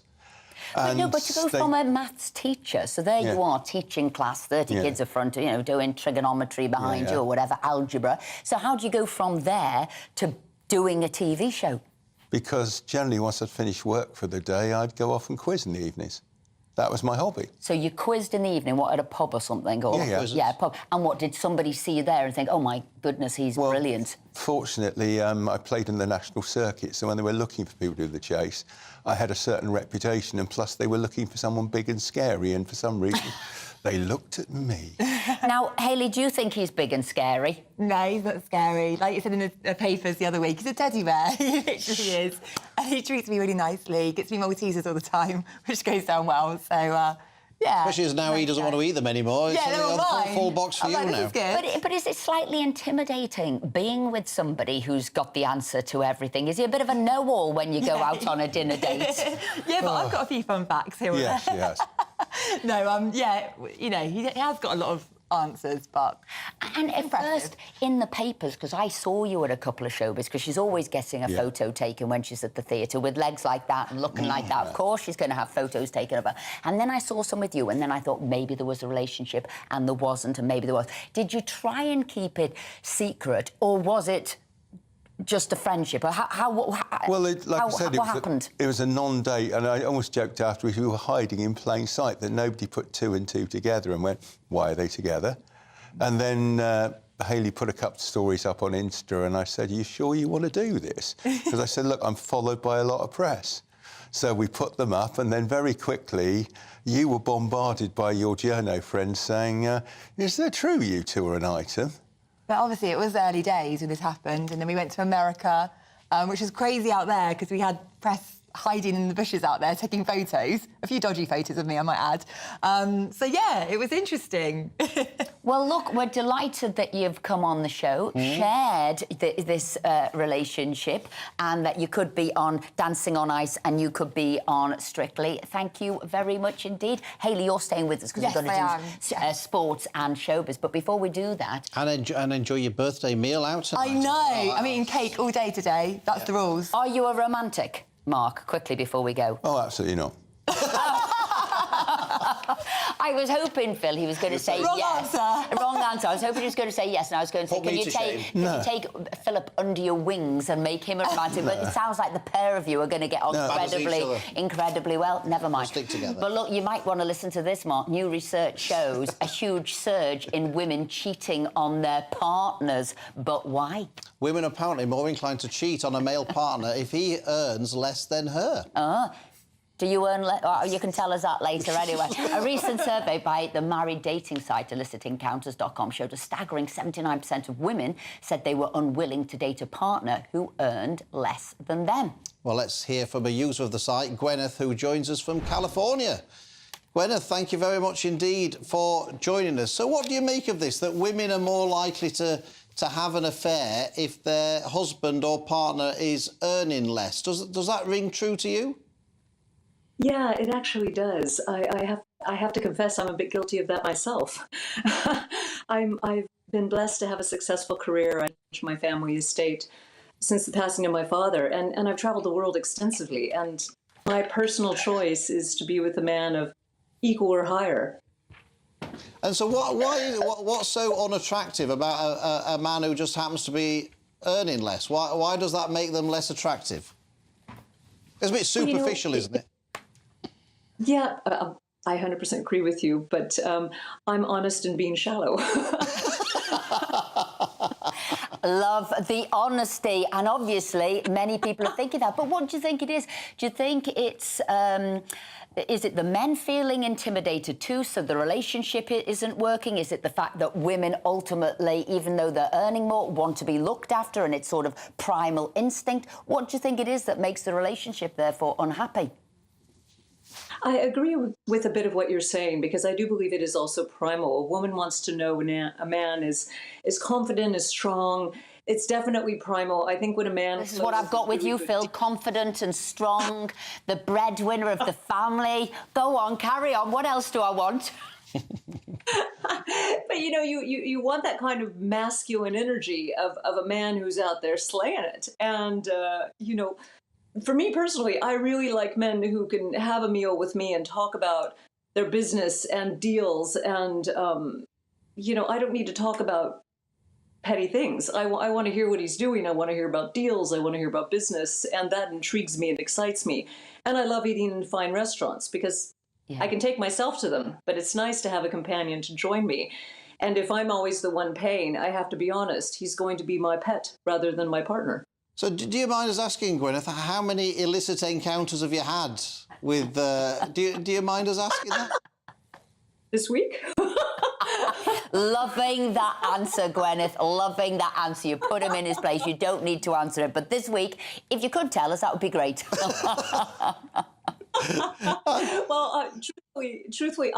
But to go from a maths teacher, so there you are, teaching class, 30 kids in front of you, know, doing trigonometry behind you or whatever, algebra. So how do you go from there to doing a TV show? Because generally, once I'd finished work for the day, I'd go off and quiz in the evenings. That was my hobby. So you quizzed in the evening, what, at a pub or something? Or, a pub. And what, did somebody see you there and think, oh, my goodness, he's brilliant? Fortunately, I played in the national circuit, so when they were looking for people to do the chase, I had a certain reputation, and plus they were looking for someone big and scary, and for some reason, they looked at me. Now, Hayley, do you think he's big and scary? No, he's not scary. Like you said in the papers the other week, he's a teddy bear. He literally is. And he treats me really nicely. He gets me Maltesers all the time, which goes down well. So, yeah. Especially as now he doesn't want to eat them anymore. Yeah, they're all mine. Full box for you now. But is it slightly intimidating being with somebody who's got the answer to everything? Is he a bit of a know-all when you go out on a dinner date? Yeah, but I've got a few fun facts here. Yes, yes. No, yeah, you know, he has got a lot of answers, but... And at first, in the papers, because I saw you at a couple of showbiz, because she's always getting a photo taken when she's at the theatre with legs like that and looking like that. Of course she's going to have photos taken of her. And then I saw some with you, and then I thought maybe there was a relationship, and there wasn't, and maybe there was. Did you try and keep it secret, or was it just a friendship? Or what happened? It was a non-date, and I almost joked after we were hiding in plain sight that nobody put 2 and 2 together and went, why are they together? And then Hayley put a couple of stories up on Insta, and I said, are you sure you want to do this? Because I said, look, I'm followed by a lot of press. So we put them up, and then very quickly you were bombarded by your journo friends saying, is that true you two are an item? But obviously it was early days when this happened, and then we went to America, which was crazy out there because we had press hiding in the bushes out there taking photos. A few dodgy photos of me, I might add. So, yeah, it was interesting. Well, look, we're delighted that you've come on the show, shared this relationship, and that you could be on Dancing on Ice and you could be on Strictly. Thank you very much indeed. Hayley, you're staying with us because we're going to do sports and showbiz. But before we do that... And enjoy your birthday meal out tonight. I know. I'm eating cake all day today. That's the rules. Are you a romantic? Mark, quickly before we go. Oh, absolutely not. I was hoping, Phil, he was going to say Wrong yes. answer. Wrong answer. I was hoping he was going to say yes, and I was going to say, can you take Philip under your wings and make him a romantic? But it sounds like the pair of you are going to get on incredibly well. Never mind. We'll stick together. But look, you might want to listen to this, Mark. New research shows a huge surge in women cheating on their partners. But why? Women are apparently more inclined to cheat on a male partner if he earns less than her. Do you earn less? Oh, you can tell us that later anyway. A recent survey by the married dating site illicitencounters.com showed a staggering 79% of women said they were unwilling to date a partner who earned less than them. Well, let's hear from a user of the site, Gwyneth, who joins us from California. Gwyneth, thank you very much indeed for joining us. So what do you make of this, that women are more likely to have an affair if their husband or partner is earning less? Does that ring true to you? Yeah, it actually does. I have to confess I'm a bit guilty of that myself. I've been blessed to have a successful career. I manage my family estate since the passing of my father, and I've traveled the world extensively. And my personal choice is to be with a man of equal or higher. And so what's so unattractive about a man who just happens to be earning less? Why does that make them less attractive? It's a bit superficial, isn't it? Yeah, I 100% agree with you, but I'm honest in being shallow. Love the honesty, and obviously many people are thinking that. But what do you think it is? Do you think it's... is it the men feeling intimidated too, so the relationship isn't working? Is it the fact that women ultimately, even though they're earning more, want to be looked after and it's sort of primal instinct? What do you think it is that makes the relationship, therefore, unhappy? I agree with a bit of what you're saying, because I do believe it is also primal. A woman wants to know when a man is confident, is strong. It's definitely primal. I think when a man... This is what I've got with you, Phil. Confident and strong, the breadwinner of the family. Go on, carry on. What else do I want? But, you know, you want that kind of masculine energy of a man who's out there slaying it. And, you know... For me personally, I really like men who can have a meal with me and talk about their business and deals. And, you know, I don't need to talk about petty things. I want to hear what he's doing. I want to hear about deals. I want to hear about business. And that intrigues me and excites me. And I love eating in fine restaurants because I can take myself to them. But it's nice to have a companion to join me. And if I'm always the one paying, I have to be honest, he's going to be my pet rather than my partner. So do you mind us asking, Gwyneth, how many illicit encounters have you had with... do you mind us asking that? This week? Loving that answer, Gwyneth. Loving that answer. You put him in his place. You don't need to answer it. But this week, if you could tell us, that would be great. Well, truthfully,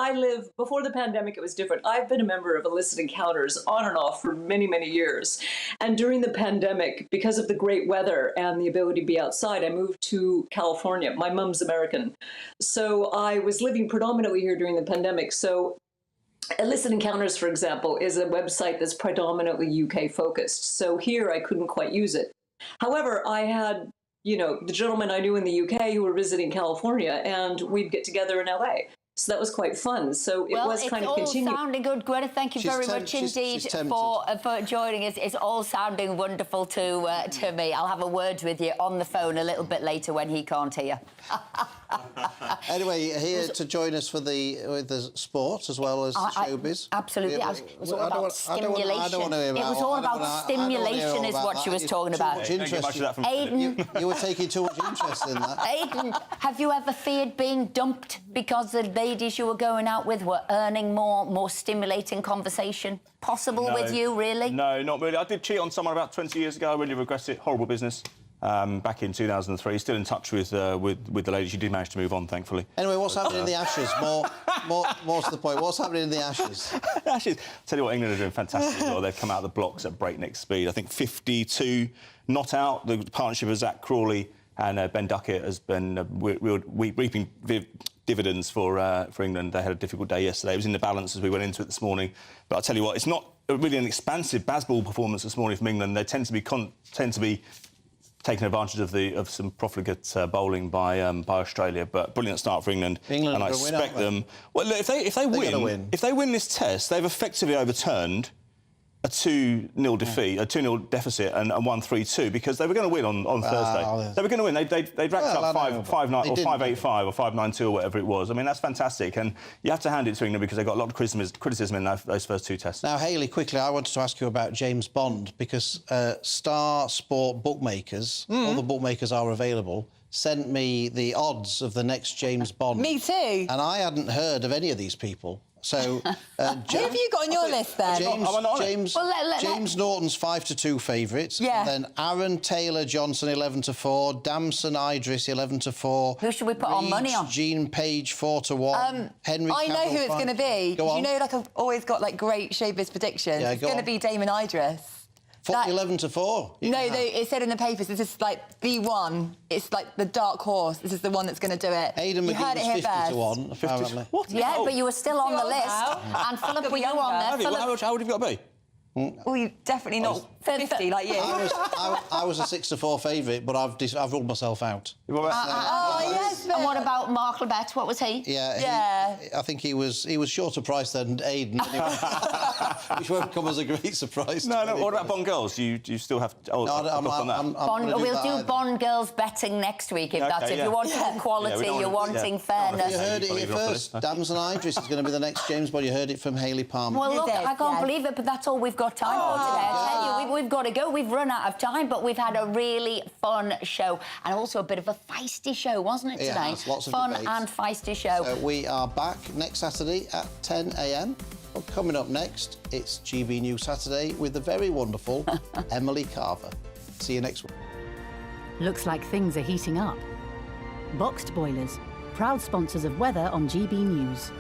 before the pandemic, it was different. I've been a member of Illicit Encounters on and off for many, many years. And during the pandemic, because of the great weather and the ability to be outside, I moved to California. My mom's American. So I was living predominantly here during the pandemic. So Illicit Encounters, for example, is a website that's predominantly UK focused. So here I couldn't quite use it. However, I had... you know, the gentlemen I knew in the UK who were visiting California, and we'd get together in LA. So that was quite fun. So it was kind of continuing. Well, it's all sounding good, Gwyneth. Thank you very much indeed for joining us. It's all sounding wonderful to me. I'll have a word with you on the phone a little bit later when he can't hear. Anyway, here to join us for the sport as well as showbiz. Absolutely. It was all about stimulation. It was all about stimulation is what she was talking about. Aidan, you were taking too much interest in that. Aidan, have you ever feared being dumped because the ladies you were going out with were earning more stimulating conversation? Possible with you, really? No, not really. I did cheat on someone about 20 years ago. I really regret it. Horrible business. Back in 2003. Still in touch with the lady. She did manage to move on, thankfully. Anyway, what's happening in the Ashes? More to the point. What's happening in the Ashes? Ashes. Tell you what, England are doing fantastic. Well, they've come out of the blocks at breakneck speed. I think 52 not out. The partnership of Zach Crawley and Ben Duckett has been reaping dividends for England. They had a difficult day yesterday. It was in the balance as we went into it this morning. But I'll tell you what, it's not really an expansive baseball performance this morning from England. They tend to be taken advantage of some profligate bowling by Australia. But brilliant start for England, England and I expect them. Well, look, if they win this test, they've effectively overturned a 2-0 defeat, a 2-0 deficit, and 1-3-2 because they were going to win on Thursday. They were going to win. They'd racked up 5-9 or 5-8-5 or 5-9-2 or whatever it was. I mean, that's fantastic, and you have to hand it to England because they got a lot of criticism in those first 2 tests. Now, Hayley, quickly, I wanted to ask you about James Bond because Star Sport bookmakers, all the bookmakers are available, sent me the odds of the next James Bond. Me too. And I hadn't heard of any of these people. So, who have you got on your list then? James Norton's 5-2 favourite. Yeah. Then Aaron Taylor Johnson 11-4. Damson Idris 11-4. Who should we put our money on? Jean Page 4-1. Henry. I know who it's going to be. Go on. You know, like I've always got like great showbiz predictions. Yeah, it's going to be Damon Idris. 11-4. No, it said in the papers, this is like the one. It's like the dark horse. This is the one that's going to do it. Aidan McGee was 50-1, apparently. What? Yeah, but you were still on the list. And Philip, were you on there? How old have you got to be? Well, you're definitely not 50 like you. I was a 6-4 favourite, but I've ruled myself out. Yes. And what about Mark Lebet? What was he? I think he was shorter price than Aidan, which won't come as a great surprise. No. What about Bond girls? You still have to We'll do Bond girls betting next week if you're wanting equality, you're wanting fairness. You heard it here first. Damson Idris is going to be the next James Bond. You heard it from Hayley Palmer. Well, look, I can't believe it, but that's all we've got time for today. I tell you, we've got to go. We've run out of time, but we've had a really fun show and also a bit of a feisty show, wasn't it, today? Lots of fun debates. and feisty show. So we are back next Saturday at 10 a.m. Well, coming up next, it's GB News Saturday with the very wonderful Emily Carver. See you next week. Looks like things are heating up. Boxed Boilers, proud sponsors of weather on GB News.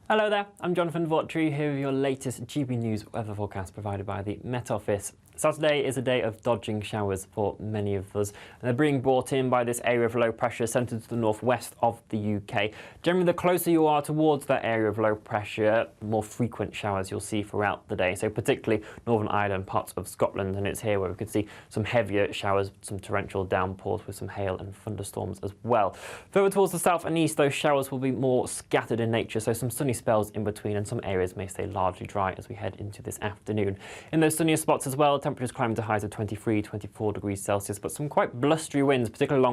Hello there, I'm Jonathan Vautry here with your latest GB News weather forecast provided by the Met Office. Saturday is a day of dodging showers for many of us, and they're being brought in by this area of low pressure centred to the northwest of the UK. Generally, the closer you are towards that area of low pressure, the more frequent showers you'll see throughout the day. So particularly Northern Ireland, parts of Scotland, and it's here where we could see some heavier showers, some torrential downpours with some hail and thunderstorms as well. Further towards the south and east, those showers will be more scattered in nature, so some sunny spells in between, and some areas may stay largely dry as we head into this afternoon. In those sunnier spots as well, temperatures climbing to highs of 23, 24 degrees Celsius, but some quite blustery winds, particularly along